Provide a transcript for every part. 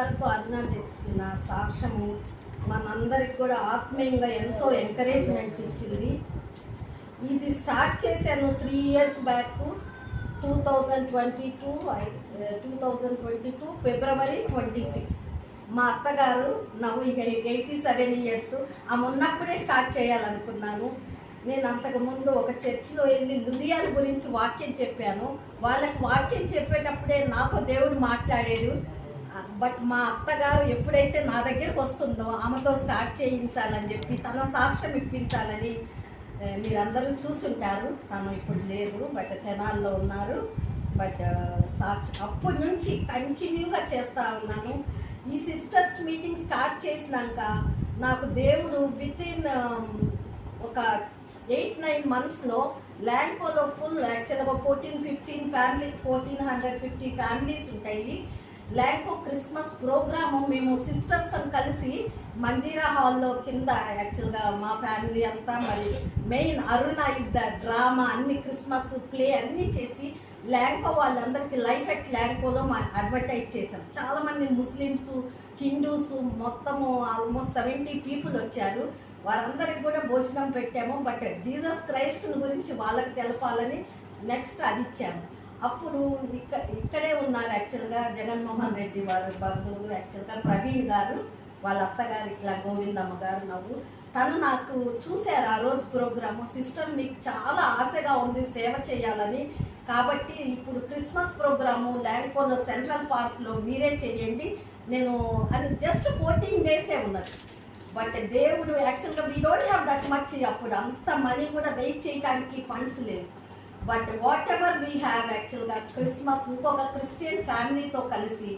వరకు అరుణ చెప్పిన సాక్ష్యము మనందరికి కూడా ఆత్మీయంగా ఎంతో ఎంకరేజ్మెంట్ ఇచ్చింది. ఇది స్టార్ట్ చేశాను 3 years బ్యాక్, 2022 ఫిబ్రవరి 26. మా అత్తగారు నవ్వు 87 years. ఆమె ఉన్నప్పుడే స్టార్ట్ చేయాలనుకున్నాను. నేను అంతకుముందు ఒక చర్చిలో వెళ్ళి లుధియానా గురించి వాక్యం చెప్పాను. వాళ్ళకి వాక్యం చెప్పేటప్పుడే నాతో దేవుడు మాట్లాడాడు. బట్ మా అత్తగారు ఎప్పుడైతే నా దగ్గరకు వస్తుందో ఆమెతో స్టార్ట్ చేయించాలని చెప్పి తన సాక్ష్యం ఇప్పించాలని మీరందరూ చూసుంటారు. తను ఇప్పుడు లేదు, బట్ తెనాల్లో ఉన్నారు. బట్ సాక్షి అప్పటి నుంచి కంటిన్యూగా చేస్తూ ఉన్నాను. ఈ సిస్టర్స్ మీటింగ్ స్టార్ట్ చేసినాక నాకు దేవుడు వితిన్ ఒక 8-9 monthsలో ల్యాండ్కోలో ఫుల్ యాక్చువల్గా 1450 ఫ్యామిలీస్ ఉంటాయి. ల్యాండ్కో క్రిస్మస్ ప్రోగ్రాము మేము సిస్టర్స్ అని కలిసి మంజీరా హాల్లో కింద యాక్చువల్గా మా ఫ్యామిలీ అంతా, మరి main Aruna is the drama అన్ని క్రిస్మస్ ప్లే అన్నీ చేసి ల్యాండ్కో వాళ్ళందరికీ లైఫ్ ఎట్ ల్యాండ్కోలో మా అడ్వర్టైజ్ చేశాం. చాలామంది ముస్లిమ్స్, హిందూస్ మొత్తము ఆల్మోస్ట్ 70 people వచ్చారు. వారందరికి కూడా భోజనం పెట్టాము. బట్ జీసస్ క్రైస్ట్ని గురించి వాళ్ళకి తెలపాలని నెక్స్ట్ అది ఇచ్చాము. అప్పుడు ఇక్కడే ఉన్నారు యాక్చువల్గా జగన్మోహన్ రెడ్డి వారు బంధువులు, యాక్చువల్గా ప్రవీణ్ గారు వాళ్ళ అత్తగారు ఇట్లా గోవిందమ్మ గారు నవ్వు తను నాకు చూశారు ఆ రోజు ప్రోగ్రాము. సిస్టర్ మీకు చాలా ఆశగా ఉంది సేవ చేయాలని, కాబట్టి ఇప్పుడు క్రిస్మస్ ప్రోగ్రాము ల్యాండ్కోలో సెంట్రల్ పార్క్లో మీరే చేయండి. నేను అది జస్ట్ 14 days ఉన్నది. బట్ దేవుడు యాక్చువల్గా we don't have that much, అప్పుడు అంత మనీ కూడా రేట్ చేయడానికి ఫండ్స్ లేవు. But what ever we have యాక్చువల్గా క్రిస్మస్ ఇంకొక క్రిస్టియన్ ఫ్యామిలీతో కలిసి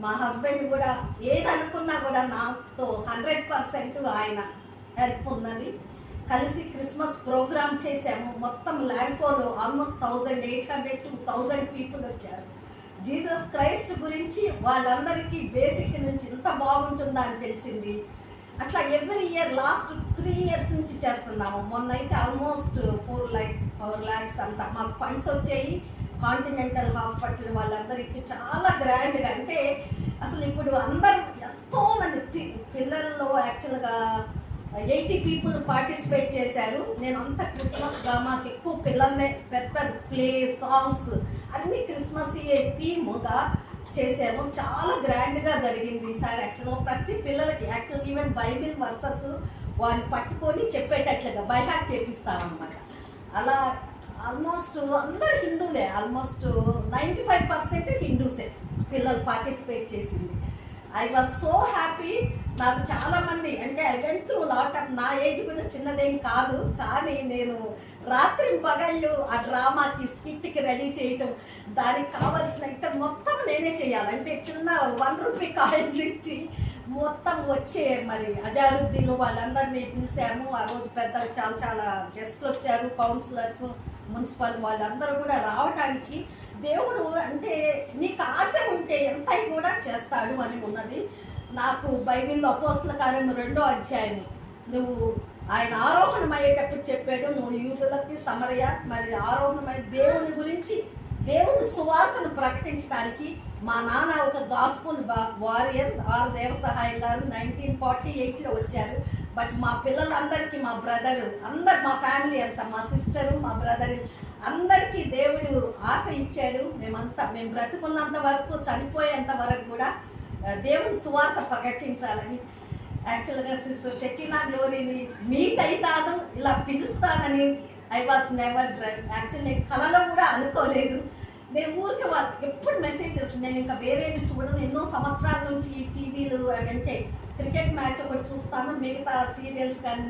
మా హస్బెండ్ కూడా ఏది అనుకున్నా కూడా నాతో 100% ఆయన హెల్ప్ ఉన్నది. కలిసి క్రిస్మస్ ప్రోగ్రామ్ చేసాము. మొత్తం ల్యాండ్కోలో ఆల్మోస్ట్ 1800 to 1000 people వచ్చారు. జీసస్ క్రైస్ట్ గురించి వాళ్ళందరికీ బేసిక్ నుంచి ఇంత బాగుంటుందా అని తెలిసింది. అట్లా ఎవ్రీ ఇయర్ లాస్ట్ 3 years నుంచి చేస్తున్నాము. మొన్న అయితే ఆల్మోస్ట్ 4 lakhs అంతా మాకు ఫండ్స్ వచ్చాయి. కాంటినెంటల్ హాస్పిటల్ వాళ్ళందరూ ఇచ్చి చాలా గ్రాండ్గా, అంటే అసలు ఇప్పుడు అందరూ ఎంతోమంది పిల్లల్లో యాక్చువల్గా 80 people పార్టిసిపేట్ చేశారు. నేను అంత క్రిస్మస్ డ్రామాకి ఎక్కువ పిల్లల్నే పెద్ద ప్లే సాంగ్స్ అన్నీ క్రిస్మస్ థీమ్గా చేసాము. చాలా గ్రాండ్గా జరిగింది ఈసారి. యాక్చువల్గా ప్రతి పిల్లలకి యాక్చువల్గా ఈవెన్ బైబిల్ వర్సెస్ వాళ్ళు పట్టుకొని చెప్పేటట్లుగా బైహార్ట్ చేపిస్తామన్నమాట. అలా ఆల్మోస్ట్ అందరు హిందూలే, ఆల్మోస్ట్ 95% హిందూసే పిల్లలు పార్టిసిపేట్ చేసింది. I was so happy. నాకు చాలామంది అంటే I went through lot of, నా ఏజ్ కూడా చిన్నదేం కాదు, కానీ నేను రాత్రి పగళ్ళు ఆ డ్రామాకి స్కిట్కి రెడీ చేయటం, దానికి కావాల్సిన ఇక్కడ మొత్తం నేనే చేయాలి. అంటే చిన్న 1 rupee కాయిన్లు ఇచ్చి మొత్తం వచ్చే మరి అజారుద్దీన్ వాళ్ళందరినీ పిలిచాము. ఆ రోజు పెద్దలు చాలా గెస్ట్లు వచ్చారు, కౌన్సిలర్స్, మున్సిపల్ వాళ్ళందరూ కూడా రావటానికి. దేవుడు అంటే నీకు ఆశ ఉంటే ఎంత కూడా చేస్తాడు అని ఉన్నది. నాకు బైబిల్లో అపోస్తల కార్యము 2వ అధ్యాయము నువ్వు ఆయన ఆరోహణమయ్యేటప్పుడు చెప్పాడు, నువ్వు యూదులకి సమరయ మరి ఆరోహణమై దేవుని గురించి దేవుని సువార్తను ప్రకటించడానికి. మా నాన్న ఒక గాస్పుల్ వారియర్ ఆర్ దేవ సహాయం గారు 1948లో వచ్చారు. బట్ మా పిల్లలందరికీ మా బ్రదరు అందరు మా ఫ్యామిలీ అంతా, మా సిస్టరు, మా బ్రదరు అందరికీ దేవుడు ఆశ ఇచ్చాడు. మేము బ్రతుకున్నంత వరకు, చనిపోయేంత వరకు కూడా దేవుని సువార్త ప్రకటించాలని. యాక్చువల్గా సిస్టర్ షకీనా గ్లోరీని మీట్ అవుతాను ఇలా పిలుస్తానని I was never drive. Actually నేను కళలో కూడా అనుకోలేదు. నేను ఊరికి వాళ్ళు ఎప్పుడు మెసేజెస్, నేను ఇంకా వేరేది చూడను. ఎన్నో సంవత్సరాల నుంచి ఈ టీవీలు అంటే క్రికెట్ మ్యాచ్ ఒకటి చూస్తాను, మిగతా సీరియల్స్ కానీ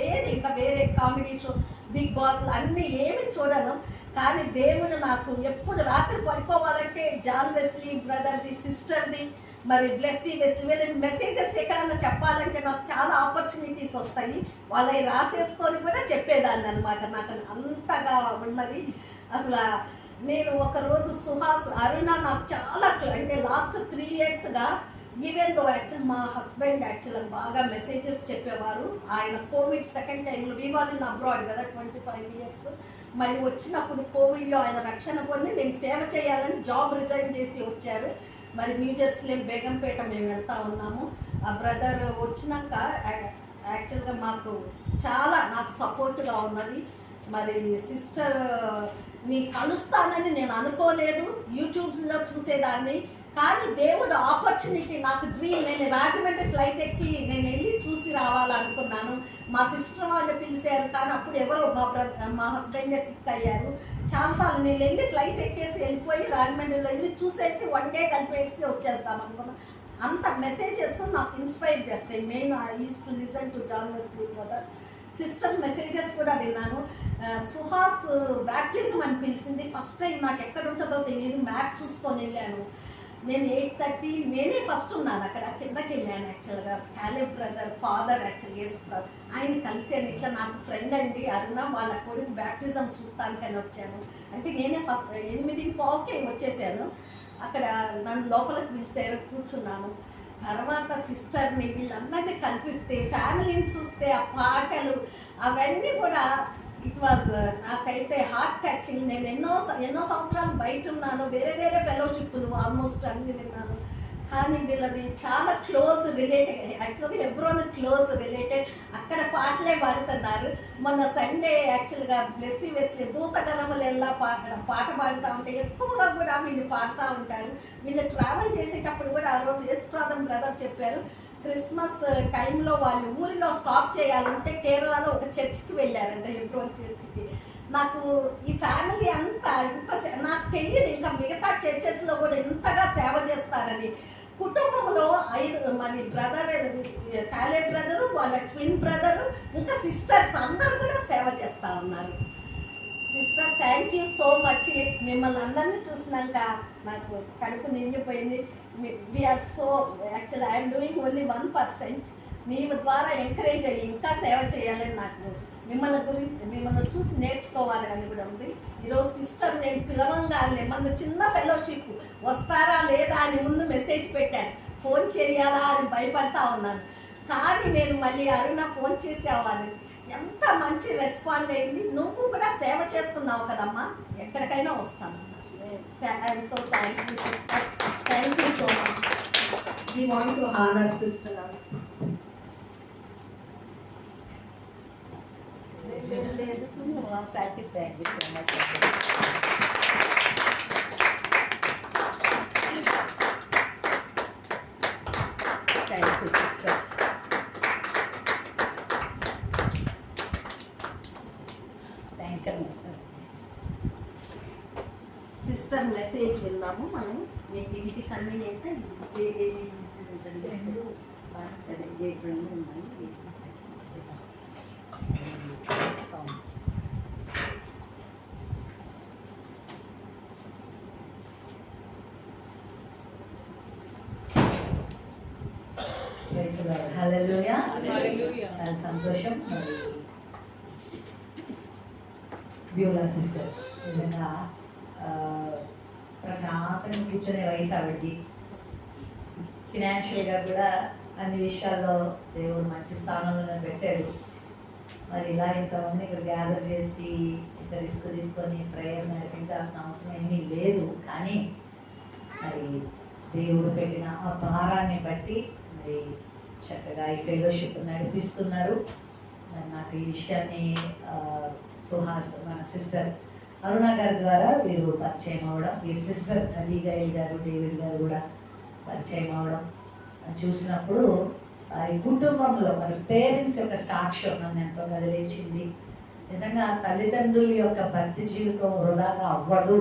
ఏది ఇంకా వేరే కామెడీ షో, బిగ్ బాస్ అన్నీ ఏమి చూడను. కానీ దేవుడు నాకు ఎప్పుడు రాత్రి పడుకోవాలంటే జాన్ వెస్లీ బ్రదర్ది, సిస్టర్ది, మరి బ్లెస్సీ వెస్లీ వీళ్ళ మెసేజెస్ ఎక్కడన్నా చెప్పాలంటే నాకు చాలా ఆపర్చునిటీస్ వస్తాయి. వాళ్ళవి రాసేసుకొని కూడా చెప్పేదాన్ని అనమాట. నాకు అంతగా ఉన్నది. అసలు నేను ఒకరోజు సుహాస్ అరుణ నాకు చాలా అంటే లాస్ట్ 3 yearsగా ఈవెన్ దో యాక్చువల్ మా హస్బెండ్ యాక్చువల్గా బాగా మెసేజెస్ చెప్పేవారు. ఆయన కోవిడ్ సెకండ్ టైంలో వీవాలిన్ అబ్రాడ్ కదా 25 years మళ్ళీ వచ్చినప్పుడు కోవిడ్లో ఆయన రక్షణ పొంది నేను సేవ చేయాలని జాబ్ రిజైన్ చేసి వచ్చారు. మరి న్యూ జెరూసలేం బేగంపేట మేము వెళ్తా ఉన్నాము. ఆ బ్రదర్ వచ్చినాక యాక్చువల్గా మాకు చాలా నాకు సపోర్ట్గా ఉన్నది. మరి సిస్టర్ని కలుస్తానని నేను అనుకోలేదు, యూట్యూబ్స్లో చూసేదాన్ని. కానీ దేవుడు ఆపర్చునిటీ, నాకు డ్రీమ్, నేను రాజమండ్రి ఫ్లైట్ ఎక్కి నేను వెళ్ళి చూసి రావాలనుకున్నాను. మా సిస్టర్ వాళ్ళు పిలిచారు, కానీ అప్పుడు ఎవరో మా హస్బెండే సిక్ అయ్యారు. చాలాసార్లు నేను వెళ్ళి ఫ్లైట్ ఎక్కేసి వెళ్ళిపోయి రాజమండ్రిలో వెళ్ళి చూసేసి 1 డే కలిపేసి వచ్చేస్తాం అనుకున్నాను. అంత మెసేజెస్ నాకు ఇన్స్పైర్ చేస్తాయి. Main I use to listen to John Wesley brother. Sister messages కూడా విన్నాను. సుహాస్ బ్యాప్టిజం అని పిలిచింది. ఫస్ట్ టైం నాకు ఎక్కడ ఉంటుందో తెలియదు, మ్యాప్ చూసుకొని వెళ్ళాను. నేను 8:30 నేనే ఫస్ట్ ఉన్నాను అక్కడ, కిందకి వెళ్ళాను. యాక్చువల్గా క్యాలెబ్ బ్రదర్ ఫాదర్ యాక్చువల్గా యేసుప్రభు ఆయన కలిసాను. ఇట్లా నాకు ఫ్రెండ్ అండి అరుణ, వాళ్ళ కొడుకు బ్యాప్టిజం చూస్తానికని వచ్చాను అంటే నేనే ఫస్ట్ 8:15కే వచ్చేసాను. అక్కడ నన్ను లోపలికి పిలిచారు, కూర్చున్నాను. తర్వాత సిస్టర్ని వీళ్ళందరినీ కల్పిస్తే, ఫ్యామిలీని చూస్తే, ఆ పాటలు అవన్నీ కూడా ఇట్ వాజ్ నాకైతే హార్ట్ టచింగ్. నేను ఎన్నో సంవత్సరాలు బయట ఉన్నాను, వేరే వేరే ఫెలోషిప్లు ఆల్మోస్ట్ అన్ని విన్నాను. కానీ వీళ్ళది చాలా క్లోజ్ రిలేటెడ్, యాక్చువల్గా హెబ్రోన్ క్లోజ్ రిలేటెడ్. అక్కడ పాటలే పాడుతున్నారు. మొన్న సండే యాక్చువల్గా బ్లెస్సీ వెస్లీ దూతగణములెల్లా పాట పాడుతూ ఉంటే ఎక్కువగా కూడా వీళ్ళు పాడుతూ ఉంటారు. వీళ్ళు ట్రావెల్ చేసేటప్పుడు కూడా ఆ రోజు యేసుప్రభు బ్రదర్ చెప్పారు, క్రిస్మస్ టైంలో వాళ్ళు ఊరిలో స్టాప్ చేయాలంటే కేరళలో ఒక చర్చ్కి వెళ్ళారంట, హెబ్రోన్ చర్చ్కి. నాకు ఈ ఫ్యామిలీ అంతా ఇంత నాకు తెలియదు ఇంకా మిగతా చర్చెస్లో కూడా ఇంతగా సేవ చేస్తారని. కుటుంబంలో 5 మరి బ్రదర్, క్యాలెబ్ బ్రదరు, వాళ్ళ ట్విన్ బ్రదరు, ఇంకా సిస్టర్స్ అందరూ కూడా సేవ చేస్తూ ఉన్నారు. Sister thank you so much. మిమ్మల్ని అందరినీ చూసినాక నాకు కడుపు నిండిపోయింది. We are so actually I'm doing only 1%. మీ ద్వారా ఎంకరేజ్ అయ్యి ఇంకా సేవ చేయాలని నాకు మిమ్మల్ని చూసి నేర్చుకోవాలని కూడా ఉంది. ఈరోజు సిస్టర్ నేను పిలవంగానే మన చిన్న ఫెలోషిప్ వస్తారా లేదా అని ముందు మెసేజ్ పెట్టాను, ఫోన్ చేయాలా అని భయపడతా ఉన్నాను. కానీ నేను మళ్ళీ అరుణ ఫోన్ చేసావని ఎంత మంచి రెస్పాండ్ అయింది. నువ్వు కూడా సేవ చేస్తున్నావు కదమ్మా, ఎక్కడికైనా వస్తాను. I'm so thank you sister, thank you so much. We want to honour sister also. Thank you so much. Thank you, sister. Thank you. Sister message విందాము మనం. మీకు ఇది కన్వీనియంట్ హల్లెలూయా. చాలా సంతోషం. బ్యూలా సిస్టర్ నిజంగా ప్రశాంతంగా కూర్చొనే వయసు ఆవిడకి. ఫినాన్షియల్గా కూడా అన్ని విషయాల్లో దేవుడు మంచి స్థానంలో పెట్టాడు. మరి ఇలా ఇంతమంది ఇక్కడ గ్యాదర్ చేసి ఇంత రిస్క్ తీసుకొని ప్రేయర్ నడిపించాల్సిన అవసరం ఏమీ లేదు. కానీ మరి దేవుడు పెట్టిన ఆ భారాన్ని బట్టి మరి చక్కగా ఈ ఫెలోషిప్ నడిపిస్తున్నారు. మరి నాకు ఈ విషయాన్ని సుహాస్ మన సిస్టర్ అరుణ గారి ద్వారా వీరు పరిచయం అవ్వడం, వీరి సిస్టర్ అలీగాయల్ గారు, డేవిడ్ గారు కూడా పరిచయం అవ్వడం చూసినప్పుడు ఈ కుటుంబంలో మరి పేరెంట్స్ యొక్క సాక్ష్యం నన్ను ఎంతో కదిలించింది. నిజంగా తల్లిదండ్రుల యొక్క భక్తి జీవితం వృధాగా అవ్వదు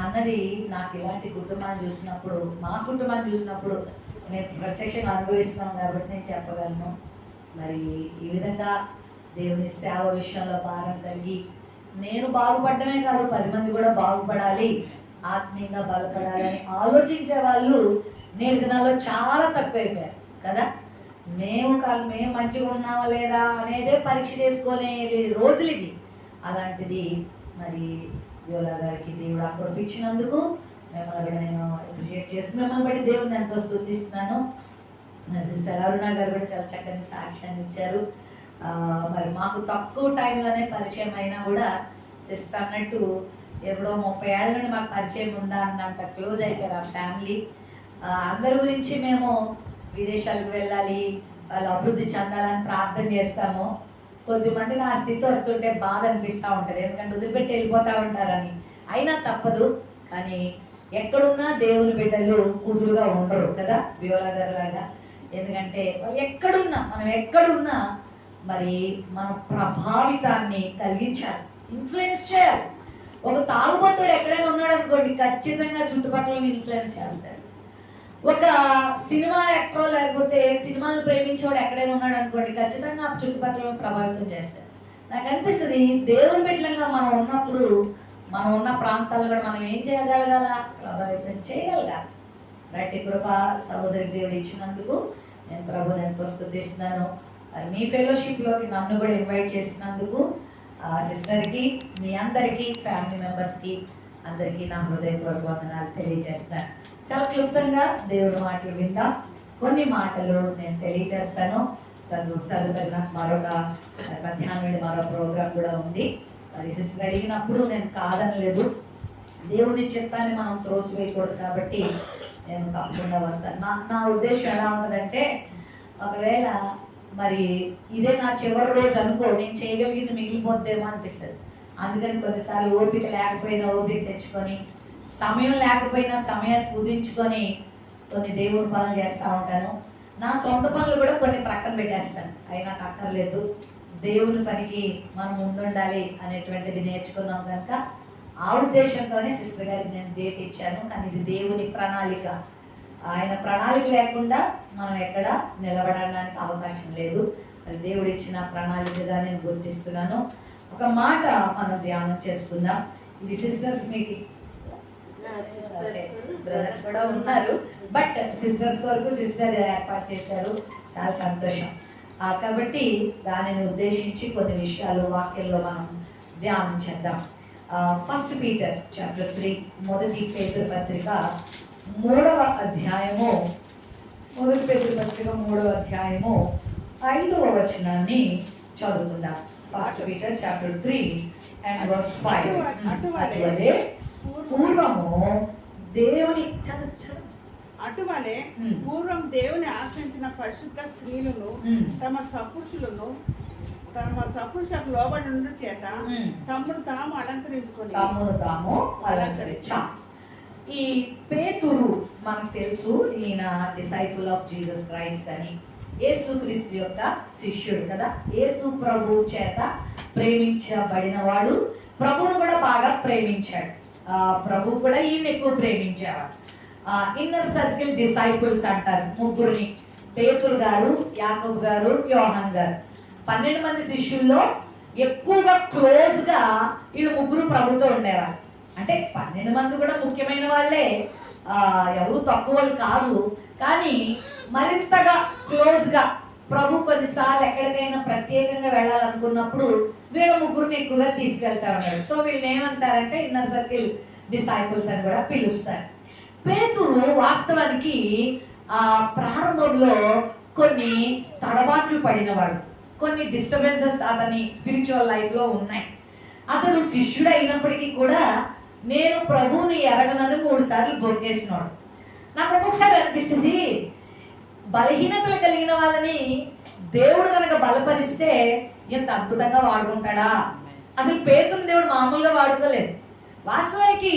అన్నది నాకు ఇలాంటి కుటుంబాన్ని చూసినప్పుడు, మా కుటుంబాన్ని చూసినప్పుడు నేను ప్రత్యక్షంగా అనుభవిస్తున్నాను కాబట్టి నేను చెప్పగలను. మరి ఈ విధంగా దేవుని సేవ విషయంలో భారం కలిగి నేను బాగుపడమే కాదు 10 మంది కూడా బాగుపడాలి, ఆత్మీయంగా బలపడాలని ఆలోచించే వాళ్ళు నేటి దినాల్లో చాలా తక్కువైపోయారు కదా. మేము మంచిగా ఉన్నావా లేదా అనేదే పరీక్ష చేసుకునే రోజులు ఇవి. అలాంటిది మరి యోలా గారికి దేవుడు అక్కడ ఇచ్చినందుకు మిమ్మల్ని నేను అప్రిషియేట్ చేస్తున్నాను. మిమ్మల్ని బట్టి దేవుడిని ఎంతో స్తుతిస్తున్నాను. సిస్టర్ అరుణ గారు కూడా చాలా చక్కని సాక్ష్యాన్ని ఇచ్చారు. మరి మాకు తక్కువ టైంలోనే పరిచయం అయినా కూడా సిస్టర్ అన్నట్టు ఎప్పుడో 30 ఏళ్ళ నుండి మాకు పరిచయం ఉందా అన్నంత క్లోజ్ అయిపోయారు ఆ ఫ్యామిలీ. అందరి గురించి మేము విదేశాలకు వెళ్ళాలి, వాళ్ళు అభివృద్ధి చెందాలని ప్రార్థన చేస్తాము. కొద్దిమందికి ఆ స్థితి వస్తుంటే బాధ అనిపిస్తూ ఉంటుంది, ఎందుకంటే వదిలిపెట్టి వెళ్ళిపోతూ ఉంటారని. అయినా తప్పదు. కానీ ఎక్కడున్నా దేవుని బిడ్డలు కుదురుగా ఉండరు కదా, వియోలా గారి లాగా. ఎందుకంటే మనం ఎక్కడున్నా మరి మన ప్రభావితాన్ని కలిగించాలి, ఇన్ఫ్లుయెన్స్ చేయాలి. ఒక తాగుబోతుడు ఎక్కడైనా ఉన్నాడు అనుకోండి, ఖచ్చితంగా చుట్టుపక్కల ఇన్ఫ్లుయెన్స్ చేస్తాడు. ఒక సినిమా యాక్టర్ లేకపోతే సినిమాలు ప్రేమించేవాడు ఎక్కడైనా ఉన్నాడు అనుకోండి, ఖచ్చితంగా ఆ చుట్టుపక్కల ప్రభావితం చేస్తాడు. నాకు అనిపిస్తుంది దేవుని బిడ్డలంగా మనం ఉన్నప్పుడు మనం ఉన్న ప్రాంతాల్లో కూడా మనం ఏం చేయగలగాల, ప్రభావితం చేయగలగాలి. రట్టి కృప సహోదరి దేవుడు ఇచ్చినందుకు నేను ప్రభుని ఎంతో స్తుతిస్తున్నాను. మరి మీ ఫెలోషిప్లోకి నన్ను కూడా ఇన్వైట్ చేసినందుకు సిస్టర్కి, మీ అందరికీ, ఫ్యామిలీ మెంబర్స్కి అందరికీ నా హృదయపూర్వక వందనాలు తెలియజేస్తాను. చాలా క్లుప్తంగా దేవుడి మాటలు విందాం. కొన్ని మాటలు నేను తెలియజేస్తాను. తదుపరి నాకు మరొక మధ్యాహ్నం మరో ప్రోగ్రాం కూడా ఉంది. మరి సిస్టర్ అడిగినప్పుడు నేను కాదనలేదు. దేవుని చిత్తాన్ని మనం త్రోసివేయకూడదు కాబట్టి నేను తప్పకుండా వస్తాను. నా ఉద్దేశం ఎలా ఉంటుందంటే, ఒకవేళ మరి ఇదే నా చివరి రోజు అనుకో, నేను చేయగలిగింది మిగిలిపోద్దేమో అనిపిస్తుంది. అందుకని కొన్నిసార్లు ఓపిక లేకపోయినా ఓపిక తెచ్చుకొని, సమయం లేకపోయినా సమయాన్ని కుదించుకొని కొన్ని దేవుని పనులు చేస్తూ ఉంటాను. నా సొంత పనులు కూడా కొన్ని ప్రక్కన పెట్టేస్తాను. అవి నాకు అక్కర్లేదు, దేవుని పనికి మనం ముందుండాలి అనేటువంటిది నేర్చుకున్నాం కనుక ఆ ఉద్దేశంతోనే సిస్టర్ గారికి నేను డేట్ ఇచ్చాను. కానీ ఇది దేవుని ప్రణాళిక. ఆయన ప్రణాళిక లేకుండా మనం ఎక్కడ నిలబడడానికి అవకాశం లేదు. మరి దేవుడు ఇచ్చిన ప్రణాళికగా నేను గుర్తిస్తున్నాను. ఒక మాట మనం ధ్యానం చేసుకుందాం. ఇది సిస్టర్స్ మీకు బ్రదర్స్ కూడా ఉన్నారు, బట్ సిస్టర్స్ వరకు సిస్టర్ ఏర్పాటు చేశారు. చాలా సంతోషం. కాబట్టి దానిని ఉద్దేశించి కొన్ని విషయాలు వాక్యంలో మనం ధ్యానం చేద్దాం. ఫస్ట్ పీటర్ చాప్టర్ 3, మొదటి పేతురు పత్రిక 3వ అధ్యాయము, మొదటి పేతురు పత్రిక 3వ అధ్యాయము 5వ వచనాన్ని చదువుకుందాం. First Peter chapter 3 and verse 5. అటువలే పూర్వము దేవుని అటువలే పూర్వం దేవుని ఆశ్రయించిన పరిశుద్ధ స్త్రీలను తమ సపురుషులకు లోబడి చేత తమ్మును తాము అలంకరించాం. ఈ పేతురు మనకు తెలుసు, ఈయన డిసైపుల్ ఆఫ్ జీసస్ క్రైస్ట్ అని, యేసుక్రీస్తు యొక్క శిష్యుడు కదా. యేసు ప్రభు చేత ప్రేమించబడిన వాడు, ప్రభువును కూడా బాగా ప్రేమించాడు. ప్రభు కూడా ఈయన ఎక్కువ ప్రేమించేవాడు. ఇన్నర్ సర్కిల్ డిసైపుల్స్ అంటారు ముగ్గురిని, పేతురు గారు, యాకోబు గారు, యోహాన్ గారు. 12 మంది శిష్యుల్లో ఎక్కువగా క్లోజ్గా వీళ్ళు ముగ్గురు ప్రభుతో ఉండేవారు. అంటే 12 మంది కూడా ముఖ్యమైన వాళ్ళే, ఎవరు తక్కువ వాళ్ళు కాదు. కానీ మరింతగా క్లోజ్గా ప్రభు కొన్నిసార్లు ఎక్కడికైనా ప్రత్యేకంగా వెళ్ళాలనుకున్నప్పుడు వీళ్ళ ముగ్గురిని ఎక్కువగా తీసుకెళ్తా ఉన్నాడు. సో వీళ్ళని ఏమంటారంటే ఇన్నర్ సర్కిల్ డిసైపుల్స్ అని కూడా పిలుస్తారు. పేతురు వాస్తవానికి ప్రారంభంలో కొన్ని తడబాట్లు పడినవాడు, కొన్ని డిస్టర్బెన్సెస్ అతని స్పిరిచువల్ లైఫ్లో ఉన్నాయి. అతడు శిష్యుడు అయినప్పటికీ కూడా నేను ప్రభువుని ఎరగనని 3 సార్లు బొక్కేసినాడు. నాకు ఒక్కొక్కసారి అనిపిస్తుంది, బలహీనతలు కలిగిన వాళ్ళని దేవుడు కనుక బలపరిస్తే ఎంత అద్భుతంగా వాడుకుంటాడా. అసలు పేతురు దేవుడు మామూలుగా వాడుకోలేదు. వాస్తవానికి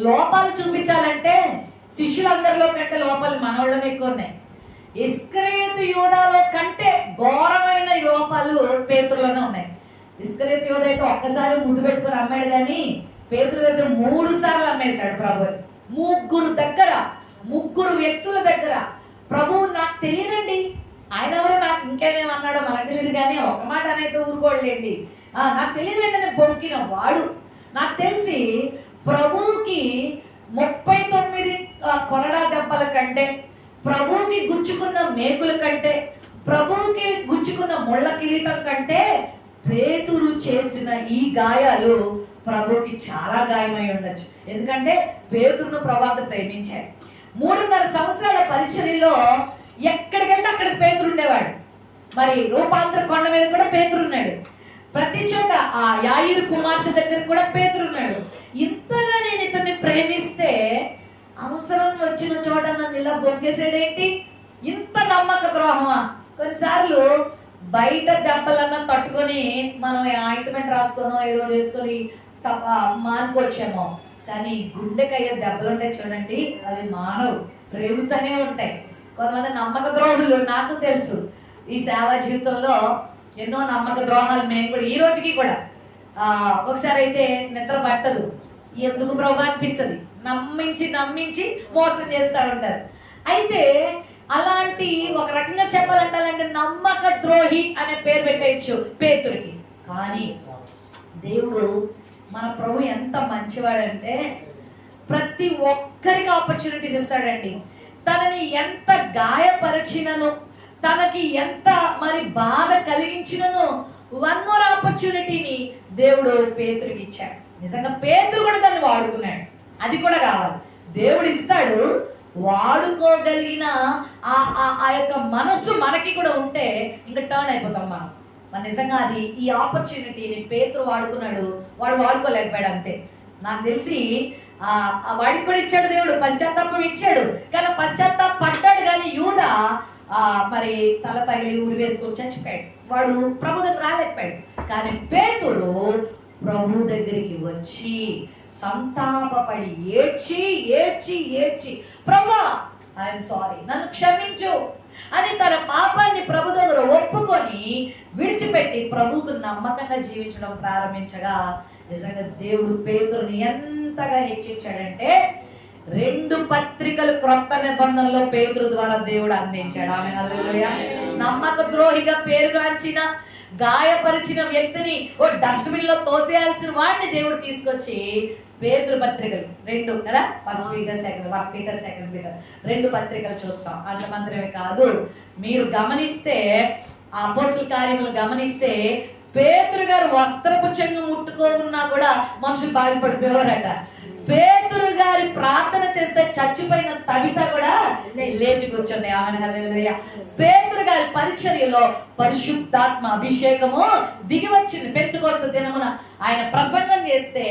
లోపాలు చూపించాలంటే శిష్యులందరిలో కంటే లోపాలు మనోళ్ళనే ఎక్కువ ఉన్నాయి. ఇస్కరియోతు యూదాలో కంటే ఘోరమైన లోపాలు పేతురులోనే ఉన్నాయి. ఇస్కరియోతు యూదా అయితే ఒక్కసారి ముద్దు పెట్టుకొని అమ్మాడు, కానీ పేతురు అయితే 3 సార్లు అమ్మేశాడు ప్రభు. 3 వ్యక్తుల దగ్గర ప్రభు నాకు తెలియదండి, ఆయన ఎవరో నాకు ఇంకేమేమి అన్నాడో మనకు తెలియదు, కానీ ఒక మాట అనైతే ఊరుకోలేండి, నాకు తెలియదండి అని బొక్కిన వాడు. నాకు తెలిసి ప్రభువుకి 39 కొరడా దెబ్బల కంటే, ప్రభువుకి గుచ్చుకున్న మేకుల కంటే, ప్రభువుకి గుచ్చుకున్న ముళ్ళ కిరీటం కంటే పేతురు చేసిన ఈ గాయాలు ప్రభువుకి చాలా గాయమై ఉండొచ్చు. ఎందుకంటే పేతురును ప్రభు ప్రేమించాడు. 3.5 సంవత్సరాల పరిచర్యలో ఎక్కడికి వెళ్తే అక్కడికి పేతురు ఉండేవాడు. మరి రూపాంతర కొండ మీద కూడా పేతురు ఉన్నాడు. ప్రతి చోట ఆ యాయిరు కుమార్తె దగ్గర కూడా పేతురు ఉన్నాడు. ఇంతగా నేను ఇతన్ని ప్రేమిస్తే అవసరం వచ్చిన చోట నన్ను ఇలా బొక్కేసాడేంటి? ఇంత నమ్మక ద్రోహమా? కొన్నిసార్లు బయట దెబ్బలన్నా తట్టుకొని మనం ఆయింట్మెంట్ రాసుకోనో ఏదో చేసుకొని మానుకోవచ్చేమో, కానీ గుండెకయ్యే దెబ్బలు ఉంటాయి చూడండి, అది మానవు రేగుతూనే ఉంటాయి. కొంతమంది నమ్మక ద్రోహులు నాకు తెలుసు. ఈ సేవా జీవితంలో ఎన్నో నమ్మక ద్రోహాలు మేము కూడా ఈ రోజుకి కూడా ఒకసారి అయితే నిద్ర పట్టదు, ఎందుకు ప్రభు అనిపిస్తుంది, నమ్మించి మోసం చేస్తూ ఉంటారు. అయితే అలాంటి ఒక రకంగా చెప్పాలంటే నమ్మక ద్రోహి అనే పేరు పెట్టేయచ్చు పేతురికి. కానీ దేవుడు మన ప్రభు ఎంత మంచివాడంటే ప్రతి ఒక్కరికి ఆపర్చునిటీస్ ఇస్తాడండి. తనని ఎంత గాయపరిచినను, తనకి ఎంత మరి బాధ కలిగించినను, వన్ మోర్ ఆపర్చునిటీని దేవుడు పేతురికి ఇచ్చాడు. నిజంగా పేతురు కూడా దాన్ని వాడుకున్నాడు. అది కూడా కావాలి, దేవుడు ఇస్తాడు. వాడుకోగలిగిన ఆ యొక్క మనస్సు మనకి కూడా ఉంటే ఇంకా టర్న్ అయిపోతాం మనం. నిజంగా అది ఈ ఆపర్చునిటీని పేతురు వాడుకున్నాడు, వాడు వాడుకోలేకపోయాడు అంతే. నాకు తెలిసి వాడికి కూడా ఇచ్చాడు దేవుడు, పశ్చాత్తాపం ఇచ్చాడు. కానీ పశ్చాత్తాపడ్డాడు, కానీ యూదా మరి తల పగిలి ఊరి వేసుకొని చచ్చిపోయాడు. వాడు ప్రభు దగ్గర రాలేకపోయాడు. కానీ పేతురు ప్రభు దగ్గరికి వచ్చి సంతాపపడి ఏడ్చి ప్రభువా ఐఎమ్ సారీ, నన్ను క్షమించు అని తన పాపాన్ని ప్రభు దగ్గర ఒప్పుకొని విడిచిపెట్టి ప్రభువుకు నమ్మకంగా జీవించడం ప్రారంభించగా నిజంగా దేవుడు పేతురుని ఎంతగా హెచ్చించాడంటే 2 పత్రికలు క్రొత్త నిబంధనలో పేతురు ద్వారా దేవుడు అందించాడు. ఆమె హల్లెలూయా. నమ్మక ద్రోహిగా పేరుగాంచిన గాయపరిచిన వ్యక్తిని ఓ డస్ట్బిన్ లో తోసేయాల్సిన వాడిని దేవుడు తీసుకొచ్చి పేతురు పత్రికలు 2 కదా, ఫస్ట్ పీటర్ సెకండ్ పీటర్ 2 పత్రికలు చూస్తాం. అంత మాత్రమే కాదు, మీరు గమనిస్తే అపోస్తల కార్యములు గమనిస్తే పేతురు గారు వస్త్రపు చెంగు ముట్టుకోకున్నా కూడా మనుషులు బాధపడిపోయేవారట. పేతురు గారి ప్రార్థన చేస్తే చచ్చిపోయిన తబిత కూడా లేచి కూర్చుంది. ఆమె హల్లెలూయా. పేతురు గారి పరిచర్యలో పరిశుద్ధాత్మ అభిషేకము దిగి వచ్చింది. పెంతెకొస్తు దినమున ఆయన ప్రసంగం చేస్తే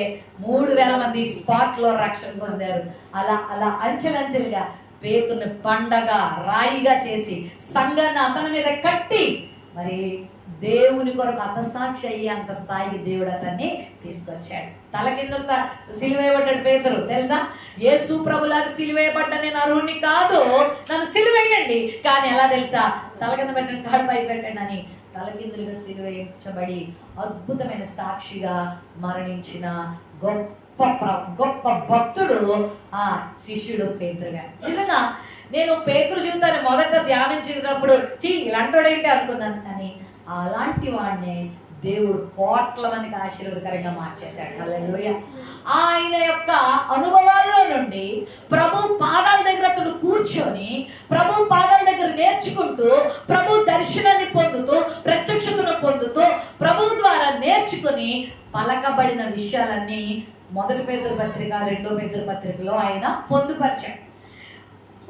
3000 మంది స్పాట్ లో రక్షణ పొందారు. అలా అంచెలంచెలుగా పేతురుని పండగ రాయిగా చేసి సంఘాన్ని అతని మీద కట్టి మరి దేవుని కొరకు హతసాక్షి అయ్యే అంత స్థాయికి దేవుడు అతన్ని తీసుకొచ్చాడు. తల కింద సిలువేయబడ్డాడు పేతురు. తెలుసా, యేసు ప్రభులాగా సిలువేయబడ్డ నేను అర్హుణ్ణి కాదు, నన్ను సిలువేయండి. కానీ ఎలా తెలుసా, తల కింద పెట్టండి, కాడుపై పెట్టండి అని తలకిందులుగా సిలువేయించబడి అద్భుతమైన సాక్షిగా మరణించిన గొప్ప భక్తుడు ఆ శిష్యుడు పేతురు గారు. నిజంగా నేను పేతురు జీవితాన్ని మొదట ధ్యానించినప్పుడు ఇలాంటోడేంటి అనుకున్నాను, కానీ అలాంటి వాడిని దేవుడు కోట్ల మందికి ఆశీర్వాదకరంగా మార్చేశాడు. హల్లెలూయా. ఆయన యొక్క అనుభవాల్లో నుండి ప్రభు పాదాల దగ్గర అతడు కూర్చొని ప్రభు పాదాల దగ్గర నేర్చుకుంటూ ప్రభు దర్శనాన్ని పొందుతూ ప్రత్యక్షతను పొందుతూ ప్రభు ద్వారా నేర్చుకుని పలకబడిన విషయాలన్నీ 1 పేతురు పత్రిక 2 పేతురు పత్రికలో ఆయన పొందుపరిచాడు.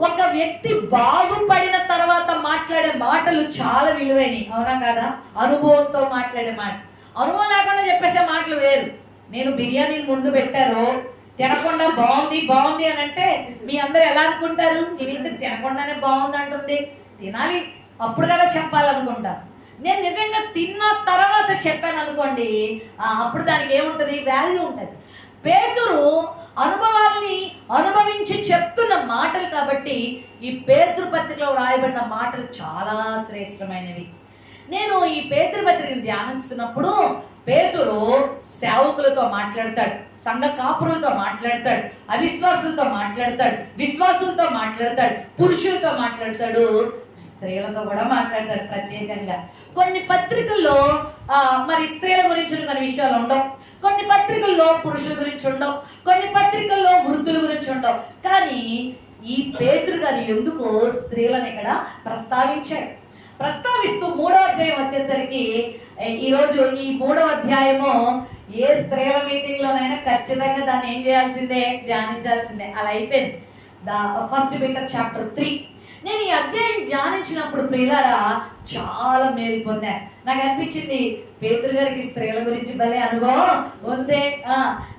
ఒక వ్యక్తి బాగుపడిన తర్వాత మాట్లాడే మాటలు చాలా విలువైనవి, అవునా కాదా? అనుభవంతో మాట్లాడే మాట, అనుభవం లేకుండా చెప్పేసే మాటలు వేరు. నేను బిర్యానీని ముందు పెట్టారు, తినకుండా బాగుంది అని అంటే మీ అందరు ఎలా అనుకుంటారు? ఇది తినకుండానే బాగుంది అంటుంది, తినాలి అప్పుడు కదా చెప్పాలనుకుంటా. నేను నిజంగా తిన్న తర్వాత చెప్పాను అనుకోండి, అప్పుడు దానికి ఏముంటుంది? వాల్యూ ఉంటుంది. పేతురు అనుభవాల్ని అనుభవించి చెప్తున్న మాటలు కాబట్టి ఈ పేతురు పత్రికలో రాయబడిన మాటలు చాలా శ్రేష్టమైనవి. నేను ఈ పేతురు పత్రికను ధ్యానిస్తున్నప్పుడు పేతురు సేవకులతో మాట్లాడతాడు, సంఘ కాపురులతో మాట్లాడతాడు, అవిశ్వాసులతో మాట్లాడతాడు, విశ్వాసులతో మాట్లాడతాడు, పురుషులతో మాట్లాడతాడు, స్త్రీలతో కూడా మాట్లాడతాడు. ప్రత్యేకంగా కొన్ని పత్రికల్లో మరి స్త్రీల గురించి కొన్ని విషయాలు ఉండవు, కొన్ని పత్రికల్లో పురుషుల గురించి ఉండవు, కొన్ని పత్రికల్లో వృద్ధుల గురించి ఉండవు. కానీ ఈ పేతురు గారు ఎందుకు స్త్రీలను ఇక్కడ ప్రస్తావిస్తూ 3వ అధ్యాయం వచ్చేసరికి ఈరోజు ఈ 3వ అధ్యాయము ఏ స్త్రీల మీటింగ్ లోనైనా ఖచ్చితంగా దాన్ని ఏం చేయాల్సిందే, ధ్యానించాల్సిందే. అలా అయిపోయింది. ఫస్ట్ పీటర్ చాప్టర్ 3 నేను ఈ అధ్యాయం ధ్యానించినప్పుడు ప్రియులారా చాలా మేలు పొందాను. నాకు అనిపించింది పేతురు గారికి స్త్రీల గురించి భలే అనుభవం ఉందే.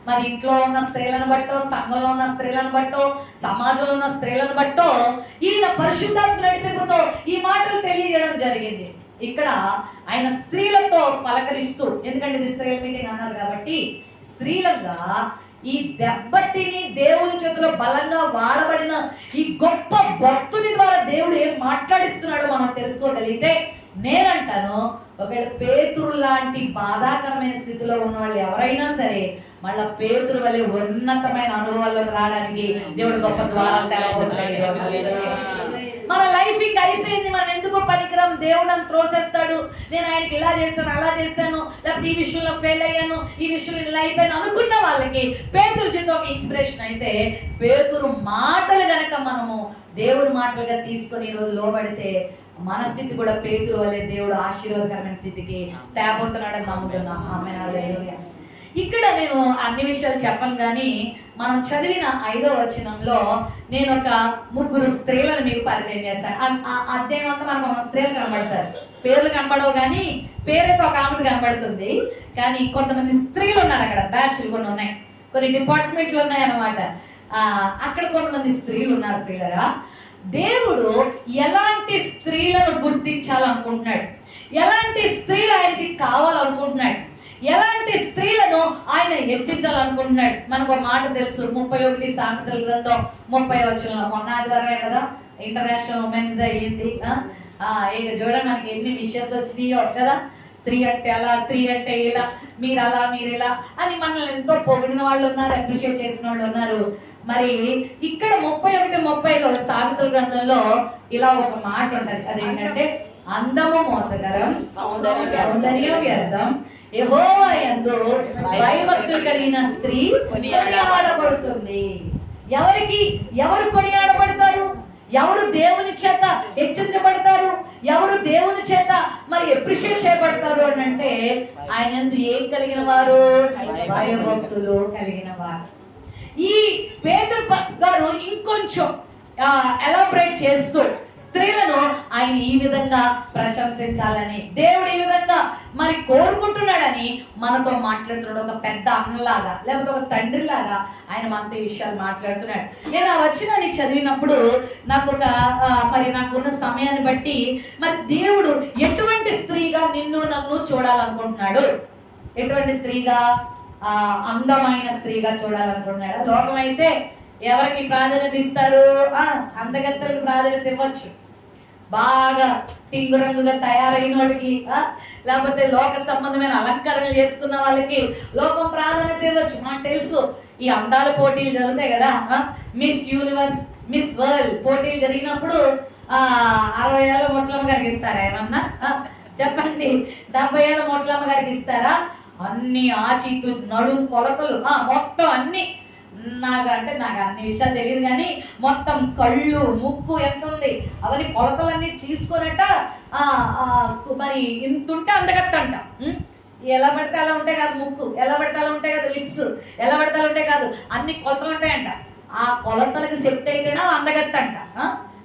మరి ఇంట్లో ఉన్న స్త్రీలను బట్టో, సంఘంలో ఉన్న స్త్రీలను బట్టో, సమాజంలో ఉన్న స్త్రీలను బట్టో ఈయన పరిశుద్ధాత్మ నడిపింపుతో ఈ మాటలు తెలియజేయడం జరిగింది. ఇక్కడ ఆయన స్త్రీలతో పలకరిస్తూ, ఎందుకంటే ఇది స్త్రీల మీటింగ్ అన్నారు కాబట్టి, స్త్రీలుగా ఈ దెబ్బతిని దేవుని చేతిలో బలంగా వాడబడిన ఈ గొప్ప భక్తుని ద్వారా దేవుడు ఏం మాట్లాడిస్తున్నాడో మనం తెలుసుకోగలిగితే, నేనంటాను ఒకవేళ పేతురు లాంటి బాధాకరమైన స్థితిలో ఉన్న వాళ్ళు ఎవరైనా సరే మళ్ళా పేతురు వలె ఉన్నతమైన అనుభవాల్లోకి రావడానికి దేవుడు గొప్ప ద్వారాలు తెరవబోతున్నాడు. మన లైఫ్ ఇంకా అయిపోయింది, మనం ఎందుకో పనికిరం, దేవుడు నన్ను త్రోసేస్తాడు, నేను ఆయనకి ఇలా చేశాను అలా చేశాను, లేకపోతే ఈ విషయంలో ఫెయిల్ అయ్యాను, ఈ విషయంలో ఇలా అయిపోయాను అనుకున్న వాళ్ళకి పేతురు జీవితం ఒక ఇన్స్పిరేషన్ అయితే, పేతురు మాటలు గనక మనము దేవుడి మాటలుగా తీసుకొని ఈరోజు లోబడితే మన స్థితి కూడా పేతురు వలె దేవుడు ఆశీర్వాదకరమైన స్థితికి తేబోతున్నాడని నమ్ముతున్నాం. ఆమేన్, హల్లెలూయా. ఇక్కడ నేను అన్ని విషయాలు చెప్పను, కానీ మనం చదివిన 5వ వచనంలో నేను ఒక 3 స్త్రీలను మీకు పరిచయం చేస్తాను. అధ్యాయం అంతా మనకు స్త్రీలు కనబడతారు, పేర్లు కనబడవు, కానీ పేరైతే ఒక ఆమె కనబడుతుంది. కానీ కొంతమంది స్త్రీలు ఉన్నారు అక్కడ, బ్యాచ్లు కొన్ని ఉన్నాయి, కొన్ని డిపార్ట్మెంట్లు ఉన్నాయి అన్నమాట. అక్కడ కొంతమంది స్త్రీలు ఉన్నారు. పిల్లరా, దేవుడు ఎలాంటి స్త్రీలను గుర్తించాలనుకుంటున్నాడు, ఎలాంటి స్త్రీలు ఆయనకి కావాలనుకుంటున్నాడు, ఎలాంటి స్త్రీలను ఆయన హెచ్చించాలనుకుంటున్నాడు. మనకు ఒక మాట తెలుసు, 31 సామెతల గ్రంథం 30వ వచనంలో, మొన్న ఆదివారమే కదా ఇంటర్నేషనల్ ఉమెన్స్ డే అయ్యింది. ఇక చూడండి మనకి ఎన్ని విషయాలు వచ్చినాయో కదా, స్త్రీ అంటే అలా, స్త్రీ అంటే ఇలా, మీరు అలా, మీరు ఇలా అని మనల్ని ఎంతో పొగిడిన వాళ్ళు ఉన్నారు, అప్రిషియేట్ చేసిన వాళ్ళు ఉన్నారు. మరి ఇక్కడ 31:30లో సామెతల గ్రంథంలో ఇలా ఒక మాట ఉంటది, అదేంటంటే అందము మోసకరం, సౌందర్యం వ్యర్థం, యెహోవా యందు భయభక్తులు కలిగిన స్త్రీ కొనియాడబడుతుంది. ఎవరు కొనియాడబడతారు? ఎవరు దేవుని చేత హెచ్చించబడతారు? ఎవరు దేవుని చేత మరి అప్రిషియేట్ చేయబడతారు అని అంటే, ఆయన యందు ఏం కలిగిన వారు? భయభక్తులు కలిగిన వారు. ఈ పేతురు గారు ఇంకొంచెం ఎలాబరేట్ చేస్తూ స్త్రీలను ఆయన ఈ విధంగా ప్రశంసించాలని, దేవుడు ఈ విధంగా మరి కోరుకుంటున్నాడని మనతో మాట్లాడుతున్నాడు. ఒక పెద్ద అన్నలాగా, లేకపోతే ఒక తండ్రిలాగా ఆయన మనతో ఈ విషయాలు మాట్లాడుతున్నాడు. నేను ఆ వచనాన్ని చదివినప్పుడు నాకు నాకున్న సమయాన్ని బట్టి మరి దేవుడు ఎటువంటి స్త్రీగా నిన్ను నన్ను చూడాలనుకుంటున్నాడు, ఎటువంటి స్త్రీగా, అందమైన స్త్రీగా చూడాలనుకుంటున్నాడు. లోకం అయితే ఎవరికి ప్రాధాన్యత ఇస్తారు? అందగత్తెలకు ప్రాధాన్యత ఇవ్వచ్చు, బాగా టింగురంగుగా తయారైన వాళ్ళకి, లేకపోతే లోక సంబంధమైన అలంకరణలు చేసుకున్న వాళ్ళకి లోకం ప్రాధాన్యత ఇవ్వచ్చు. నాకు తెలుసు, ఈ అందాల పోటీలు జరుగుతాయి కదా, మిస్ యూనివర్స్, మిస్ వరల్డ్ పోటీలు జరిగినప్పుడు 60 ఏళ్ళ ముసలమ్మ గారికి ఇస్తారా ఏమన్నా? చెప్పండి, 70 ఏళ్ళ ముసలమ్మ గారికి ఇస్తారా? అన్ని ఆచితు నడుం కొలతలు మొత్తం అన్ని, నాకు అన్ని విషయాలు తెలియదు, కానీ మొత్తం కళ్ళు, ముక్కు ఎంత ఉంది అవన్నీ కొలతలన్నీ తీసుకున్నట్ట మరి ఇంతుంటే అందగత్తంట. ఎలా పడితే అలా ఉంటే కాదు ముక్కు, ఎలా పడితే అలా ఉంటే కాదు లిప్స్, ఎలా పడితే అలా ఉంటే కాదు, అన్ని కొలతలు ఉంటాయంట. ఆ కొలతలకు సెట్ అయితేనా అందగత్తంట.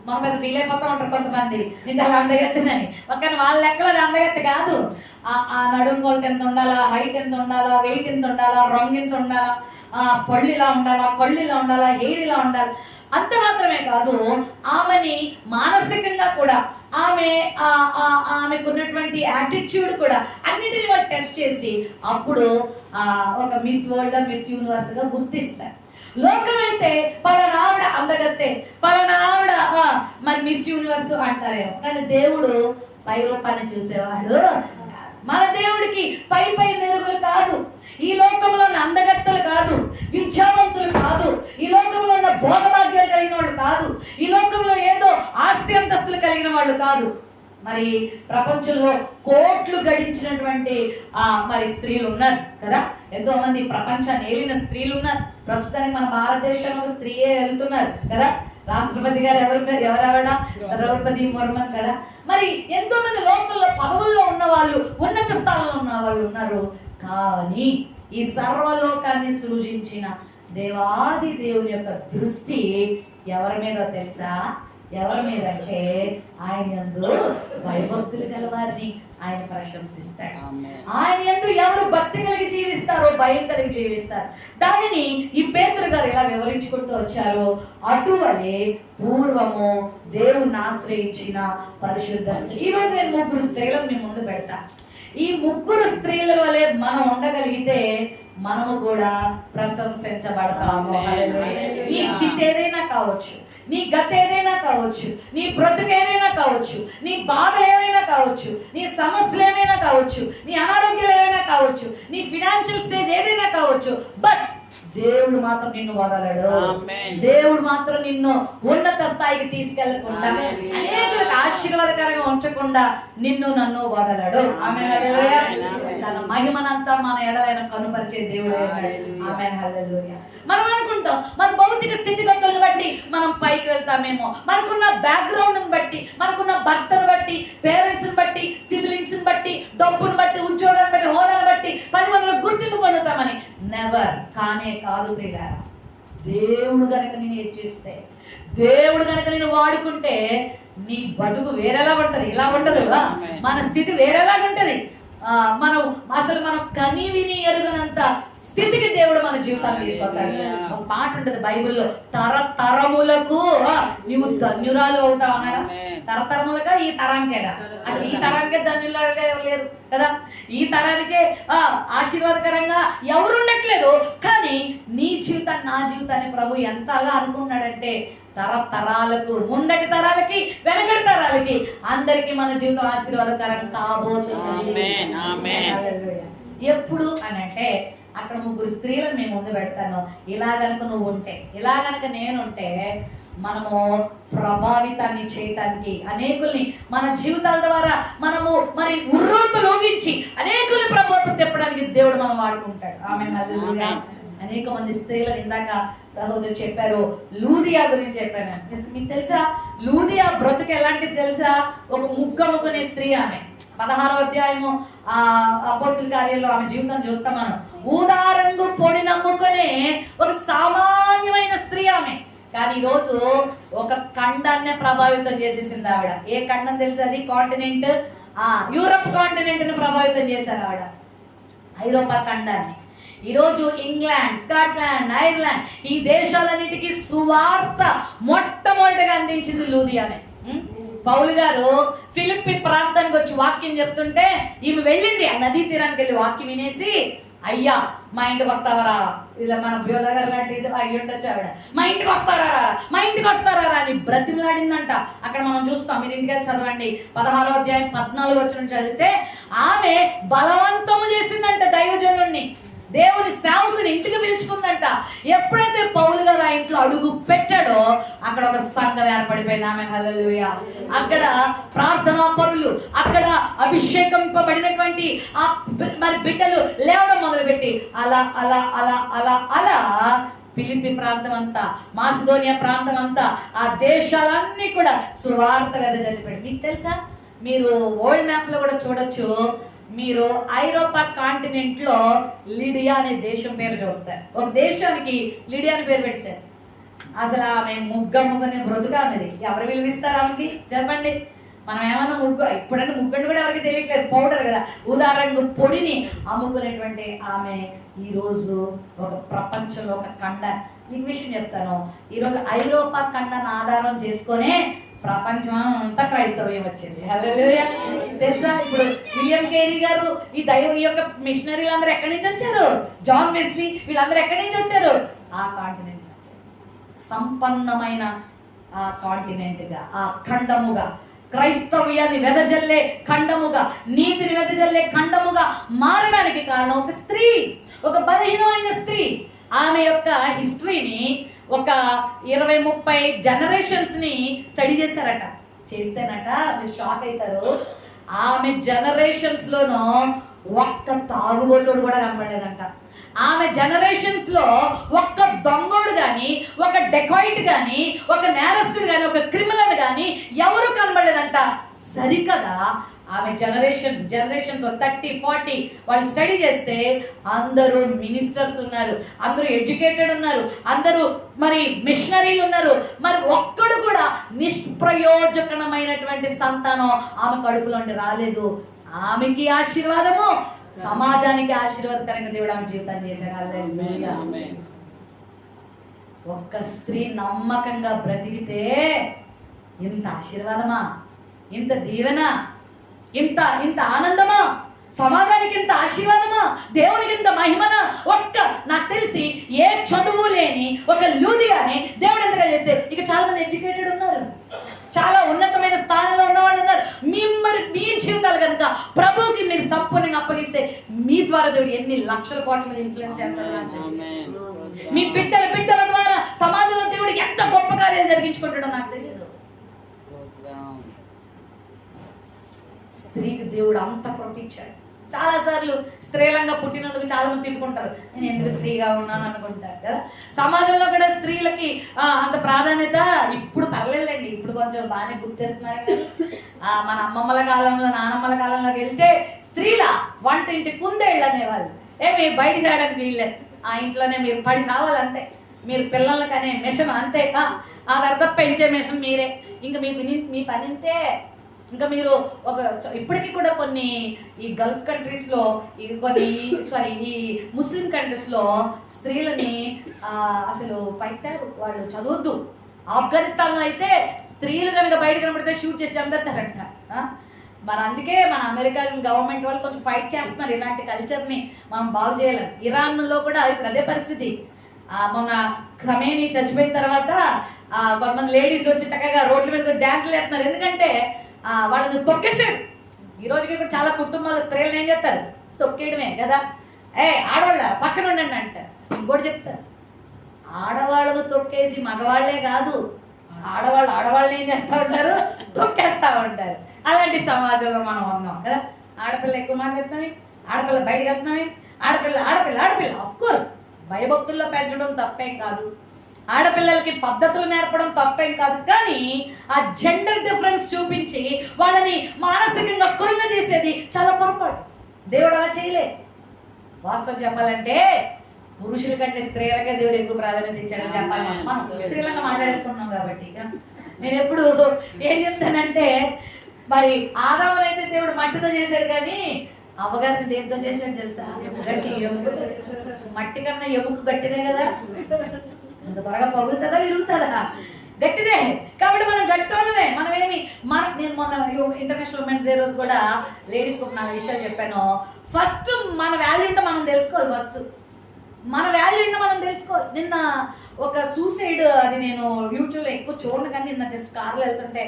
మనం పెద్ద ఫీల్ అయిపోతూ ఉంటారు కొంతమంది, నేను చాలా అందగెత్తినని. కానీ వాళ్ళ లెక్కలో అది అందగెత్తి కాదు. ఆ నడుం కొలత ఎంత ఉండాలా, హైట్ ఎంత ఉండాలా, వెయిట్ ఎంత ఉండాలా, రంగు ఎంత ఉండాలా, పళ్ళు ఇలా ఉండాలా, కళ్ళు ఇలా ఉండాలా, హెయిర్ ఇలా ఉండాలి. అంత మాత్రమే కాదు, ఆమెని మానసికంగా కూడా, ఆమెకున్నటువంటి యాటిట్యూడ్ కూడా అన్నిటిని వాళ్ళు టెస్ట్ చేసి అప్పుడు ఒక మిస్ వరల్డ్, మిస్ యూనివర్స్ గా గుర్తిస్తారు. లోకం అయితే పలానా ఆవిడ అందగత్తే, పలానా ఆవిడ మరి మిస్ యూనివర్స్ అంటారేమో, కానీ దేవుడు పై రూపాన్ని చూసేవాడు. మన దేవుడికి పై మెరుగులు కాదు, ఈ లోకంలో ఉన్న అందగత్తలు కాదు, విద్యావంతులు కాదు, ఈ లోకంలో ఉన్న భోగభాగ్యాలు కలిగిన వాళ్ళు కాదు, ఈ లోకంలో ఏదో ఆస్తి అంతస్తులు కలిగిన వాళ్ళు కాదు. మరి ప్రపంచంలో కోట్లు గడించినటువంటి మరి స్త్రీలు ఉన్నారు కదా, ఎంతో మంది ప్రపంచాన్ని ఏలిన స్త్రీలు ఉన్నారు. ప్రస్తుతానికి మన భారతదేశంలో స్త్రీయే వెళ్తున్నారు కదా, రాష్ట్రపతి గారు ఎవరెవడా ద్రౌపది ముర్ము కదా. మరి ఎంతో మంది లోకల్లో పదవుల్లో ఉన్న వాళ్ళు, ఉన్నత స్థానంలో ఉన్న వాళ్ళు ఉన్నారు. కానీ ఈ సర్వలోకాన్ని సృజించిన దేవాది దేవుని యొక్క దృష్టి ఎవరి మీద తెలుసా? ఎవరి మీద అంటే ఆయన యందు భయభక్తులు గలవారిని ఆయన ప్రశంసిస్తాడు. ఆయన యందు ఎవరు భక్తి కలిగి జీవిస్తారో భయం కలిగి జీవిస్తారు. దానిని ఈ పేతురు గారు ఇలా వివరించుకుంటూ వచ్చారు. అటువలే పూర్వము దేవుణ్ణి ఆశ్రయించిన పరిశుద్ధ స్త్రీ. ఈ రోజు నేను 3 స్త్రీలను మీ ముందు పెడతా. ఈ 3 స్త్రీల వలె మనం ఉండగలిగితే మనము కూడా ప్రశంసించబడతాము. నీ స్థితి ఏదైనా కావచ్చు, నీ గత ఏదైనా కావచ్చు, నీ బ్రతుకు ఏదైనా కావచ్చు, నీ బాధలు ఏమైనా కావచ్చు, నీ సమస్యలు ఏమైనా కావచ్చు, నీ అనారోగ్యాలు ఏమైనా కావచ్చు, నీ ఫినాన్షియల్ స్టేజ్ ఏదైనా కావచ్చు, బట్ దేవుడు మాత్రం నిన్ను వదలడు. దేవుడు మాత్రం నిన్ను ఉన్నత స్థాయికి తీసుకెళ్లకుండా, అనేకులకు ఆశీర్వాదకరంగా ఉంచకుండా నిన్ను నన్ను వదలడు. ఆమేన్ హల్లెలూయా. తన మహిమనంతా మన ఎడలైన కనుపరిచే దేవుడు. ఆమేన్ హల్లెలూయా. మనం అనుకుంటాం మన భౌతిక స్థితిగతులను బట్టి మనం పైకి వెళ్తామేమో, మనకున్న బ్యాక్గ్రౌండ్ బట్టి, మనకున్న భర్తను బట్టి, పేరెంట్స్ బట్టి, సిబ్లింగ్స్ బట్టి, డబ్బును బట్టి, ఉద్యోగాన్ని బట్టి, హోదాను బట్టి 10 మందిలో గుర్తింపు పొందుతామని నెవర్. కానే కాదు ప్రియులారా. దేవుడు గనక నేను హెచ్చిస్తే, దేవుడు గనక నేను వాడుకుంటే నీ బతుకు వేరేలా ఉంటది, ఇలా ఉండదు. మన స్థితి వేరేలా ఉంటది. మనం కని విని ఎరుగనంత స్థితికి దేవుడు మన జీవితాన్ని తీసుకొస్తాడు. ఒక పాట ఉంటది బైబిల్లో, తరతరములకు నీవు ధన్యురాలు అవుతావు అన్నాడా? తరతరములుగా ఈ తరానికేనా? అసలు ఈ తరానికే ధన్యులుగా లేరు కదా. ఈ తరానికే ఆశీర్వాదకరంగా ఎవరు ఉండట్లేదు. కానీ నీ జీవితాన్ని, నా జీవితాన్ని ప్రభు ఎంతలా అనుకున్నాడంటే తరతరాలకు, ముందటి తరాలకి, వెనకటి తరాలకి అందరికి మన జీవితం ఆశీర్వాదకరం కాబోతుంది. ఎప్పుడు అని అంటే అక్కడ 3 స్త్రీలను మేము ముందు పెడతాను. ఇలా గనక నువ్వు ఉంటే, ఇలా గనక నేనుంటే మనము ప్రభావితాన్ని చేయటానికి, అనేకుల్ని మన జీవితాల ద్వారా మనము మరి ఉర్రూతలోగించి అనేకుల్ని ప్రభావం తెప్పడానికి దేవుడు మనం వాడుకుంటాడు. ఆమేన్ హల్లెలూయా. అనేక మంది స్త్రీలను ఇందాక సహోదరు చెప్పారు, లూదియా గురించి చెప్పాను. మీకు తెలుసా లూదియా బ్రతుకు ఎలాంటిది తెలుసా? ఒక ముగ్గముకునే స్త్రీ. ఆమె 16వ అధ్యాయము అపోస్తుల కార్యాల్లో ఆమె జీవితం చూస్తాం మనం. ఊదారంగు పొడి నమ్ముకునే ఒక సామాన్యమైన స్త్రీ ఆమె. కానీ ఈరోజు ఒక ఖండాన్నే ప్రభావితం చేసేసింది ఆవిడ. ఏ ఖండం తెలుసు? అది కాంటినెంట్, యూరప్ కాంటినెంట్ ని ప్రభావితం చేశారు ఆవిడ, ఐరోపా ఖండాన్ని. ఈరోజు ఇంగ్లాండ్, స్కాట్లాండ్, ఐర్లాండ్ ఈ దేశాలన్నిటికీ సువార్త మొట్టమొదటిగా అందించింది లూదియానే. పౌలు గారు ఫిలిప్పి ప్రాంతానికి వచ్చి వాక్యం చెప్తుంటే ఈమె వెళ్ళింది ఆ నదీ తీరానికి వెళ్ళి వాక్యం వినేసి, అయ్యా మా ఇంటికి వస్తావరా, ఇలా మన బ్యోల గారు లాంటి అయ్యి ఉండొచ్చు ఆవిడ, మా ఇంటికి వస్తారా అని బ్రతిమలాడిందంట. అక్కడ మనం చూస్తాం, మీరు ఇంటికి చదవండి 16వ అధ్యాయం 14 వచనం చదివితే ఆమె బలవంతము చేసిందంట దైవజనుడిని, దేవుని సేవకుని ఇంటికి పిలుచుకుందంట. ఎప్పుడైతే పౌలు గారు ఆ ఇంట్లో అడుగు పెట్టాడో అక్కడ ఒక సంఘం ఏర్పడిపోయింది. ఆమేన్ హల్లెలూయా. అక్కడ ప్రార్థనా పరులు, అక్కడ అభిషేకింపబడినటువంటి ఆ మరి బిడ్డలు లేవడం మొదలుపెట్టి అలా అలా అలా అలా అలా ఫిలిప్పి ప్రాంతం అంతా, మాసిదోనియా ప్రాంతం అంతా, ఆ దేశాలన్నీ కూడా సువార్త వెదజల్లిపెట్టి. మీకు తెలుసా, మీరు వరల్డ్ మ్యాప్ లో కూడా చూడొచ్చు, మీరు ఐరోపా కాంటినెంట్ లో లిడియా అనే దేశం పేరు చూస్తారు. ఒక దేశానికి లిడియా అని పేరు పెట్టారు. అసలు ఆమె ముగ్గనే బ్రతుకు ఆమెది. ఎవరు విలువిస్తారు ఆమెకి చెప్పండి? మనం ఏమన్నా ఇప్పుడంటే ముగ్గని కూడా ఎవరికి తెలియట్లేదు, పౌడర్ కదా, ఉదారంగు పొడిని అమ్ముకునేటువంటి ఆమె ఈరోజు ఒక ప్రపంచంలో ఒక ఖండాన్ని, మీకు విషయం చెప్తాను, ఈరోజు ఐరోపా ఖండాన్ని ఆధారం చేసుకొనే ప్రపంచం అంతా క్రైస్తవ్యం వచ్చింది. హల్లెలూయా. తెలుసా, ఇప్పుడు విలియం కేరీ గారు, ఈ యొక్క మిషనరీలు అందరూ ఎక్కడి నుంచి వచ్చారు? జాన్ వెస్లీ వీళ్ళందరూ ఎక్కడి నుంచి వచ్చారు? ఆ కాంటినెంట్ నుంచి. సంపన్నమైన ఆ కాంటినెంట్ గా, ఆ ఖండముగా, క్రైస్తవ్యాన్ని వెదజల్లే ఖండముగా, నీతిని వెదజల్లే ఖండముగా మారడానికి కారణం ఒక స్త్రీ, ఒక బలహీనమైన స్త్రీ. ఆమె యొక్క హిస్టరీని ఒక 20-30 జనరేషన్స్ ని స్టడీ చేస్తారట. చేస్తేనట మీరు షాక్ అవుతారు, ఆమె జనరేషన్స్ లోనూ ఒక్క తాగుబోతుడు కూడా కనబడలేదంట. ఆమె జనరేషన్స్ లో ఒక్క దొంగోడు గాని, ఒక డెకాయిట్ గాని, ఒక నేరస్తుడు గాని, ఒక క్రిమినల్ గాని ఎవరు కనబడలేదంట. సరికదా ఆమె జనరేషన్స్ 30-40 వాళ్ళు స్టడీ చేస్తే అందరూ మినిస్టర్స్ ఉన్నారు, అందరూ ఎడ్యుకేటెడ్ ఉన్నారు, అందరూ మరి మిషనరీలు ఉన్నారు. మరి ఒక్కడు కూడా నిష్ప్రయోజకమైనటువంటి సంతానం ఆమె కడుపులోండి రాలేదు. ఆమెకి ఆశీర్వాదము, సమాజానికి ఆశీర్వాదకరంగా దేవుడు ఆమె జీవితాన్ని చేశాడు. హల్లెలూయా. ఒక్క స్త్రీ నమ్మకంగా బ్రతికితే ఇంత ఆశీర్వాదమా, ఇంత దీవెన, ఇంత ఆనందమా, సమాజానికి ఇంత ఆశీర్వాదమా, దేవునికి ఇంత మహిమనా? నాకు తెలిసి ఏ చదువు లేని ఒక లూదియాని దేవుడు ఎంతగా చేస్తే, ఇక చాలా మంది ఎడ్యుకేటెడ్ ఉన్నారు, చాలా ఉన్నతమైన స్థానంలో ఉన్న వాళ్ళు ఉన్నారు. మీ జీవితాలు కనుక ప్రభువుకి మీరు సంపూర్ణంగా అప్పగిస్తే మీ ద్వారా దేవుడు ఎన్ని లక్షల కోట్ల మీద ఇన్ఫ్లుయెన్స్ చేస్తాడు. మీ బిడ్డల ద్వారా సమాజంలో దేవుడు ఎంత గొప్ప కార్యాలు జరిగించుకుంటాడో నాకు తెలియదు. స్త్రీకి దేవుడు అంత కృపించాడు. చాలా సార్లు స్త్రీలంగా పుట్టినందుకు చాలా మంది తిట్టుకుంటారు, నేను ఎందుకు స్త్రీగా ఉన్నాను అనుకుంటారు కదా. సమాజంలో కూడా స్త్రీలకి అంత ప్రాధాన్యత ఇప్పుడు పర్లేదండి, ఇప్పుడు కొంచెం బాగానే గుర్తిస్తున్నారు. మన అమ్మమ్మల కాలంలో, నానమ్మల కాలంలోకి వెళ్తే స్త్రీల వంటింటి కుందేళ్ళు అనేవాళ్ళు. మీరు బయటికి రావడానికి వీళ్ళే, ఆ ఇంట్లోనే మీరు పడి సావాలంతే, మీరు పిల్లలకి అనే మిషన్ అంతే, ఆ తర్వాత పెంచే మిషన్ మీరే, ఇంకా మీ పని అంతే. ఇంకా మీరు ఇప్పటికీ కూడా కొన్ని ఈ గల్ఫ్ కంట్రీస్లో ఈ ముస్లిం కంట్రీస్లో స్త్రీలని అసలు పైతారు, వాళ్ళు చదవద్దు. ఆఫ్ఘనిస్తాన్లో అయితే స్త్రీలు కనుక బయట కనబడితే షూట్ చేసి చంపేస్తారంట. మరి అందుకే మన అమెరికన్ గవర్నమెంట్ వాళ్ళు కొంచెం ఫైట్ చేస్తున్నారు ఇలాంటి కల్చర్ని మనం బాగు చేయాలని. ఇరాన్లో కూడా ఇప్పుడు అదే పరిస్థితి. మొన్న ఖమేనీ చచ్చిపోయిన తర్వాత కొంతమంది లేడీస్ వచ్చి చక్కగా రోడ్ల మీద డ్యాన్స్లు వేస్తున్నారు, ఎందుకంటే వాళ్ళని తొక్కేసాడు. ఈ రోజుకి కూడా చాలా కుటుంబాలు స్త్రీలను ఏం చేస్తారు, తొక్కేయడమే కదా. ఆడవాళ్ళ పక్కన ఉండండి అంటారు. ఇంకోటి చెప్తారు, ఆడవాళ్ళను తొక్కేసి మగవాళ్లే కాదు, ఆడవాళ్ళని ఏం చేస్తూ ఉంటారు, తొక్కేస్తూ ఉంటారు. అలాంటి సమాజంలో మనం ఉన్నాం కదా. ఆడపిల్ల ఎక్కువ మాట్లాడుతున్నాం, ఆడపిల్ల బయటకు వెళ్తున్నాం, ఆడపిల్ల ఆఫ్ కోర్స్ భయభక్తుల్లో పెంచడం తప్పేం కాదు, ఆడపిల్లలకి పద్ధతులు నేర్పడం తప్పేం కాదు. కానీ ఆ జెండర్ డిఫరెన్స్ చూపించి వాళ్ళని మానసికంగా కృంగదీసేది చాలా పొరపాటు. దేవుడు అలా చేయలే. వాస్తవం చెప్పాలంటే పురుషుల కంటే స్త్రీలకే దేవుడు ఎక్కువ ప్రాధాన్యత ఇచ్చాడని చెప్పాలి. మనం స్త్రీలంగా మాట్లాడేసుకుంటున్నాం కాబట్టి నేను ఎప్పుడు ఏం చెప్తానంటే, మరి ఆదామునైతే దేవుడు మట్టితో చేశాడు, కానీ అమ్మగారిని దేంతో చేశాడు తెలుసా? గట్టి ఎముక. మట్టి కన్నా ఎముక గట్టిదే కదా, ఇంత త్వరగా పగులుతుందా విరుగుతుందా? గట్టిదే. కాబట్టి మనం గట్టోళ్ళమే. నేను మొన్న ఇంటర్నేషనల్ ఉమెన్స్ డే రోజు కూడా లేడీస్కి ఒక 4 విషయాలు చెప్పాను. ఫస్ట్ మన వాల్యూ ఏంటో మనం తెలుసుకోవాలి. నిన్న ఒక సూసైడ్, అది నేను యూట్యూబ్లో ఎక్కువ చూడను కానీ నిన్న జస్ట్ కార్లో వెళ్తుంటే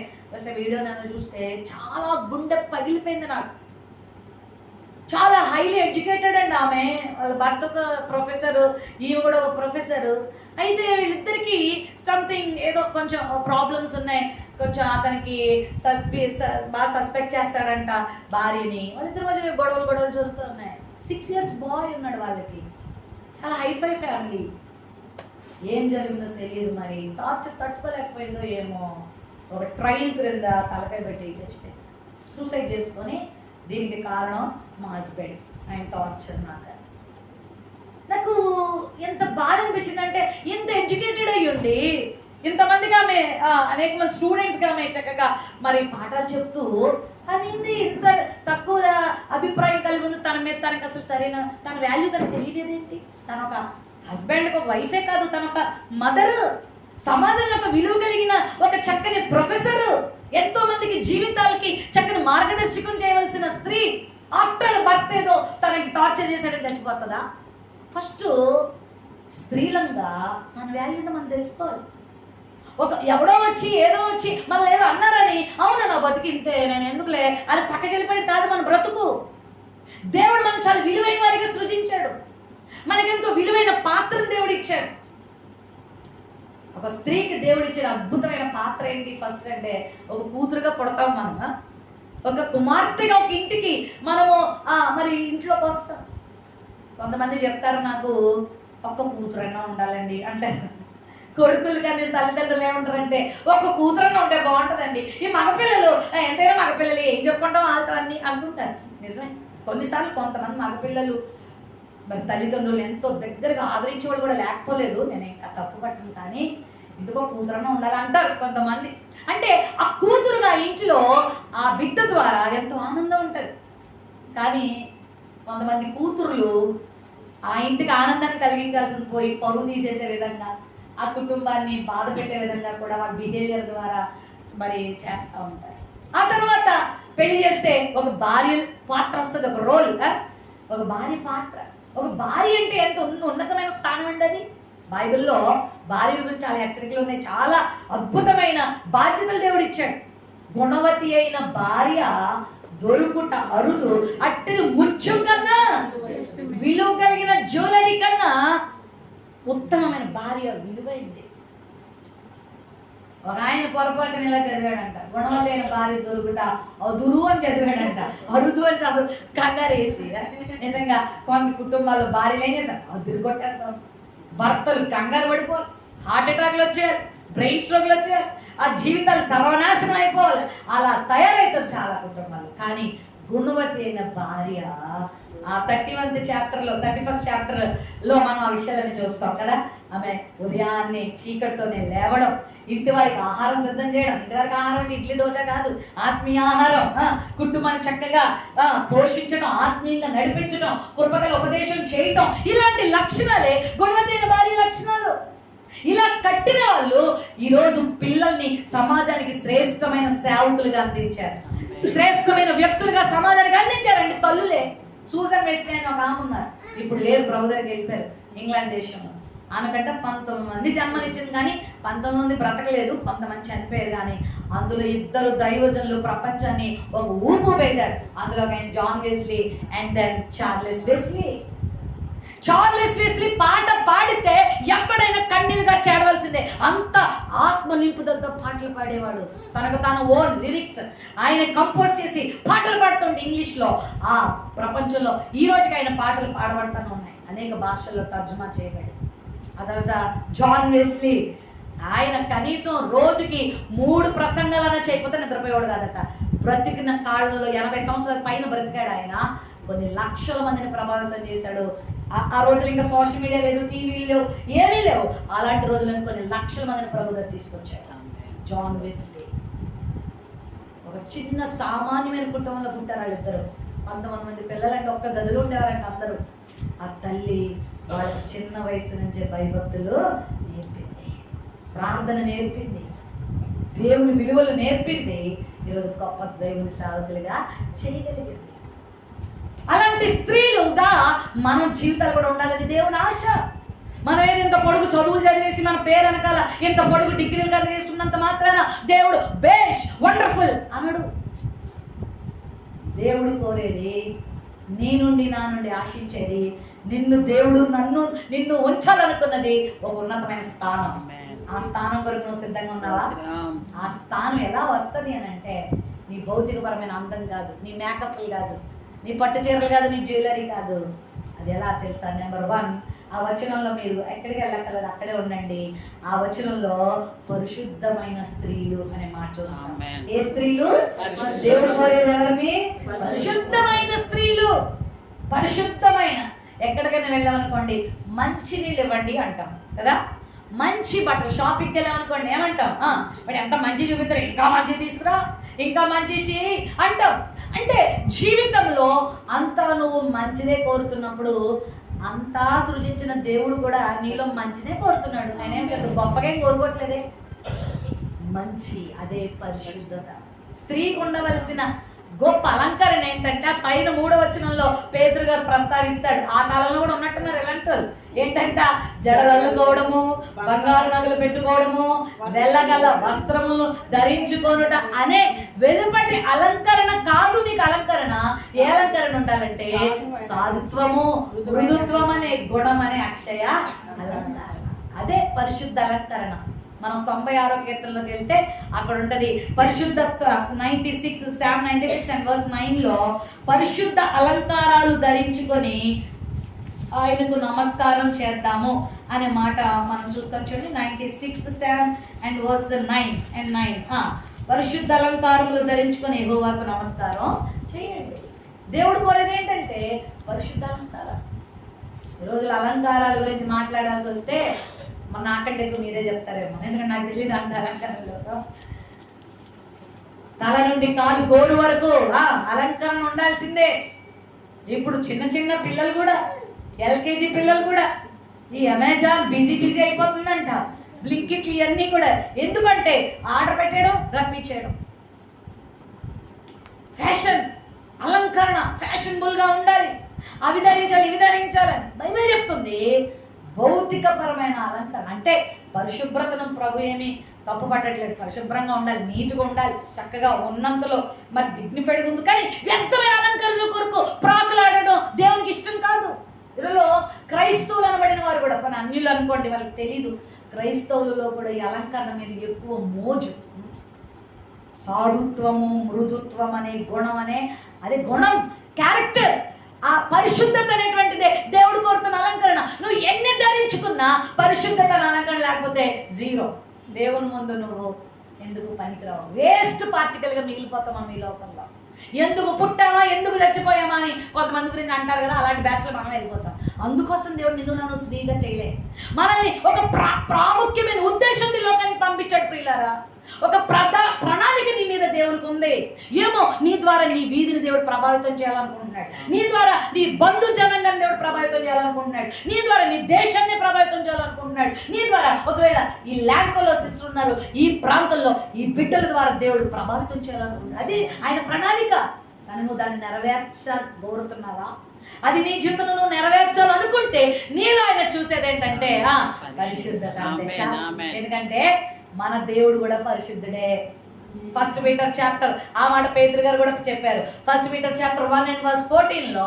వీడియో నన్ను చూస్తే చాలా గుండె పగిలిపోయింది నాకు. చాలా హైలీ ఎడ్యుకేటెడ్ అండి ఆమె, వాళ్ళ భర్త ఒక ప్రొఫెసర్, ఈమె కూడా ఒక ప్రొఫెసర్. అయితే వీళ్ళిద్దరికి సంథింగ్ ఏదో కొంచెం ప్రాబ్లమ్స్ ఉన్నాయి, కొంచెం అతనికి బాగా సస్పెక్ట్ చేస్తాడంట భార్యని. వాళ్ళిద్దరి మధ్య గొడవలు జరుగుతూ ఉన్నాయి. 6 years బాయ్ ఉన్నాడు వాళ్ళకి, చాలా హైఫై ఫ్యామిలీ. ఏం జరిగిందో తెలియదు, మరి టార్చర్ తట్టుకోలేకపోయిందో ఏమో, ఒక ట్రైన్ క్రింద తలకాయ పెట్టి చచ్చిపోయింది, సూసైడ్ చేసుకొని. దీనికి కారణం మా హస్బెండ్, ఆయన టార్చర్. నాకు ఎంత బాధ అనిపించిందంటే, ఇంత ఎడ్యుకేటెడ్ అయ్యుండి ఇంతమందికి ఆమె అనేక మంది స్టూడెంట్స్కి ఆమె చక్కగా మరి పాఠాలు చెప్తూ ఆమె ఇంత తక్కువ అభిప్రాయం కలిగి ఉంది తన మీద. తనకు అసలు తన వాల్యూ తనకు తెలియలేదేంటి? తన ఒక హస్బెండ్కి ఒక వైఫే కాదు, తన ఒక మదర్, సమాజంలో ఒక విలువ కలిగిన ఒక చక్కని ప్రొఫెసర్, ఎంతో మందికి జీవితాలకి చక్కని మార్గదర్శకం చేయవలసిన స్త్రీ. ఆఫ్టర్ భర్త ఏదో తనకి టార్చర్ చేశాడని చచ్చిపోతుందా? ఫస్ట్ స్త్రీలంగా మన వాల్యూని మనం తెలుసుకోవాలి. ఎవడో వచ్చి ఏదో వచ్చి మళ్ళీ ఏదో అన్నారని అవును నా బతుకు ఇంతే, నేను ఎందుకులే అని పక్కకి వెళ్ళిపోయేది కాదు మన బ్రతుకు. దేవుడు మనం చాలా విలువైన వారికి సృజించాడు, మనకెంతో విలువైన పాత్రను దేవుడు ఇచ్చాడు. ఒక స్త్రీకి దేవుడు ఇచ్చిన అద్భుతమైన పాత్ర ఏంటి? ఫస్ట్ అంటే ఒక కూతురుగా పుడతాం మనం, ఒక కుమార్తెగా ఒక ఇంటికి మనము మరి ఇంట్లోకి వస్తాం. కొంతమంది చెప్తారు నాకు ఒక్క కూతురైనా ఉండాలండి అంటారు. కొడుకులు కానీ తల్లిదండ్రులు ఏమంటారంటే ఒక్క కూతురన్నా ఉంటే బాగుంటుందండి, ఈ మగపిల్లలు ఎంతైనా మగపిల్లలు ఏం చెప్పుకుంటాం వాళ్ళతో అన్ని అనుకుంటారు. నిజమే, కొన్నిసార్లు కొంతమంది మగపిల్లలు మరి తల్లిదండ్రులు ఎంతో దగ్గరగా ఆదరించే వాళ్ళు కూడా లేకపోలేదు, నేను ఇంకా తప్పు పట్టను, కానీ ఇంటికో కూతురన్నా ఉండాలంటారు కొంతమంది. అంటే ఆ కూతురుగా ఇంట్లో ఆ బిడ్డ ద్వారా ఎంతో ఆనందం ఉంటుంది. కానీ కొంతమంది కూతురులు ఆ ఇంటికి ఆనందాన్ని కలిగించాల్సింది పోయి పరువు తీసేసే విధంగా, ఆ కుటుంబాన్ని బాధ పెట్టే విధంగా కూడా వాళ్ళ బిహేవియర్ ద్వారా మరి చేస్తూ ఉంటారు. ఆ తర్వాత పెళ్లి చేస్తే ఒక భార్య పాత్ర వస్తుంది, ఒక రోల్, ఒక భార్య పాత్ర. ఒక భార్య అంటే ఎంత ఉన్నతమైన స్థానం అండి అది. బైబిల్లో భార్యల గురించి చాలా హెచ్చరికలు ఉన్నాయి, చాలా అద్భుతమైన బాధ్యతలు దేవుడు ఇచ్చాడు. గుణవతి అయిన భార్య దొరుకుట అరుదు, అట్టది ముత్యం కన్నా విలువ కలిగిన జ్యువెలరీ కన్నా ఉత్తమమైన భార్య విలువైంది. ఒక ఆయన పొరపాటున ఇలా చదివాడంట, గుణవతి అయిన భార్య దొరుకుట అదురు అని చదివాడంట, అరుదు అని చదువు కంగారేసి. నిజంగా కొన్ని కుటుంబాల్లో భార్యలు ఏం చేస్తారు, అదురు కొట్టేస్తాం, భర్తలు కంగారు పడిపోరు, హార్ట్ అటాక్లు వచ్చారు, బ్రెయిన్ స్ట్రోక్లు వచ్చారు, ఆ జీవితాలు సర్వనాశనం అయిపోవాలి, అలా తయారవుతారు చాలా కుటుంబాలు. కానీ గుణవతి అయిన భార్య ఆ 31st చాప్టర్లో మనం ఆ విషయాలని చూస్తాం కదా. ఆమె ఉదయాన్నే చీకటితోనే లేవడం, ఇంటి వారికి ఆహారం సిద్ధం చేయడం, ఇంటి వారికి ఆహారం అంటే ఇడ్లీ దోశ కాదు, ఆత్మీయ ఆహారం, కుటుంబాన్ని చక్కగా పోషించడం, ఆత్మీయంగా నడిపించడం, కృపగల ఉపదేశం చేయటం, ఇలాంటి లక్షణాలే గుణవతి అయిన భార్య లక్షణాలు. ఇలా కట్టిన వాళ్ళు ఈరోజు పిల్లల్ని సమాజానికి శ్రేష్టమైన సేవకులుగా అందించారు, శ్రేష్టమైన వ్యక్తులుగా సమాజానికి అందించారండి. తల్లులే సూజన్ వెస్లీ అని ఒక ఆమె ఉన్నారు, ఇప్పుడు లేరు, ప్రభు దగ్గరికి వెళ్ళిపోయారు ఇంగ్లాండ్ దేశంలో. ఆమె కంట 19 మంది జన్మనిచ్చింది, కానీ 19 మంది బ్రతకలేదు, కొంతమంది చనిపోయారు. కానీ అందులో 2 దైవజనులు ప్రపంచాన్ని ఒక ఊపు వేశారు. అందులో ఒక John Wesley and then Charles Wesley. Charles Wesley పాట పాడితే ఎక్కడైనా కన్నీరుగా చేరవలసిందే, అంత ఆత్మ నింపుదలతో పాటలు పాడేవాడు. తనకు తాను ఓన్ లిరిక్స్ ఆయన కంపోజ్ చేసి పాటలు పాడుతుండే ఇంగ్లీష్లో. ఆ ప్రపంచంలో ఈ రోజుకి ఆయన పాటలు పాడబడుతూనే ఉన్నాయి, అనేక భాషల్లో తర్జుమా చేయబడి. ఆ తర్వాత జాన్ వెస్లీ, ఆయన కనీసం రోజుకి 3 ప్రసంగాలన్నా చేయకపోతే నిద్రపోయేవాడు కాదట. బ్రతికిన కాళ్ళలో 80 సంవత్సరాల పైన బ్రతికాడు ఆయన. కొన్ని లక్షల మందిని ప్రభావితం చేశాడు. ఆ రోజులు ఇంకా సోషల్ మీడియా లేదు, టీవీలు లేవు, ఏమీ లేవు. అలాంటి రోజులను కొన్ని లక్షల మందిని ప్రభుత్వం తీసుకొచ్చాడు జాన్ వెస్లీ. ఒక చిన్న సామాన్యమైన కుటుంబంలో పుట్టారు వాళ్ళిద్దరు. 19 మంది పిల్లలంటే ఒక్క గదిలో ఉండేవారంట అందరూ. ఆ తల్లి వాళ్ళకి చిన్న వయసు నుంచే భయభక్తులు నేర్పింది, ప్రార్థన నేర్పింది, దేవుని విలువలు నేర్పింది. ఈరోజు గొప్ప దేవుని సేవకులుగా చేయగలిగింది. అలాంటి స్త్రీలుగా మనం జీవితాలు కూడా ఉండాలని దేవుని ఆశ. మనం ఏదో ఇంత పొడుగు చదువులు చదివేసి మన పేరు అనకాల ఇంత పొడుగు డిగ్రీలు చదివేస్తున్నంత మాత్రాన దేవుడు బేష్ వండర్ఫుల్ అనడు. దేవుడు కోరేది, నీ నుండి నా నుండి ఆశించేది, దేవుడు నిన్ను ఉంచాలనుకున్నది ఒక ఉన్నతమైన స్థానం. ఆ స్థానం కొరకు నువ్వు సిద్ధంగా ఉన్నావా? ఆ స్థానం ఎలా వస్తుంది అని అంటే నీ భౌతికపరమైన అందం కాదు, నీ మేకప్లు కాదు, నీ పట్టు చీరలు కాదు, నీ జ్యువెలరీ కాదు. అది ఎలా తెలుసా? నెంబర్ 1, ఆ వచనంలో మీరు ఎక్కడికి వెళ్ళక్కర్లేదు, అక్కడే ఉండండి. ఆ వచనంలో పరిశుద్ధమైన స్త్రీలు అనే మాట చూస్తాం. ఏ స్త్రీలు? దేవుడు కోరేది ఎవరిని? పరిశుద్ధమైన స్త్రీలు. పరిశుద్ధమైన, ఎక్కడికైనా వెళ్ళామనుకోండి మంచి నీళ్ళు ఇవ్వండి అంటాం కదా, మంచి బట్టలు షాపింగ్కి వెళ్ళామనుకోండి ఏమంటాం? మరి ఎంత మంచి చూపిస్తారు, ఇంకా మంచి తీసుకురా, ఇంకా మంచి చేయి అంటాం. అంటే జీవితంలో అంతా నువ్వు మంచిదే కోరుతున్నప్పుడు అంతా సృజించిన దేవుడు కూడా నీలో మంచినే కోరుతున్నాడు. ఆయన ఏం లేదు, గొప్పగా ఏం కోరుకోవట్లేదే, మంచి. అదే పరిశుద్ధత. స్త్రీకి ఉండవలసిన గొప్ప అలంకరణ ఏంటంటే పైన 3వ వచనంలో పేతురు గారు ప్రస్తావిస్తాడు. ఆ కాలంలో కూడా ఉన్నట్టున్నారు ఎలాంటి వాళ్ళు ఏంటంటే జడలల్లుకోవడము, బంగారు నగలు పెట్టుకోవడము, వెళ్ళగల వస్త్రములు ధరించుకోనుట అనే వెలుపటి అలంకరణ కాదు. నీకు అలంకరణ ఏ అలంకరణ ఉండాలంటే సాధుత్వము, మృదుత్వం అనే గుణం అనే అక్షయ అలంకరణ. అదే పరిశుద్ధ అలంకరణ. మనం 96వ కీర్తనలోకి వెళ్తే అక్కడ ఉంటది పరిశుద్ధత్వ. 96 Psalm 96 and verse 9లో పరిశుద్ధ అలంకారాలు ధరించుకొని ఆయనకు నమస్కారం చేద్దాము అనే మాట మనం చూస్తాం. చూడండి 96 Psalm and verse 9 and 9. పరిశుద్ధ అలంకారములు ధరించుకొని యెహోవాకు నమస్కారం చేయండి. దేవుడు కోరేది ఏంటంటే పరిశుద్ధ అలంకారం. ఈ రోజుల అలంకారాల గురించి మాట్లాడాల్సి వస్తే మన నాకంటే ఎక్కువ మీరే చెప్తారేమో, ఎందుకంటే నాకు తెలియదు అంత అలంకారంలో. తల నుండి కాలు గోడు వరకు అలంకరణ ఉండాల్సిందే. ఇప్పుడు చిన్న చిన్న పిల్లలు కూడా, LKG పిల్లలు కూడా ఈ అమెజాన్ బిజీ అయిపోతుందంట. బ్లింకిట్లు ఇవన్నీ కూడా ఎందుకంటే ఆర్డర్ పెట్టడం, రప్పించేయడం. ఫ్యాషన్, అలంకరణ ఫ్యాషనబుల్గా ఉండాలి, అవి ధరించాలి, ఇవి ధరించాలని బైబిల్ చెప్తుంది. భౌతికపరమైన అలంకరణ అంటే పరిశుభ్రతను ప్రభు ఏమి తప్పు పట్టట్లేదు. పరిశుభ్రంగా ఉండాలి, నీట్గా ఉండాలి, చక్కగా ఉన్నంతలో మరి డిగ్నిఫైడ్గా ఉంది. కానీ వ్యర్థమైన అలంకరణల కొరకు ప్రాకులాడడం దేవునికి ఇష్టం కాదు. ఇందులో క్రైస్తవులు అనబడిన వారు కూడా, మన అన్యులు అనుకోండి, వాళ్ళకి తెలీదు, క్రైస్తవులలో కూడా ఈ అలంకరణ మీద ఎక్కువ మోజు. సాధుత్వము, మృదుత్వం అనే గుణం అదే గుణం, క్యారెక్టర్, ఆ పరిశుద్ధత అనేటువంటిదే దేవుడు కోరుతున్న అలంకరణ. నువ్వు ఎన్ని ధరించుకున్నా పరిశుద్ధత అలంకరణ లేకపోతే జీరో. దేవుని ముందు నువ్వు ఎందుకు పనికిరావు, వేస్ట్ పార్టికల్గా మిగిలిపోతామా మీ లోకంలో. ఎందుకు పుట్టామా, ఎందుకు చచ్చిపోయామా అని కొంతమంది గురించి అంటారు కదా, అలాంటి బ్యాచ్లో మనం వెళ్ళిపోతాం. అందుకోసం దేవుడు నిన్ను నన్ను స్త్రీగా చేయలే, మనల్ని ఒక ప్రాముఖ్యమైన ఉద్దేశంతో లోకానికి పంపించాడు. ప్రియులారా, ఒక ప్రణాళిక నీ మీద దేవునికి ఉంది. ఏమో నీ ద్వారా నీ వీధిని దేవుడు ప్రభావితం చేయాలనుకుంటున్నాడు, నీ ద్వారా నీ బంధు జనాంగాన్ని దేవుడు ప్రభావితం చేయాలనుకుంటున్నాడు, నీ ద్వారా నీ దేశాన్ని ప్రభావితం చేయాలనుకుంటున్నాడు, నీ ద్వారా ఒకవేళ ఈ ల్యాంకోలో సిస్టర్ ఉన్నారు, ఈ ప్రాంతంలో ఈ బిడ్డల ద్వారా దేవుడు ప్రభావితం చేయాలనుకుంటున్నాడు. అది ఆయన ప్రణాళిక. కానీ నువ్వు దాన్ని నెరవేర్చగోరుతున్నావా? అది నీ జీవితంలో నువ్వు నెరవేర్చాలనుకుంటే నీలో ఆయన చూసేది ఏంటంటే పరిశుద్ధత. ఎందుకంటే మన దేవుడు కూడా పరిశుద్ధుడే. 1 Peter చాప్టర్, ఆ మాట పేతురు గారు కూడా చెప్పారు. 1 Peter చాప్టర్ 1 and verse 14లో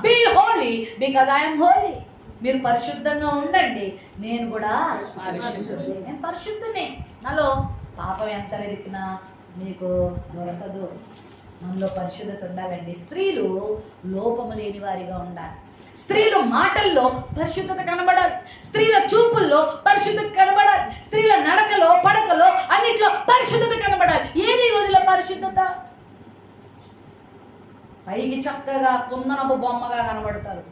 be holy because I'm holy. మీరు పరిశుద్ధంగా ఉండండి, నేను కూడా పరిశుద్ధుడే. నేను పరిశుద్ధునే, నాలో పాపం ఎంత వెతికినా మీకు దొరకదు. మనలో పరిశుద్ధత ఉండాలండి. స్త్రీలు లోపము లేని వారిగా ఉండాలి. స్త్రీల మాటల్లో పరిశుద్ధత కనబడాలి, స్త్రీల చూపుల్లో పరిశుద్ధత కనబడాలి, స్త్రీల నడకలో, పడకలో, అన్నిట్లో పరిశుద్ధత కనబడాలి. ఏది ఈ రోజులో పరిశుద్ధత? పైకి చక్కగా కుందనపు బొమ్మగా కనబడతారు,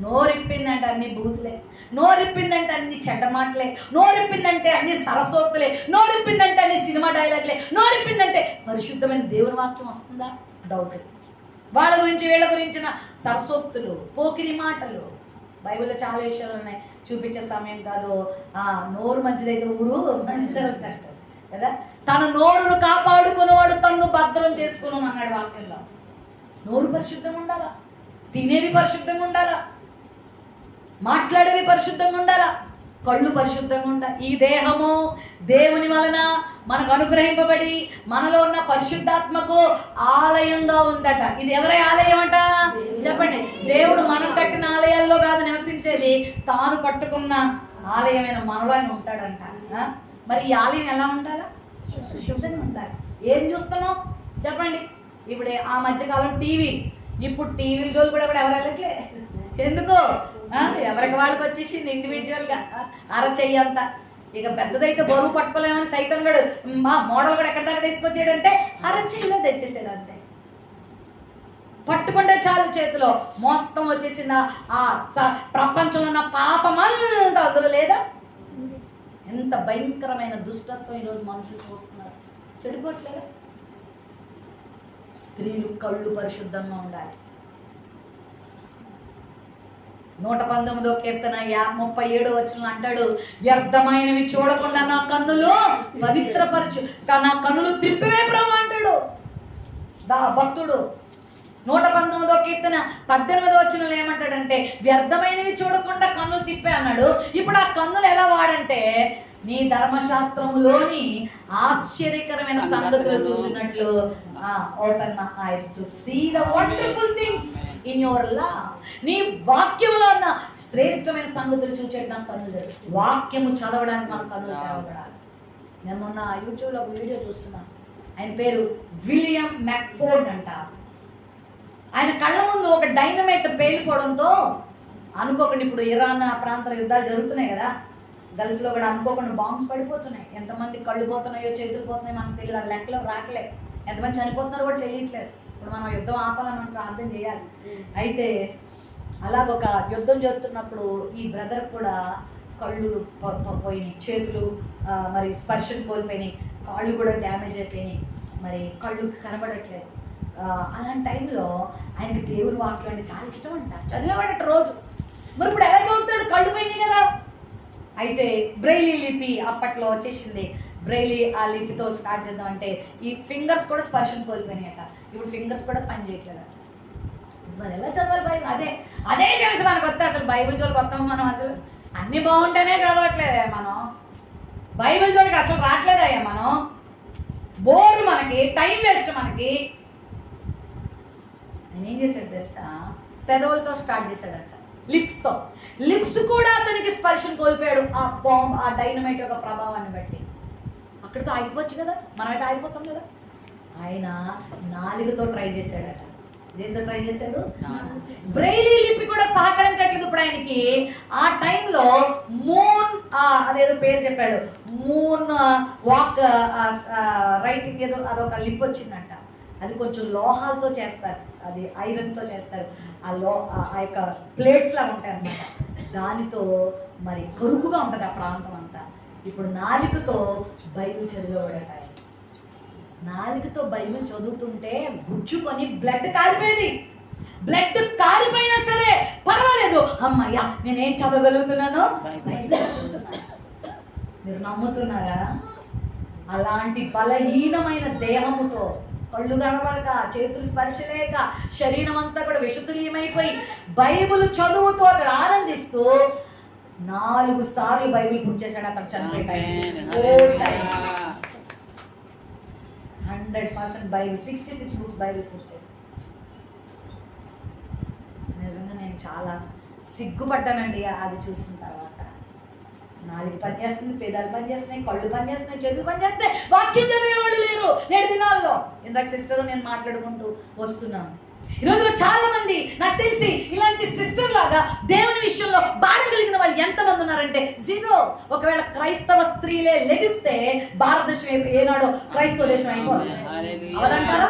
నోరిప్పిందంటే అన్ని బూతులే, నోరిప్పిందంటే అన్ని చెడ్డ మాటలే, నోరిప్పిందంటే అన్ని సరసోక్తులే, నోరిప్పిందంటే అన్ని సినిమా డైలాగులే, నోరిప్పిందంటే పరిశుద్ధమైన దేవుని వాక్యం వస్తుందా? డౌట్. వాళ్ళ గురించి వీళ్ళ గురించిన సరసోక్తులు, పోకిరి మాటలు. బైబిల్లో చాలా విషయాలు ఉన్నాయి, చూపించే సమయం కాదు. నోరు మంచిదైతే ఊరు మంచిదంటారు కదా. తన నోరును కాపాడుకునేవాడు తన్ను భద్రం చేసుకుని అన్నాడు వాక్యంలో. నోరు పరిశుద్ధంగా ఉండాలా, తినేవి పరిశుద్ధంగా ఉండాలా, మాట్లాడేవి పరిశుద్ధంగా ఉండాలా, కళ్ళు పరిశుద్ధంగా ఉండాలి. ఈ దేహము దేవుని వలన మనకు అనుగ్రహింపబడి మనలో ఉన్న పరిశుద్ధాత్మకు ఆలయంగా ఉందట. ఇది ఎవరి ఆలయం అంట చెప్పండి? దేవుడు మనం కట్టిన ఆలయాల్లో కాదు నివసించేది, తాను కట్టుకున్న ఆలయమైన మనలో ఆయన ఉంటాడంట. మరి ఈ ఆలయం ఎలా ఉండాలా? శుద్ధంగా ఉండాలి. ఏం చూస్తున్నాం చెప్పండి? ఇప్పుడు ఆ మధ్యకాలం టీవీ, ఇప్పుడు టీవీల జోలు కూడా ఎవరు వెళ్ళట్లే. ఎందుకు? ఎవరికి వాళ్ళకి వచ్చేసింది ఇండివిజువల్గా అరచెయ్యంతా. ఇక పెద్దదైతే బరువు పట్టుకోలేమని సైతం కూడా మా మోడల్ కూడా ఎక్కడి దాకా తీసుకొచ్చాడంటే అరచెయ్యిలో తెచ్చేసాడు. అంతే, పట్టుకుంటే చాలు చేతిలో మొత్తం వచ్చేసింది. ఆ ప్రపంచంలో ఉన్న పాపమంతా అందులో లేదా? ఎంత భయంకరమైన దుష్టత్వం ఈరోజు మనుషులు చూస్తున్నారు, చెడిపోవట్లేదా? స్త్రీలు కళ్ళు పరిశుద్ధంగా ఉండాలి. 119వ కీర్తన 37వ వచనం అంటాడు, వ్యర్థమైనవి చూడకుండా నా కన్నులు పవిత్రపరచు, నా కన్నులు త్రిప్పివే ప్రభు అంటాడు భక్తుడు. 119వ కీర్తన 18వ వచనంలో ఏమంటాడంటే వ్యర్థమైనవి చూడకుండా కన్నులు తిప్పే అన్నాడు. ఇప్పుడు ఆ కన్నులు ఎలా వాడంటే నీ ధర్మశాస్త్రములోని ఆశ్చర్యకరమైన సంగతులు చూసినట్లు open my eyes to see the wonderful things in your law. నీ వాక్యములో ఉన్న శ్రేష్టమైన సంగతులు చూచేట నాకు కన్నులు, వాక్యము చదవడానికి మన కన్నులు తెరవబడాలి. నేను మొన్న యూట్యూబ్లో ఒక వీడియో చూస్తున్నాను, ఆయన పేరు విలియం మ్యాక్ఫోర్డ్ అంట. ఆయన కళ్ళ ముందు ఒక డైనమైట్ పేలిపోవడంతో అనుకోకుండా ఇప్పుడు ఇరాన్ ఆ ప్రాంతాల యుద్ధాలు జరుగుతున్నాయి కదా, గల్ఫ్లో కూడా అనుకోకుండా బాంబ్స్ పడిపోతున్నాయి. ఎంతమంది కళ్ళు పోతున్నాయో చేతులు పోతున్నాయో మనకు తెలియదు, అది లెక్కలో రావట్లేదు. ఎంతమంది చనిపోతున్నారో కూడా తెలియట్లేదు. ఇప్పుడు మనం యుద్ధం ఆపాలని మనం ప్రార్థన చేయాలి. అయితే అలాగొక యుద్ధం జరుగుతున్నప్పుడు ఈ బ్రదర్ కూడా కళ్ళు పోయినాయి, చేతులు మరి స్పర్శను కోల్పోయినాయి, కాళ్ళు కూడా డ్యామేజ్ అయిపోయినాయి, మరి కళ్ళు కనబడట్లేదు. అలాంటి టైంలో ఆయనకి దేవుడి వాక్యం అంటే చాలా ఇష్టం అంట, చదివేవాడట రోజు. మరి ఇప్పుడు ఎలా చదువుతాడు, కళ్ళు పోయినాయి కదా. అయితే బ్రెయిలీ లిపి అప్పట్లో వచ్చేసింది. బ్రెయిలీ ఆ లిపితో స్టార్ట్ చేద్దాం అంటే ఈ ఫింగర్స్ కూడా స్పర్శను కోల్పోయినాయట. ఇప్పుడు ఫింగర్స్ కూడా పని చేయట్లేదు. మరి ఎలా చదవాలి బైబిల్? అదే చేసి మనకు వస్తే అసలు బైబిల్ జోలికి వస్తాము మనం. అసలు అన్నీ బాగుంటేనే చదవట్లేదే మనం, బైబిల్ జోలికి అసలు రావట్లేదయ్యా మనం. బోరు మనకి, టైం వేస్ట్ మనకి. ఆయన ఏం చేశాడు తెలుసా, పెదవులతో స్టార్ట్ చేశాడట, లిప్స్తో. లిప్స్ కూడా అతనికి స్పర్శను కోల్పోయాడు ఆ బాంబ్, ఆ డైనమైట్ యొక్క ప్రభావాన్ని బట్టి. అక్కడితో ఆగిపోవచ్చు కదా, మనమైతే ఆగిపోతాం కదా. ఆయన నాలుగుతో ట్రై చేశాడట. దేంతో ట్రై చేశాడు? బ్రెయిలీ లిపి కూడా సహకరించట్లేదు ఇప్పుడు ఆయనకి. ఆ టైంలో మూన్ అదేదో పేరు చెప్పాడు, మూన్ వాక్ రైటింగ్ ఏదో అదొక లిప్ వచ్చిందంట. అది కొంచెం లోహాలతో చేస్తారు, అది ఐరన్తో చేస్తారు. ఆ యొక్క ప్లేట్స్ లాగా ఉంటాయి అన్నమాట. దానితో మరి కరుకుగా ఉంటుంది ఆ ప్రాంతం అంతా. ఇప్పుడు నాలుకతో బైబిల్ చదివేవాడట. నాలుగుతో బైబిల్ చదువుతుంటే గుచ్చుకొని బ్లడ్ కారిపోయేది. బ్లడ్ కారిపోయినా సరే పర్వాలేదు, అమ్మయ్యా నేనేం చదవగలుగుతున్నాను, మీరు నమ్ముతున్నారా? అలాంటి బలహీనమైన దేహముతో, కళ్ళు కనబడక, చేతులు స్పర్శ లేక, శరీరం అంతా కూడా విషతుల్యమైపోయి బైబిల్ చదువుతూ అక్కడ ఆనందిస్తూ 4 సార్లు బైబిల్ పూర్తి చేశాడు అతను చనిపోయే టైం. 100% బైబిల్, 66 బుక్స్ బైబిల్ పూర్తి చేశాను. నిజంగా నేను చాలా సిగ్గుపడ్డానండి అది చూసిన తర్వాత. నాలుగు పని చేస్తుంది, పేదాలు పని చేస్తున్నాయి, కళ్ళు పని చేస్తున్నాయి, చేతులు పని చేస్తున్నాయి, వాక్యం చదివేవాళ్ళు లేరు నేడు దినాల్లో. ఇందాక సిస్టర్ నేను మాట్లాడుకుంటూ వస్తున్నాను. ఈ రోజులో చాలా మంది నాకు తెలిసి ఇలాంటి సిస్టర్ లాగా దేవుని విషయంలో భారం కలిగిన వాళ్ళు ఎంతమంది ఉన్నారంటే 0. ఒకవేళ క్రైస్తవ స్త్రీలే లెగిస్తే భారతదేశం ఏనాడో క్రైస్తవ దేశం అయిపోతుంది. అవదంటారా?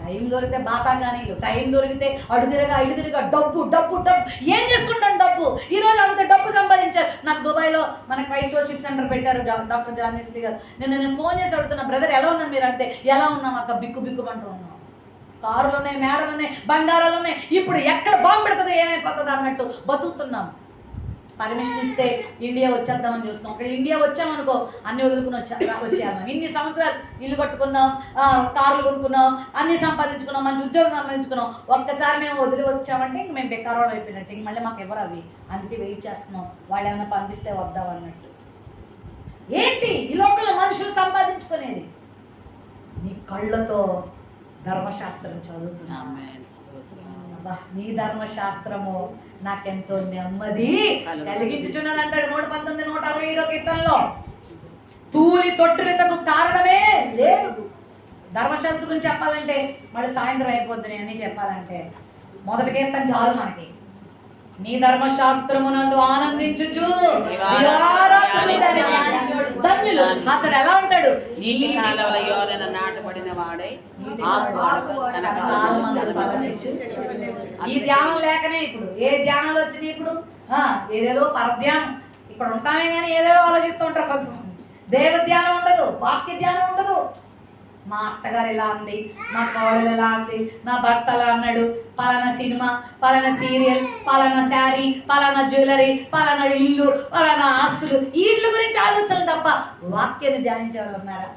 టైం దొరికితే బాతాగానీలు, టైం దొరికితే అడుదిరగా డబ్బు డబ్బు డబ్బు. ఏం చేసుకుంటాను డబ్బు? ఈ రోజు అంత డబ్బు సంపాదించారు. నాకు దుబాయ్లో మన క్రైస్తవర్షిప్ సెంటర్ పెట్టారు డాక్టర్ జాన్వేస్లీ గారు. నేను ఫోన్ చేసి అడుగుతున్నా, బ్రదర్ ఎలా ఉన్నాను మీరు అంటే, ఎలా ఉన్నాం అక్క, బిక్కుమంటూ ఉన్నాం. కారులు ఉన్నాయి, మేడలు ఉన్నాయి, బంగారాలు ఉన్నాయి. ఇప్పుడు ఎక్కడ బాంబు పెడుతుంది, ఏమైపోతుంది అన్నట్టు బతుకుతున్నాం. పర్మిషన్ ఇస్తే ఇండియా వచ్చేద్దామని చూస్తున్నాం. ఒకవేళ ఇండియా వచ్చామనుకో అన్ని వదులుకుని వచ్చేద్దాం. ఇన్ని సంవత్సరాలు ఇల్లు కట్టుకున్నాం, కార్లు కొనుక్కున్నాం, అన్ని సంపాదించుకున్నాం, మంచి ఉద్యోగం సంపాదించుకున్నాం. ఒక్కసారి మేము వదిలి వచ్చామంటే ఇంక మేము బెకారోళ్ళు అయిపోయినట్టు. ఇంక మళ్ళీ మాకు ఎవరు అవి, అందుకే వెయిట్ చేస్తున్నాం వాళ్ళు ఏమైనా పంపిస్తే వద్దాం అన్నట్టు. ఏంటి ఈ లోకల్లో మనుషులు సంపాదించుకునేది? నీ కళ్ళతో ధర్మశాస్త్రం చదువుతున్నా, నీ ధర్మశాస్త్రము నాకెంతో నెమ్మది కలిగించుచున్నది అంటాడు 119, 160 కీర్తనలో. తూలి తొట్టులకు కారణమే లేదు. ధర్మశాస్త్రం గురించి చెప్పాలంటే మళ్ళీ సాయంత్రం అయిపోద్ది. అన్నీ చెప్పాలంటే మొదటి కీర్తన చాలు మనకి. నీ ధర్మశాస్త్రమునందు ఆనందించుచు ధన్యులు. అతడు ఎలా ఉంటాడు? నాటబడిన వాడై ఈ ధ్యానం లేకనే ఇప్పుడు ఏ ధ్యానాలు వచ్చినాయి? ఇప్పుడు ఏదేదో పరధ్యానం. ఇక్కడ ఉంటామే కానీ ఏదేదో ఆలోచిస్తూ ఉంటారు కొంతమంది. దేవ ధ్యానం ఉండదు, వాక్య ధ్యానం ఉండదు. మా అత్తగారు ఎలా అంది, మా కోడలు ఎలా అంది, నా భర్త అలా అన్నాడు, పలానా సినిమా, పలానా సీరియల్, పలానా శారీ, పలానా జ్యువెలరీ, పలానా ఇల్లు, పలానా ఆస్తులు, వీటి గురించి ఆలోచన తప్ప వాక్యాన్ని ధ్యానించే వాళ్ళు ఉన్నారా?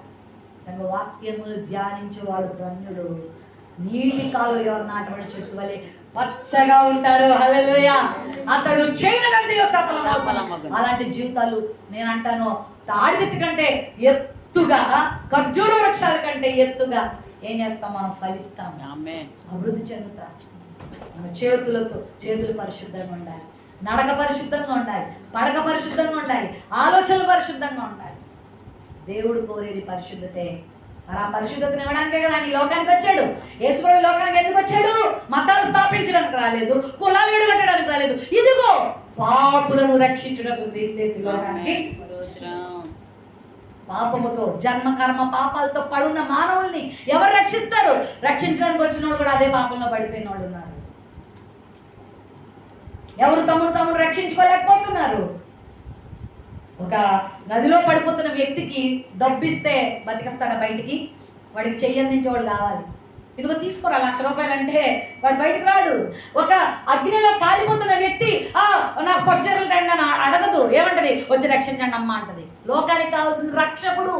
వాక్యములు ధ్యానించేవాడు ధన్యుడు. నీటి కాలు ఎవరు నాటబడి చెట్టు వలె పచ్చగా ఉంటారు. హల్లెలూయా. అతడు చేయనంతయో సఫలమగును. అలాంటి జీవితాలు నేను అంటాను తాడి చెట్టు కంటే ఎత్తుగా, ఖర్జూర వృక్షాల కంటే ఎత్తుగా ఏం చేస్తాం? మనం ఫలిస్తాం, అభివృద్ధి చెందుతాం. మన చేతులు పరిశుద్ధంగా ఉండాలి, నడక పరిశుద్ధంగా ఉండాలి, పడక పరిశుద్ధంగా ఉండాలి, ఆలోచనలు పరిశుద్ధంగా ఉండాలి. దేవుడు కోరేది పరిశుద్ధతే. మరి ఆ పరిశుద్ధతను ఇవ్వడానికే కదా ఆయన ఈ లోకానికి వచ్చాడు. యేసుప్రభు లోకానికి ఎందుకు వచ్చాడు? మతాలు స్థాపించడానికి రాలేదు, కులాలు విడగొట్టడానికి రాలేదు. ఇదిగో పాపులను రక్షించుటకు క్రీస్తు లోకానికి. పాపముతో జన్మ కర్మ పాపాలతో పడున్న మానవుల్ని ఎవరు రక్షిస్తారు? రక్షించడానికి వచ్చిన వాళ్ళు కూడా అదే పాపంలో పడిపోయిన వాళ్ళు ఉన్నారు. ఎవరు తమను రక్షించుకోలేకపోతున్నారు. ఒక నదిలో పడిపోతున్న వ్యక్తికి డబ్బిస్తే బతికేస్తాడా బయటికి? వాడికి చెయ్యందించేవాళ్ళు కావాలి. ఇదిగో తీసుకోరా ₹1,00,000 అంటే వాడు బయటకు రాడు. ఒక అగ్నిలో కాలిపోతున్న వ్యక్తి నాకు పొట్టచెరులు తండి అని అడగదు. ఏమంటది? వచ్చి రక్షించండి అమ్మ అంటది. లోకానికి కావాల్సిన రక్షకుడు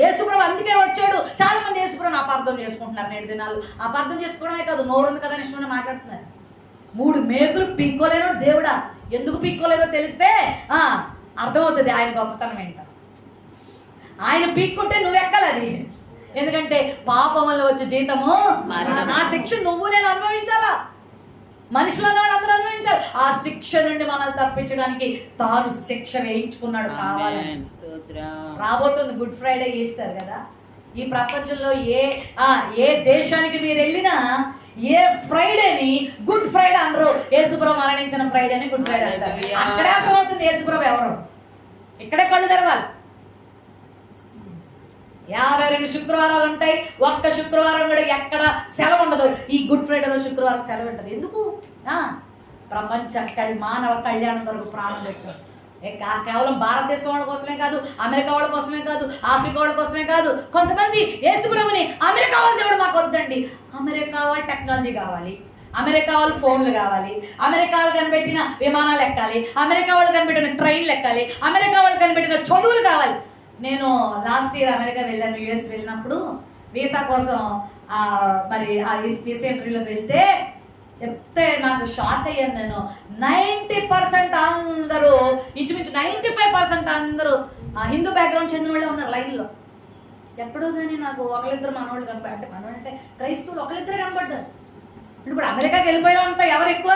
యేసుప్రభు. అందుకే వచ్చాడు. చాలా మంది యేసుప్రభుని అపార్థం చేసుకుంటున్నారు నేటి దినాలు. అపార్థం చేసుకోవడమే కాదు, నోరుంది కదా ఇష్టం మాట్లాడుతున్నారు. 3 మేకులు పీక్కోలేనో దేవుడా. ఎందుకు పీక్కోలేదో తెలిస్తే అర్థమవుతుంది ఆయన గొప్పతనం ఏంటో. ఆయన పీక్కుంటే నువ్వెక్కలది. ఎందుకంటే పాపం వల్ల వచ్చే జీతము ఆ శిక్ష నువ్వు నేను అనుభవించాలా. మనుషులు అన్న వాళ్ళు అందరూ అనుభవించాలి. ఆ శిక్ష నుండి మనల్ని తప్పించడానికి తాను శిక్ష వేయించుకున్నాడు కావాలని. రాబోతుంది గుడ్ ఫ్రైడే, ఈస్టర్ కదా. ఈ ప్రపంచంలో ఏ దేశానికి మీరు వెళ్ళినా ఏ ఫ్రైడేని గుడ్ ఫ్రైడే అనరు. యేసుప్రభు మరణించిన ఫ్రైడేని గుడ్ ఫ్రైడే అంటారు. అక్కడే అర్థమవుతుంది యేసుప్రభు ఎవరు. ఇక్కడే కళ్ళు తెరవాలి. 52 శుక్రవారాలు ఉంటాయి. ఒక్క శుక్రవారం కూడా ఎక్కడ సెలవు ఉండదు. ఈ గుడ్ ఫ్రైడేలో శుక్రవారం సెలవు ఉంటుంది. ఎందుకు? ప్రపంచ మానవ కళ్యాణం కొరకు ప్రాణం పెట్టారు. కేవలం భారతదేశం వాళ్ళ కోసమే కాదు, అమెరికా వాళ్ళ కోసమే కాదు, ఆఫ్రికా వాళ్ళ కోసమే కాదు. కొంతమంది యేసుప్రభుని అమెరికా వాళ్ళ దేవుడు మాకు వద్దండి. అమెరికా వాళ్ళు టెక్నాలజీ కావాలి, అమెరికా వాళ్ళు ఫోన్లు కావాలి, అమెరికా వాళ్ళు కనిపెట్టిన విమానాలు ఎక్కాలి, అమెరికా వాళ్ళు కనిపెట్టిన ట్రైన్లు ఎక్కాలి, అమెరికా వాళ్ళు కనిపెట్టిన చదువులు కావాలి. నేను లాస్ట్ ఇయర్ అమెరికా వెళ్ళాను. యుఎస్ వెళ్ళినప్పుడు వీసా కోసం మరి ఆ వీసా ఇంటర్వ్యూలోకి వెళ్తే చెప్తే నాకు షాక్ అయ్యాను. నేను 90% అందరూ, ఇంచుమించు 95% అందరూ హిందూ బ్యాక్గ్రౌండ్ చెందిన వాళ్ళే ఉన్నారు లైన్లో. ఎక్కడో కానీ నాకు ఒకరిద్దరు మనవాళ్ళు కనపడి, అంటే మనవాళ్ళు అంటే క్రైస్తవులు ఒకరిద్దరే కనపడ్డారు. ఇప్పుడు అమెరికాకి వెళ్ళిపోయామంతా ఎవరు ఎక్కువ?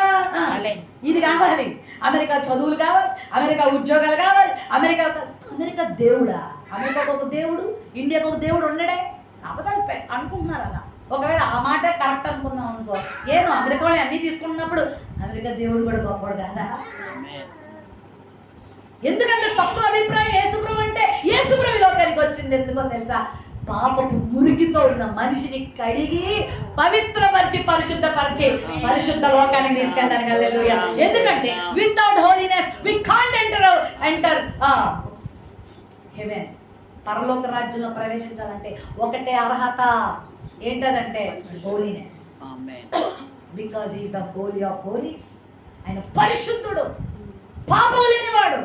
ఇది కావాలి, అమెరికా చదువులు కావాలి, అమెరికా ఉద్యోగాలు కావాలి, అమెరికా దేవుడా? అమెరికాకు ఒక దేవుడు, ఇండియాకు ఒక దేవుడు ఉండడే. కాకపోతే అనుకుంటున్నారు అలా. ఒకవేళ ఆ మాట కరెక్ట్ అనుకుందాం అనుకో, ఏమో అమెరికా వాళ్ళు అన్నీ తీసుకుంటున్నప్పుడు అమెరికా దేవుడు కూడా గొప్పడు కదా. ఎందుకంటే తక్కువ అభిప్రాయం యేసుప్రభు అంటే. యేసుప్రభు లోకానికి వచ్చింది ఎందుకో తెలుసా? పాపపు మురికితో ఉన్న మనిషిని కడిగి పవిత్రపరిచి పరిశుద్ధపరిచి పరిశుద్ధ లోకానికి తీసుకెళ్ళడానికి. హల్లెలూయా. ఎందుకంటే without holiness we can't enter heaven. పరలోక రాజ్యంలో ప్రవేశించాలంటే ఒకటే అర్హత. ఏంటదంటే holiness. Because is the holy of holies. ఆయన పరిశుద్ధుడు, పాపం లేనివాడు.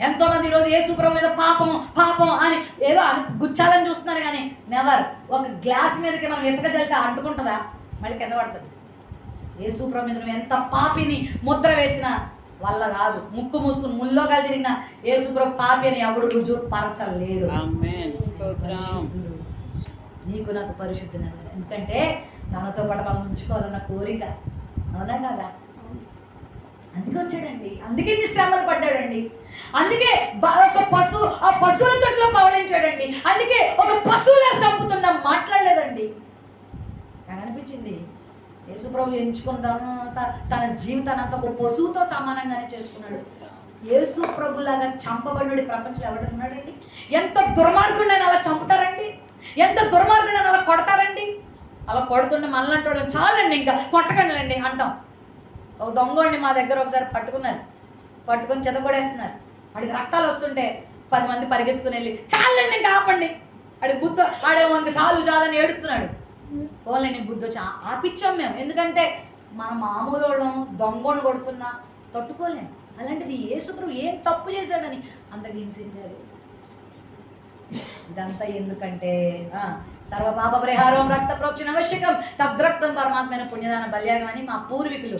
ఎంతో మంది ఈరోజు యేసుప్రభు మీద పాపం పాపం అని ఏదో గుచ్చాలని చూస్తున్నారు, కానీ నెవర్. ఒక గ్లాస్ మీదకి మనం ఇసుక జల్లితే అంటుకుంటుందా? మళ్ళీ కింద పడుతుంది. యేసుప్రభు మీద నువ్వు ఎంత పాపిని ముద్ర వేసినా వల్ల కాదు. ముక్కు మూసుకుని ముల్లోకాలు తిరిగిన యేసుప్రభు పాపి అని ఎవడు రుజువు పరచలేడు. నీకు నాకు పరిశుద్ధిని, ఎందుకంటే తనతో పాటు మనం ఉంచుకోవాలన్న కోరిక. అవునా కదా? అందుకే వచ్చాడండి. అందుకే ఇన్ని శ్రమలు పడ్డాడండి. అందుకే ఒక ఆ పశువుల తొట్లో పవళించాడండి. అందుకే ఒక పశువులా చంపుతున్నా మాట్లాడలేదండి. నాకు అనిపించింది యేసుప్రభు ఎంచుకున్నదంతా తన జీవితాన్ని అంతా ఒక పశువుతో సమానంగానే చేసుకున్నాడు. యేసుప్రభులాగా చంపబడి ప్రపంచంలో ఎవడున్నాడండి? ఎంత దుర్మార్గుడిని అలా చంపుతారండి? ఎంత దుర్మార్గుడిని అలా కొడతారండి? అలా కొడుతుండే మనలాంటి వాళ్ళని చాలండి ఇంకా కొట్టకండి అంటాం. ఒక దొంగోడిని మా దగ్గర ఒకసారి పట్టుకొని చెదగొడేస్తున్నారు. వాడికి రక్తాలు వస్తుంటే 10 మంది పరిగెత్తుకుని వెళ్ళి చాలండి ఇంకా ఆపండి, ఆడికి బుద్ధ ఆడేమో ఇంక చాలని ఏడుస్తున్నాడు. పోలే నీకు బుద్ధి వచ్చి ఆపిచ్చాం మేము. ఎందుకంటే మన మామూలు వాళ్ళం దొంగోని కొడుతున్నా తట్టుకోలేము. అలాంటిది యేసుప్రభు ఏం తప్పు చేశాడని అంతకు హింసించారు. ఇదంతా ఎందుకంటే సర్వపాప పరిహారం రక్త ప్రోక్షణ ఆవశ్యకం, తద్రక్తం పరమాత్మైన పుణ్యదాన బల్యాగం అని మా పూర్వీకులు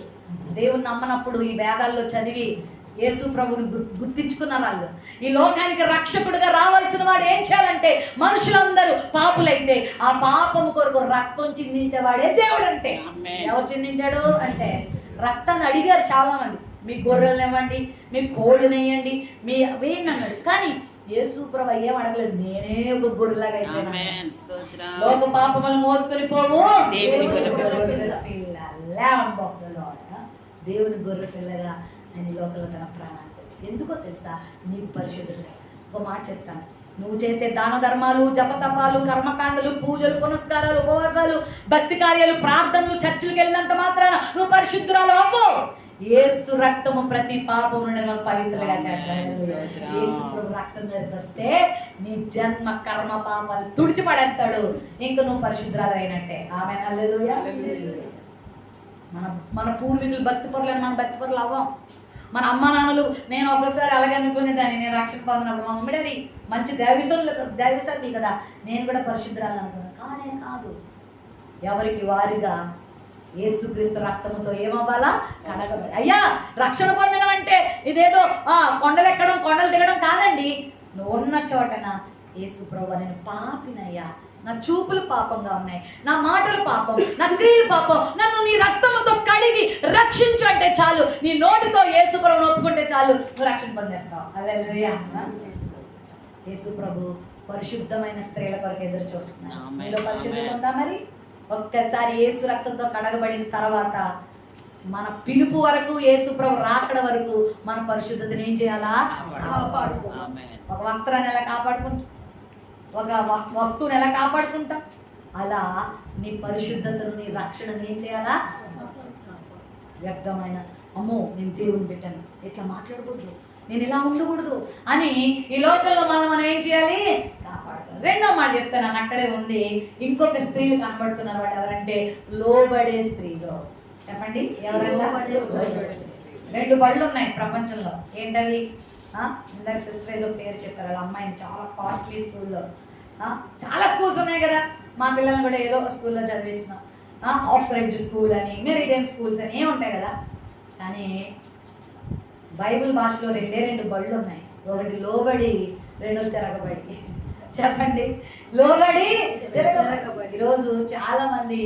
దేవుని నమ్మనప్పుడు ఈ వేదాల్లో చదివి యేసు ప్రభుని గుర్తించుకున్న వాళ్ళు. ఈ లోకానికి రక్షకుడిగా రావాల్సిన వాడు ఏం చేయాలంటే, మనుషులందరూ పాపులైతే ఆ పాపము కొరకు రక్తం చిందించేవాడే దేవుడు. అంటే ఎవరు చిందించాడు అంటే రక్తాన్ని అడిగారు చాలా మంది. మీ గొర్రెలను ఇవ్వండి, మీ కోడిని వేయండి, మీ వేయండి అన్నాడు. కానీ యేసు ప్రభు ఏం అడగలేదు, నేనే ఒక గొర్రెలాగా అయిపోయినా, ఆమేన్. స్తోత్రం. లోక పాపములు మోసుకొని పోవు దేవుని గొర్రె పిల్ల, Lamb of the Lord. దేవుని గొర్రె పిల్లగా ఆయన లోకంలో తన ప్రాణాన్ని పెట్టి. ఎందుకో తెలుసా? నీకు పరిశుద్ధత. ఒక మాట చెప్తాను, నువ్వు చేసే దాన ధర్మాలు, జపతపాలు, కర్మకాండలు, పూజలు, పునస్కారాలు, ఉపవాసాలు, భక్తి కార్యాలు, ప్రార్థనలు, చర్చిలకు వెళ్ళినంత మాత్రాన నువ్వు పరిశుద్ధురాలు అవ్వు. యేసు రక్తము ప్రతి పాపము నుండి మనం పవిత్రంగా చేస్తాడు. యేసు ప్రభు రక్తం వస్తే నీ జన్మ కర్మ పాపాలు తుడిచి పడేస్తాడు. ఇంక నువ్వు పరిశుద్ధురాలు అయినట్టే. ఆమేన్. హల్లెలూయా. మన పూర్వీకులు భక్తి పరులని మన భక్తి పరులు అవ్వం. మన అమ్మ నాన్నలు, నేను ఒకసారి అలాగే అనుకునేదాన్ని, నేను రక్షణ పొందినప్పుడు మా మమ్మీ డాడీ మంచి దైవసామి కదా, నేను కూడా పరిశుద్ధురాలు అనుకున్నాను. కానీ కాదు, ఎవరికి వారిగా యేసుక్రీస్తు రక్తముతో ఏమవ్వాలా? కడగబడి. అయ్యా, రక్షణ పొందడం అంటే ఇదేదో కొండలు ఎక్కడం కొండలు దిగడం కాదండి. నువ్వు ఉన్న చోటన యేసు ప్రభువా, నేను పాపినయ్యా, నా చూపులు పాపంగా ఉన్నాయి, నా మాటలు పాపం, నా క్రియలు పాపం, నన్ను నీ రక్తముతో కడిగి రక్షించు అంటే చాలు. నీ నోటితో యేసు ప్రభువును ఒప్పుకుంటే చాలు, నువ్వు రక్షణ పొందేస్తావు. హల్లెలూయా. యేసు ప్రభు పరిశుద్ధమైన స్త్రీల కొరకు ఎదురు చూస్తున్నాడు. మీలో పరిశుద్ధత ఉందా? మరి ఒక్కసారి యేసు రక్తంతో కడగబడిన తర్వాత మన పిలుపు వరకు, యేసు ప్రభు రాకడ వరకు మన పరిశుద్ధతను ఏం చేయాలా? కాపాడుకోవాలి. ఒక వస్త్రాన్ని ఎలా కాపాడుకుంటాం, ఒక వస్తువుని ఎలా కాపాడుకుంటాం, అలా నీ పరిశుద్ధతను, నీ రక్షణను ఏం చేయాలా? వ్యర్థమైన అమ్మో నేను దేవుని పెట్టాను, ఇట్లా మాట్లాడకూడదు, నేను ఇలా ఉండకూడదు అని ఈ లోకంలో మనం ఏం చేయాలి? కాపాడుకోవాలి. రెండో మాట చెప్తాను, అక్కడే ఉంది. ఇంకొక స్త్రీలు కనబడుతున్నారు. వాళ్ళు ఎవరంటే లోబడే స్త్రీలు. చెప్పండి, ఎవరన్నా? రెండు బళ్ళు ఉన్నాయి ప్రపంచంలో. ఏంటవి? ఇందాక సిస్టర్ ఏదో పేరు చెప్పారు, వాళ్ళ అమ్మాయిని చాలా కాస్ట్లీ స్కూల్లో. చాలా స్కూల్స్ ఉన్నాయి కదా, మా పిల్లల్ని కూడా ఏదో ఒక స్కూల్లో చదివిస్తున్నాం. ఆఫ్రెంజ్ స్కూల్ అని, మెరిడియన్ స్కూల్స్ అని ఏముంటాయి కదా. కానీ బైబిల్ భాషలో రెండు బళ్ళు ఉన్నాయి. ఒకటి లోబడి, రెండోది తిరగబడి. చెప్పండి, లోబడి తిరగబడి. ఈరోజు చాలా మంది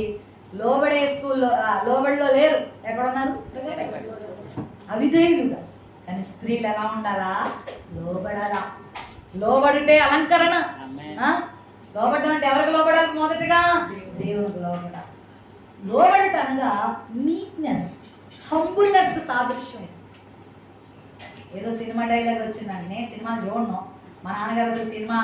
లోబడే స్కూల్లో, లోబడిలో లేరు. ఎక్కడున్నారు? అవిధేయులుగా. కానీ స్త్రీలు ఎలా ఉండాలా? లోబడాలా. లోబడితే అలంకరణ. లోబడడం అంటే ఎవరికి లోబడాలి? మొదటగా దేవునికి లోబడాలి. లోబడట అనగా మీక్నెస్, హంబుల్నెస్ కు సాదృశ్యం. ఏదో సినిమా డైలాగ్ వచ్చిందండి, నేను సినిమాలు చూడను. మా నాన్నగారు అసలు సినిమా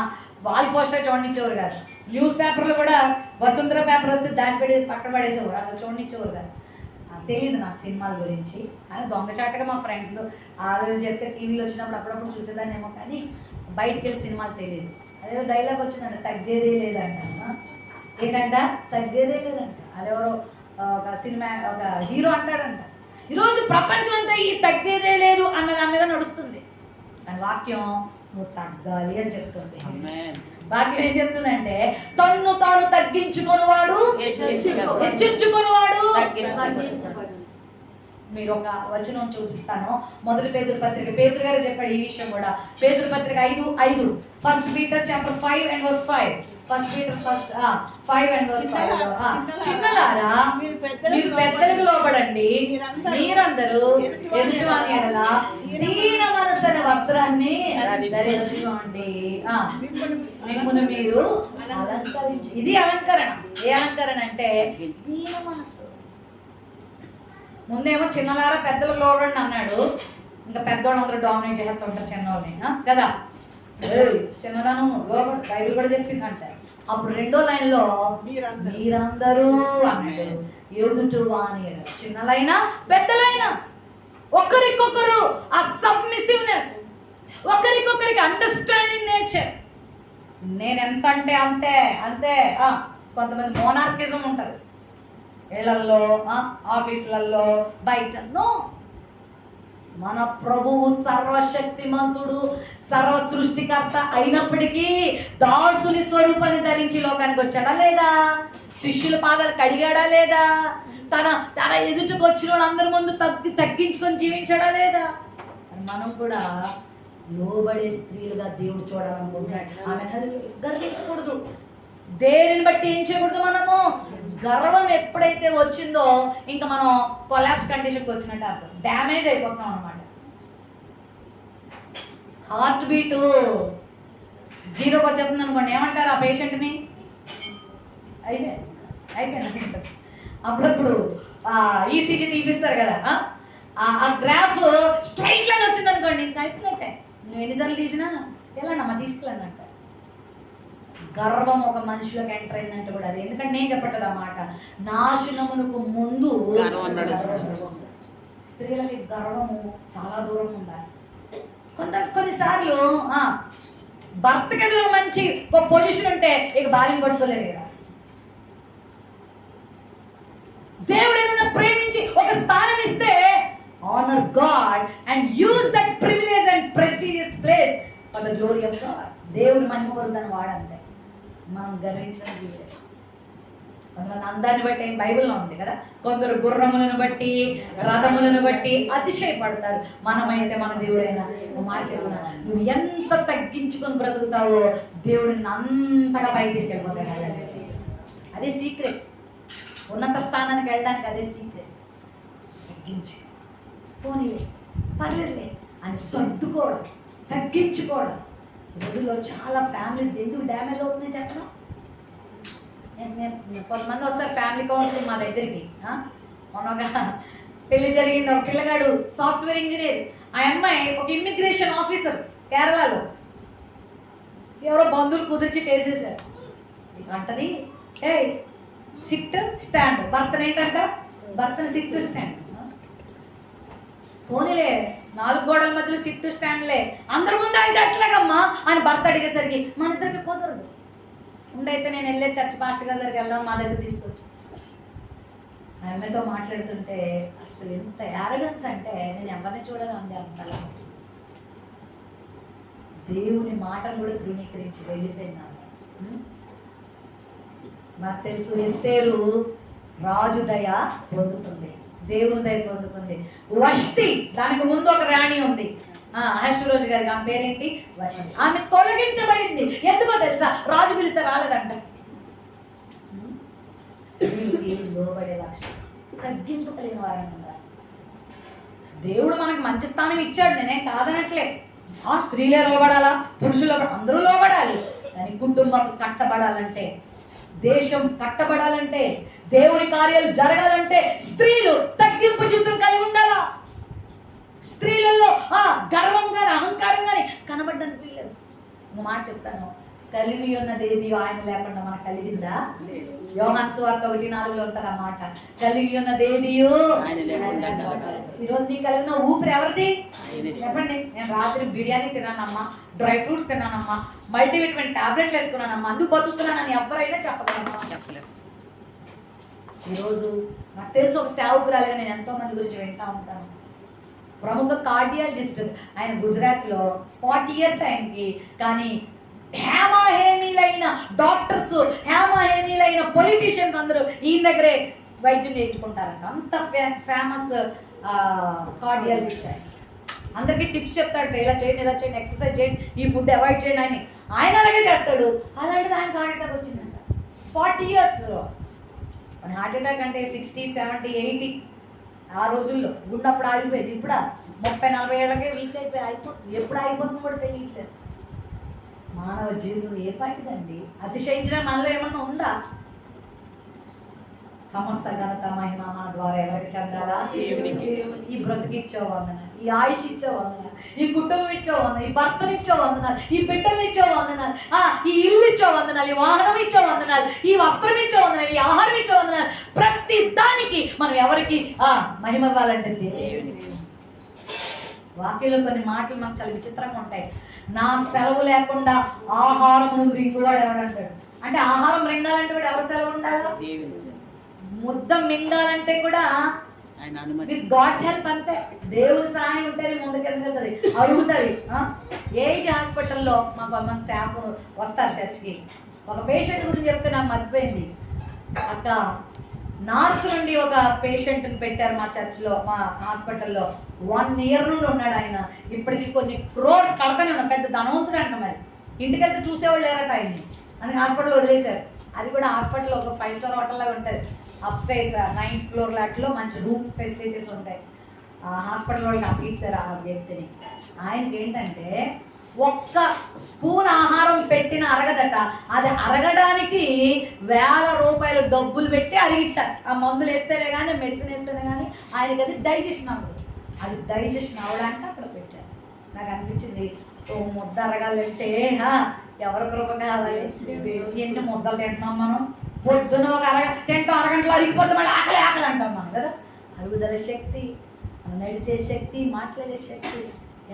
వాల్ పోస్టర్ చూడనిచ్చేవారు కాదు. న్యూస్ పేపర్లో కూడా వసుంధర పేపర్ వస్తే దాచిపెట్టి పక్కన పడేసేవారు, అసలు చూడనిచ్చేవారు కాదు. తెలియదు నాకు సినిమాల గురించి. అని దొంగచాటగా మా ఫ్రెండ్స్లో ఆలోచన చెప్తే టీవీలో వచ్చినప్పుడు అప్పుడప్పుడు చూసేదాన్నేమో, కానీ బయటికి వెళ్ళి సినిమాలు తెలియదు. అదేదో డైలాగ్ వచ్చిందంట, తగ్గేదే లేదంట. ఏంటంట? తగ్గేదే లేదంట. అదెవరో ఒక సినిమా, ఒక హీరో అంటాడంట. ఈరోజు ప్రపంచం అంతా ఈ తగ్గేదే లేదు అన్న దాని మీద నడుస్తుంది. అని వాక్యం నువ్వు తగ్గాలి అని చెప్తుంది. వాక్యం ఏం చెప్తుందంటే, తన్ను తాను తగ్గించుకునేవాడు హెచ్చించుకునేవాడు. మీరు ఒక వచనం చూపిస్తాను. మొదటి పేతురు పత్రిక, పేతురు గారు చెప్పాడు ఈ విషయం కూడా. పేతురు పత్రిక 5:5, 1 Peter chapter 5 and verse 5. 1 Peter 5 and verse 5. చిన్నలారా మీరు పెద్దలకు లోబడండి, మీరందరూ ఎదుటివాని ఎడల దీన మనస్సు వస్త్రాన్ని ధరించుకోండి, మిమ్మల్ని మీరు అలంకరించి. ఇది అలంకరణ. ఏ అలంకరణ అంటే దీన మనస్సు. ముందేమో చిన్నలారా పెద్దలు లోబడండి అన్నాడు. ఇంకా పెద్దవాళ్ళు అందరూ డామినేట్ చేస్తుంటారు చిన్నవాళ్ళని కదా. చిన్నదానం లోబడి బైబిల్ కూడా చెప్పిందంట. అప్పుడు రెండో లైన్లో మీరందరూ అన్నాడు. ఎదుటి వాని చిన్నలైనా పెద్దలైనా ఒకరికొకరు ఆ సబ్మిసివ్నెస్, ఒకరికొకరికి అండర్స్టాండింగ్ నేచర్. నేను ఎంత అంటే అంతే అంతే. కొంతమంది మోనార్కిజం ఉంటారు ఇళ్లల్లో, ఆఫీసులలో, బయట. నో, మన ప్రభువు సర్వశక్తిమంతుడు, సర్వ సృష్టికర్త అయినప్పటికీ దాసుని స్వరూపాన్ని ధరించి లోకానికి వచ్చాడా లేదా? శిష్యుల పాదాలు కడిగాడా లేదా? తన ఎదుటికి వచ్చిన వాళ్ళందరి ముందు తగ్గించుకొని జీవించాడా లేదా? మనం కూడా లోబడే స్త్రీలుగా దేవుడు చూడాలనుకుంటాడు. ఆమె గర్వించకూడదు. దేనిని బట్టి ఏం చేయకూడదు? మనము గర్వం ఎప్పుడైతే వచ్చిందో ఇంకా మనం కొలాప్స్ కండిషన్కి వచ్చినట్టు అర్థం. డ్యామేజ్ అయిపోతున్నాం అనమాట. హార్ట్ బీటు జీరోకి వచ్చేస్తుంది అనుకోండి, ఏమంటారు ఆ పేషెంట్ని? అయిపోయింది. అప్పుడప్పుడు ఈసీజీ తీపిస్తారు కదా, ఆ గ్రాఫ్ స్ట్రైట్ లైన్ వచ్చింది అనుకోండి, ఇంకా అయిపోయినట్టే. నువ్వు ఎన్నిసార్లు తీసినా ఎలానమ్మా తీసుకెళ్ళానంట. గర్వం ఒక మనిషిలోకి ఎంటర్ అయిందంటే కూడా అది, ఎందుకంటే నేను చెప్పట్టదు ఆ మాట, నాశనమునకు ముందు స్త్రీలకి గర్వము చాలా దూరం ఉండాలి. కొన్నిసార్లు భర్తకి ఎదురు మంచి ఒక పొజిషన్ ఉంటే ఇక భార్యను పట్టుకోలేరు కదా. దేవుడు ఏదైనా ప్రేమించి ఒక స్థానం ఇస్తే honor God and use that privilege and prestigious place for the glory of God. దేవుడి మహిమ కొరదని వాడంతే. మనం గర్వించడం లేదు. కొంతమంది అందాన్ని బట్టి బైబిల్లో ఉంది కదా, కొందరు గుర్రములను బట్టి రథములను బట్టి అతిశయపడతారు. మనమైతే మన దేవుడైనా మాట చెప్పున, నువ్వు ఎంత తగ్గించుకొని బ్రతుకుతావో దేవుడిని అంతగా పైకి తీసుకెళ్ళిపోతాడు. అదే సీక్రెట్. ఉన్నత స్థానానికి వెళ్ళడానికి అదే సీక్రెట్. తగ్గించు, పోనీలే పర్లేదులే అని సర్దుకోవడం, తగ్గించుకోవడం. ఈ రోజుల్లో చాలా ఫ్యామిలీస్ ఎందుకు డ్యామేజ్ అవుతున్నాయి చెప్పడం. కొంతమంది వస్తారు ఫ్యామిలీ కౌన్సిలింగ్ మా దగ్గరికి. మొన్న ఒక పెళ్లి జరిగింది, ఒక పిల్లగాడు సాఫ్ట్వేర్ ఇంజనీర్, ఆ అమ్మాయి ఒక ఇమ్మిగ్రేషన్ ఆఫీసర్ కేరళలో. ఎవరో బంధువులు కుదిర్చి చేసేసారు. అంటది ఏ సిట్ స్టాండ్, భర్తను ఏంటంట, భర్తను సిట్ స్టాండ్. పోనీలే 4 గోడల మధ్యలో సిట్ స్టాండ్లే, అందరి ముందు అయితే అట్లాగమ్మా అని భర్త అడిగేసరికి మన ఇద్దరికి కుదరదు. ఉండైతే నేను వెళ్ళే చర్చ్ పాస్టర్ గారి దగ్గరికి వెళ్దాం, మా దగ్గర తీసుకొచ్చి ఆ అమ్మాయితో మాట్లాడుతుంటే అసలు ఎంత యారగన్స్ అంటే నేను ఎవరిని చూడగా ఉంది అంతలా. దేవుని మాటలు కూడా తృణీకరించి వెళ్ళిపోయినాను. నాకు తెలుసు ఎస్తేరు రాజు దయ పొందుతుంది, దేవుని దయ పొందుకుంది. వష్టి, దానికి ముందు ఒక రాణి ఉంది అహష్వేరోషు గారికి, ఆమె పేరేంటి వష్టి. ఆమె తొలగించబడింది. ఎందుకో తెలుసా? రాజు పిలిస్తే రాలేదంట. స్త్రీకి లోబడే లక్ష్యం, తగ్గింపు కలిగిన వారని ఉన్నారు. దేవుడు మనకు మంచి స్థానం ఇచ్చాడు, నేనే కాదనట్లే. స్త్రీలే లోబడాలా, పురుషులు అందరూ లోబడాలి. కానీ కుటుంబం కట్టబడాలంటే, దేశం కట్టబడాలంటే, దేవుని కార్యాలు జరగాలంటే స్త్రీలు తగ్గింపు జీవితం కలిగి ఉండాలా. స్త్రీలలో గర్వం కానీ అహంకారం కానీ కనబడ్డానికి వీల్లేదు. ఒక మాట చెప్తాను, కలిగి ఉన్నదేది ఆయన లేకుండా మనకు కలిగిందా? యోహాను సువార్త 1:4 ఉంటుంది ఆ మాట, కలిగి ఉన్నదేది ఈరోజు నీ కలిగిన ఊపిరి ఎవరిది చెప్పండి. నేను రాత్రి బిర్యానీ తిన్నానమ్మా, డ్రై ఫ్రూట్స్ తిన్నానమ్మా, మల్టీవిటమిన్ టాబ్లెట్లు వేసుకున్నానమ్మా, అందుకు బతుకుతున్నానని ఎవరైనా చెప్పగలమ్మా? చెప్పలేరు. ఈరోజు నాకు తెలుసు ఒక సేవకురాలుగా నేను ఎంతో మంది గురించి వింటా ఉంటాను. ప్రముఖ కార్డియాలజిస్ట్ ఆయన, గుజరాత్లో 40 years ఆయనకి. కానీ హేమాహేమీలైన డాక్టర్స్, హేమాహేమీలైన పొలిటీషియన్స్ అందరూ ఈయన దగ్గరే వైద్యం నేర్చుకుంటారంట. అంత ఫేమస్ కార్డియాలజిస్ట్ ఆయన. అందరికీ టిప్స్ చెప్తాడు, ఇలా చేయండి, ఇలా చేయండి, ఎక్సర్సైజ్ చేయండి, ఈ ఫుడ్ అవాయిడ్ చేయండి అని. ఆయన అలాగే చేస్తాడు. అలాంటిది ఆయన హార్ట్ అటాక్ వచ్చిందంట 40 years. హార్ట్ అటాక్ అంటే 60, 70, 80 ఆ రోజుల్లో ఉన్నప్పుడు ఆగిపోయేది. ఇప్పుడు 30-40 ఏళ్ళకే వీక్ అయిపోతుంది. ఎప్పుడు అయిపోతుంది కూడా తెలియట్లేదు. మానవ జీవితం ఏ పాటిదండి? అతిశయించడం మనలో ఏమన్నా ఉందా? సమస్త ఘనత మహిమ మన ద్వారా ఎవరికి చెందాలా? ఈ బ్రతికిచ్చావు వందనాలు, ఈ ఆయుష్ ఇచ్చావు వందనాలు, ఈ కుటుంబం ఇచ్చావు వందనాలు, ఈ భర్తను ఇచ్చావు వందనాలు, ఈ బిడ్డలు ఇచ్చావు వందనాలు, ఈ ఇల్లు ఇచ్చావు వందనాలు, ఈ వాహనం ఇచ్చావు వందనాలు, ఈ వస్త్రం ఇచ్చావు వందనాలు, ఈ ఆహారం ఇచ్చావు వందనాలు. ప్రతి దానికి మనం ఎవరికి మహిమ ఇవ్వాలంటే దేవునికి. వాక్యంలో కొన్ని మాటలు మనకు చాలా విచిత్రంగా ఉంటాయి. నా సెలవు లేకుండా ఆహారం రింగువాడు ఎవడంటాడు. అంటే ఆహారం రింగాలంటే కూడా ఎవరు సెలవు ఉండాలా? ముద్ద మింగాలంటే కూడా విత్ గాడ్స్ హెల్ప్ అంతే. దేవుని సహాయం ఉంటేనే ముందుకెళ్తుంది, అరుగుతుంది. ఏజ్ హాస్పిటల్లో మా కొంతమంది స్టాఫ్ వస్తారు చర్చ్కి. ఒక పేషెంట్ గురించి చెప్తే నాకు మర్చిపోయింది. అక్క నార్త్ నుండి ఒక పేషెంట్ని పెట్టారు మా చర్చ్లో, మా హాస్పిటల్లో. 1 year నుండి ఉన్నాడు ఆయన. ఇప్పటికి కొన్ని crores కడపనే ఉన్నాడు. పెద్ద ధనవంతుడు అంట. మరి ఇంటికి వెళ్తే చూసేవాళ్ళు లేరట ఆయన్ని, అందుకే హాస్పిటల్ వదిలేశారు. అది కూడా హాస్పిటల్లో ఒక 5-star హోటల్ లాగా ఉంటుంది. అప్స్టైర్స్ 9th floor లాట్లో మంచి రూమ్ ఫెసిలిటీస్ ఉంటాయి. హాస్పిటల్ వాళ్ళకి అప్పగించారు ఆ వ్యక్తిని. ఆయనకి ఏంటంటే ఒక్క స్పూన్ ఆహారం పెట్టిన అరగదట. అది అరగడానికి 1000 రూపాయలు డబ్బులు పెట్టి అరిగించారు. ఆ మందులు వేస్తేనే కానీ, మెడిసిన్ వేస్తేనే కానీ ఆయనకి అది డైజెషన్ అవ్వదు. అది డైజెషన్ అవ్వడానికి అక్కడ పెట్టారు. నాకు అనిపించింది, ఓ ముద్ద అరగాలంటే ఎవరి కృప కావాలి? ఎన్ని ముద్దలు తింటున్నాం మనం? పొద్దున ఒక అరగంటలో అరిగిపోతే మళ్ళీ ఆకలి ఆకలి అంటాం మనం కదా. అరుగుదల శక్తి, నడిచే శక్తి, మాట్లాడే శక్తి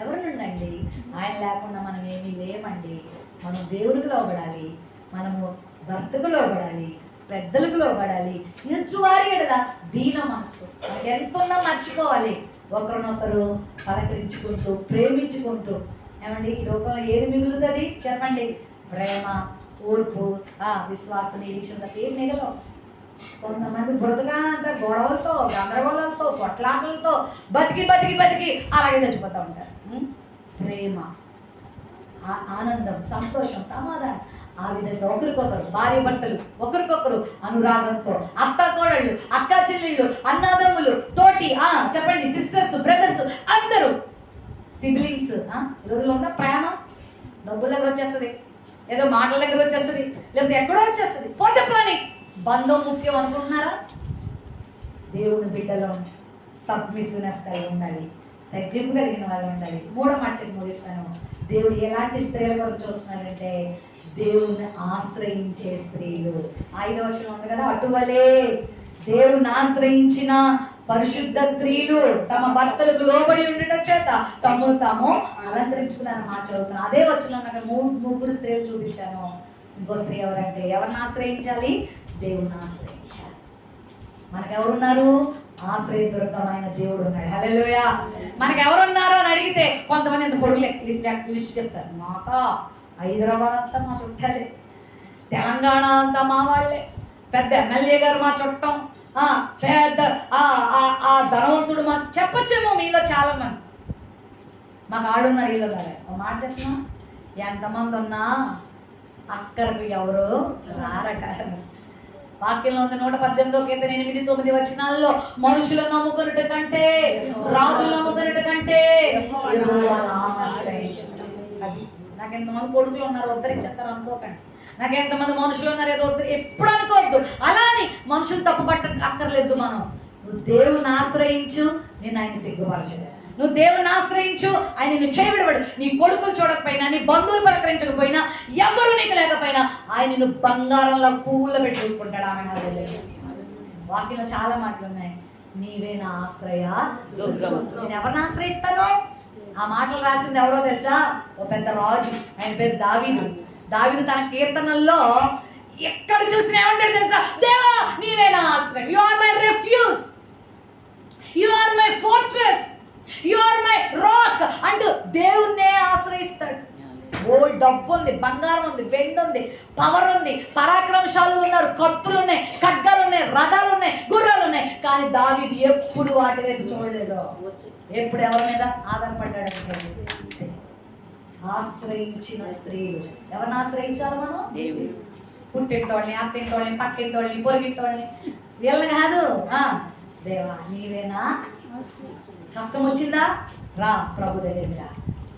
ఎవరి నుండండి? ఆయన లేకుండా మనం ఏమీ లేమండి. మనం దేవుడికి లోబడాలి, మనము భర్తకు లోబడాలి, పెద్దలకు లోబడాలి. ఎదుటివారి ఎడల దీన మనసు. మనకి ఎంత ఉన్నా మర్చిపోవాలి. ఒకరినొకరు పలకరించుకుంటూ, ప్రేమించుకుంటూ. ఏమండి, ఈ లోకంలో ఏది మిగులుతుంది చెప్పండి? ప్రేమ, ఓర్పు, విశ్వాసం, నిరీక్షణ ఏం మిగలవు. కొంతమంది బ్రతుగా అంత గొడవలతో, గందరగోళాలతో, కొట్లాటలతో బతికి బతికి బతికి అలాగే చచ్చిపోతూ ఉంటారు. ప్రేమ, ఆనందం, సంతోషం, సమాధానం, ఆ విధంగా ఒకరికొకరు, భార్య భర్తలు ఒకరికొకరు అనురాగంతో, అత్త కోడళ్ళు, అక్క చెల్లెళ్ళు, అన్నదమ్ములు, తోటి చెప్పండి సిస్టర్స్, బ్రదర్స్, అందరూ సిబ్లింగ్స్. ఈ రోజుల్లో ఉన్న ప్రేమ డబ్బుల దగ్గర వచ్చేస్తుంది, ఏదో మాటల దగ్గర వచ్చేస్తుంది, లేకపోతే ఎక్కడో వచ్చేస్తుంది. పోనీ బంధం ముఖ్యం అనుకుంటున్నారా? దేవుని బిడ్డలో సబ్మిసివ్నెస్ కలిగి ఉండాలి, తగ్గింపు కలిగిన వాళ్ళు ఉండాలి. 3వ మాట చెప్పి ముగిస్తాను. దేవుడు ఎలాంటి స్త్రీల కొరకు చూస్తున్నాడంటే దేవుని ఆశ్రయించే స్త్రీలు. 5వ వచనం ఉంది కదా, అటువలే దేవుని ఆశ్రయించిన పరిశుద్ధ స్త్రీలు తమ భర్తలకు లోబడి ఉండటం చేత తమను తాము అలంకరించుకున్నారని మాట చదువుతున్నాను. అదే వచనంలో నాకు 3 స్త్రీలు చూపించాను. ఇంకో స్త్రీ ఎవరంటే ఎవరిని ఆశ్రయించాలి? దేవుని ఆశ్రయించాలి. మనకు ఎవరున్నారు? ఆశ్రయదుర్గమైన దేవుడు ఉన్నాడు. హల్లెలూయా. మనకు ఎవరున్నారు అని అడిగితే కొంతమంది ఎంత పొడుగు లిస్ట్ చెప్తారు. మాకా హైదరాబాద్ అంతా మా చుట్టాలే, తెలంగాణ అంతా మా వాళ్ళే, పెద్ద ఎమ్మెల్యే గారు మా చుట్టం, పెద్ద ఆ ధనవంతుడు మా చెప్పచ్చేమో మీలో చాలా మంది. మాకు ఆడున్నారు వీళ్ళు గారే. ఒక మాట చెప్పినా, ఎంతమంది ఉన్నా అక్కడికి ఎవరు రారట. వాక్యంలో ఉంది 118వ కీర్తన 8-9 వచనాల్లో, మనుషులను నమ్ముకున్నట కంటే, రాజులను నమ్ముకున్నట కంటే అది. నాకు ఎంతమంది కొడుకులు ఉన్నారు ఉద్ధరించేస్తారు అనుకోకండి. నాకు ఎంతమంది మనుషులు ఉన్నారు ఏదో ఎప్పుడు అనుకోవద్దు. అలా అని మనుషులు తప్పు పట్ట అక్కర్లేదు. నువ్వు దేవుని ఆశ్రయించు, నేను ఆయన సిగ్గుపరచలేదు. నువ్వు దేవుని ఆశ్రయించు, ఆయన నిన్ను చేయబడబడు. నీ కొడుకులు చూడకపోయినా, నీ బంధువులు పలకరించకపోయినా, ఎవరు నీకు లేకపోయినా ఆయన నిన్ను బంగారంలో పువ్వుల్లో పెట్టి చూసుకుంటాడు. ఆమె వాక్యంలో చాలా మాటలు ఉన్నాయి. నీవే నా ఆశ్రయ దుర్గం. నేను ఎవరిని ఆశ్రయిస్తాను? ఆ మాటలు రాసింది ఎవరో తెలుసా? ఓ పెద్ద రాజు, ఆయన పేరు దావీదు. దావీదు తన కీర్తనల్లో ఎక్కడ చూసినా ఏమంటాడు తెలుసా? దేవా నీవే నా ఆశ్రయం. You are my refuge, you are my fortress, you are my rock అంటూ దేవుణ్ణే ఆశ్రయిస్తాడు. ఓ డబ్బు ఉంది, బంగారం ఉంది, వెండి ఉంది, పవర్ ఉంది, పరాక్రమశాలు ఉన్నారు, కత్తులు ఉన్నాయి, ఖడ్గాలు ఉన్నాయి, రథాలు ఉన్నాయి, గుర్రాలు ఉన్నాయి. కానీ దావీదు ఎప్పుడు వాటి వైపు చూడలేదు. ఎప్పుడు ఎవరి మీద ఆధారపడ్డాడంటే ఆశ్రయించిన స్త్రీలు. ఎవరిని ఆశ్రయించాలి మనం? పుట్టింటోళ్ళని, అత్తింటోళ్ళని, పక్కింటోళ్ళని, పొరిగింటోళ్ళని, వీళ్ళని కాదు. దేవా నీవేనా. కష్టం వచ్చిందా? రా ప్రభు దగ్గరికి రా.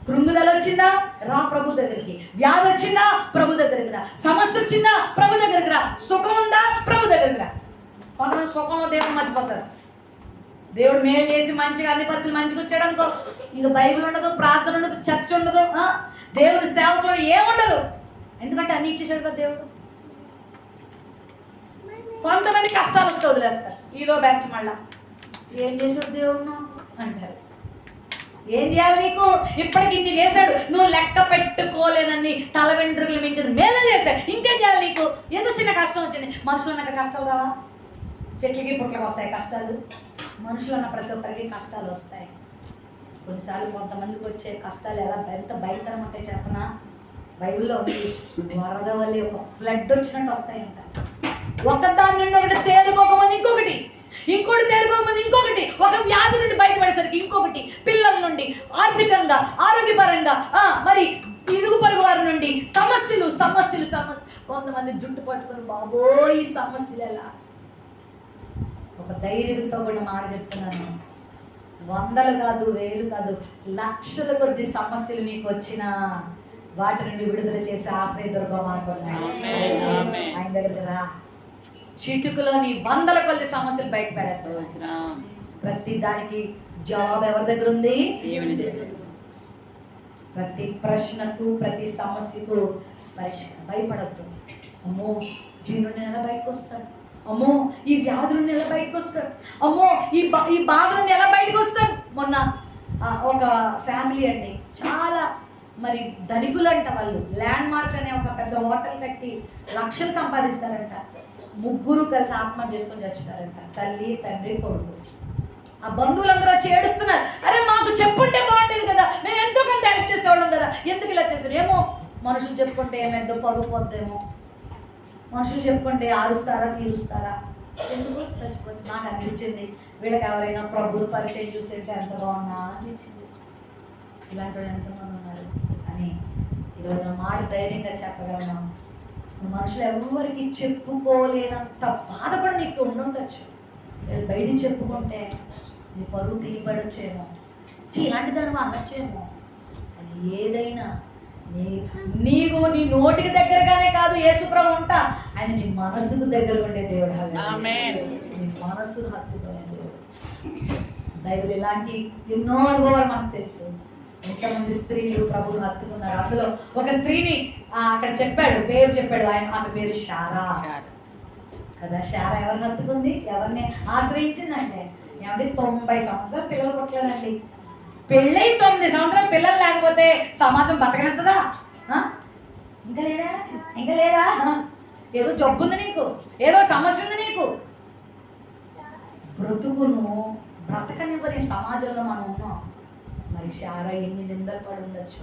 కృంగుదల వచ్చిందా? రా ప్రభు దగ్గరికి. వ్యాధి వచ్చిందా? ప్రభు దగ్గరికి రా. సమస్య వచ్చిందా? ప్రభు దగ్గరికి రా. సుఖం ఉందా? ప్రభు దగ్గరికి రా. కొంతమంది సుఖంలో దేవుడు మర్చిపోతారు. దేవుడు మేలు చేసి మంచిగా అన్ని పరిస్థితులు మంచిగా వచ్చాడు అనుకో, ఇంక బైబిల్ ఉండదు, ప్రార్థన ఉండదు, చర్చ ఉండదు, దేవుడి సేవకులు ఏముండదు. ఎందుకంటే అన్ని ఇచ్చేసాడు కదా దేవుడు. కొంతమంది కష్టాలు వస్తే వదిలేస్తారు. ఇదో బ్యాచ్ మళ్ళా ఏం చేసాడు దేవుడు అంటారు. ఏం చేయాలి నీకు? ఇప్పటికి ఇన్ని చేశాడు, నువ్వు లెక్క పెట్టుకోలేనన్ని తల వెంట్రుకలు మించిన మేలు చేశాడు, ఇంకేం చేయాలి నీకు? ఏదో చిన్న కష్టం వచ్చింది. మనుషులు అన్నాక కష్టాలు రావా? చెట్లకి పుట్లకి వస్తాయి కష్టాలు. మనుషులు అన్న ప్రతి ఒక్కరికి కష్టాలు వస్తాయి. కొన్నిసార్లు కొంతమందికి వచ్చే కష్టాలు ఎంత భయంకరం అంటే చెప్పనా? బైబిల్లో ఉంది, వరద వల్ల ఒక ఫ్లడ్ వచ్చినట్టు వస్తాయంట. ఒకదాని నుండి ఒకటి తేలిపోకమంది ఇంకొకటి, ఇంకోటి తేలిపోకమంది ఇంకొకటి, ఒక వ్యాధి నుండి బయటపడేసరికి ఇంకొకటి, పిల్లల నుండి, ఆర్థికంగా, ఆరోగ్యపరంగా, మరి ఇరుగు పొరుగు వారి నుండి సమస్యలు సమస్యలు సమస్య. కొంతమంది జుట్టు పట్టుకొని బాబోయ్ ఈ సమస్యలు ఎలా. ఒక ధైర్యంతో కూడా మాట చెప్తున్నాను, వందలు కాదు, వేలు కాదు, లక్షల కొద్ది సమస్యలు నీకు వచ్చినా వాటి నుండి విడుదల చేసి ఆశ్రయదుర్గం అనుకున్నాడు. ఆయన దగ్గర రా, చిటుకులో నీ వందల కొద్ది సమస్యలు బయట పెడతావు. ప్రతి దానికి జవాబు ఎవరి దగ్గర ఉంది? ప్రతి ప్రశ్నకు, ప్రతి సమస్యకు పరిష్కారం. భయపడద్దు. అమ్మో దీని నుండి ఎలా బయటకు వస్తాడు, అమ్మో ఈ వ్యాధి నుండి ఎలా బయటకు వస్తాడు, అమ్మో ఈ బాధ నుండి ఎలా బయటకు వస్తాడు. మొన్న ఒక ఫ్యామిలీ అండి, చాలా మరి ధనికులంట వాళ్ళు. ల్యాండ్ మార్క్ అనే ఒక పెద్ద హోటల్ కట్టి లక్షలు సంపాదిస్తారంట. ముగ్గురు కలిసి ఆత్మహత్య చేసుకొని చచ్చిపోయారంట, తల్లి, తండ్రి, కొడుకు. ఆ బంధువులందరూ వచ్చి ఏడుస్తున్నారు, అరే మాకు చెప్పుంటే బాగుండేది కదా, మేము ఎంతోకంటే హెల్ప్ చేసేవాళ్ళం కదా, ఎందుకు ఇలా చేశారు? ఏమో మనుషులు చెప్పుకుంటే ఏమేదో పరుగు పోద్దేమో, మనుషులు చెప్పుకుంటే ఆరుస్తారా తీరుస్తారా, ఎందుకు చచ్చిపోతుంది. నాకు అనిపించింది వీళ్ళకి ఎవరైనా ప్రభువు పరిచయం చూసేస్తే ఎంత బాగున్నా అనిపించింది. ఇలాంటి వాళ్ళు ఎంతమంది ఉన్నారు అని ఈరోజు నా మాట ధైర్యంగా చెప్పగలను. మనుషులు ఎవరికి చెప్పుకోలేనంత బాధపడి నీకు ఉండుండొచ్చు. వీళ్ళు బయటికి చెప్పుకుంటే నీ పరువు తీయబడొచ్చేమో, ఇలాంటి దాన్ని అనొచ్చేమో. అది ఏదైనా నీకు నీ నోటికి దగ్గరగానే కాదు యేసుప్రభు ఉంటా, ఆయన నీ మనసుకు దగ్గర ఉండే దేవుడు. నీ మనసును హత్తుకునే దేవుడు. బైబిల్ ఇలాంటి ఎన్నో అనుభవాలు మనకు తెలుసు. ఎంతమంది స్త్రీలు ప్రభువును హత్తుకున్నారు. అందులో ఒక స్త్రీని అక్కడ చెప్పాడు, పేరు చెప్పాడు ఆయన, ఆమె పేరు శారా కదా. శారా ఎవరిని హత్తుకుంది, ఎవరిని ఆశ్రయించిందంటే ఏమంటే 90 సంవత్సరాలు పిల్లలు పుట్టలేదండి. పెళ్ళై 9 సంవత్సరాలు పిల్లలు లేకపోతే సమాజం బతకనంతదా? ఇంకా లేదా ఏదో జబ్బుంది నీకు, ఏదో సమస్య ఉంది నీకు. బ్రతుకును బ్రతకనివ్వని సమాజంలో మనం ఉన్నాం. మరి శారా ఎన్ని నిందలు పడి ఉండొచ్చు.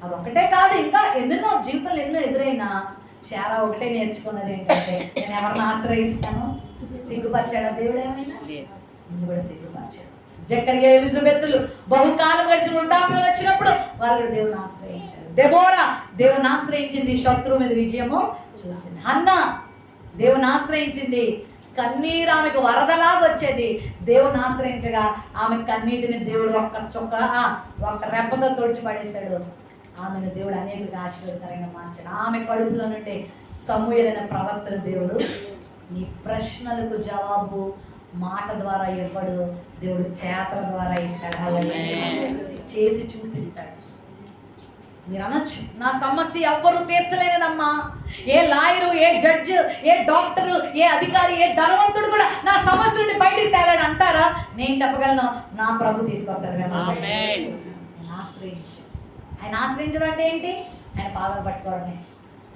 అదొక్కటే కాదు, ఇంకా ఎన్నెన్నో జీవితంలో ఎన్నో ఎదురైనా శారా ఒకటే నేర్చుకున్నది ఏంటంటే, నేను ఎవరిని ఆశ్రయిస్తాను? సిగ్గుపరిచాడు దేవుడు. ఏమైనా నిన్ను కూడా సిగ్గుపరిచాడు. జకర్యా, ఎలిజబెత్తులు బహుకాలం గడిచి వృద్ధాప్యం వచ్చినప్పుడు వాళ్ళు కూడా దేవుని ఆశ్రయించారు. దెబోరా దేవుని ఆశ్రయించింది, శత్రువు మీద విజయము చూసింది. హన్నా దేవుని ఆశ్రయించింది, కన్నీరు ఆమెకు వరదలా వచ్చేది. దేవుని ఆశ్రయించగా ఆమె కన్నీటిని దేవుడు ఒక్క రెప్పతో తోడ్చి పడేశాడు. ఆమెను దేవుడు అనేకులకు ఆశీర్వాదకరంగా మార్చాడు. ఆమె కడుపులో నుండి సమూయేలైన ప్రవక్తను దేవుడు నీ ప్రశ్నలకు జవాబు మాట ద్వారా ఇవ్వడు, దేవుడు చేతల ద్వారా ఇస్తాడు, చేసి చూపిస్తాడు. మీరు అనొచ్చు, నా సమస్య ఎవ్వరు తీర్చలేనమ్మా. ఏ లాయరు, ఏ జడ్జి, ఏ డాక్టరు, ఏ అధికారి, ఏ ధనవంతుడు కూడా నా సమస్య నుండి బయటికి తేలాడు అంటారా? నేను చెప్పగలను, నా ప్రభు తీసుకొస్తాడు. ఆశ్రయించు. ఆయన ఆశ్రయించడం అంటే ఏంటి? ఆయన పాదాలు పట్టుకోవడమే,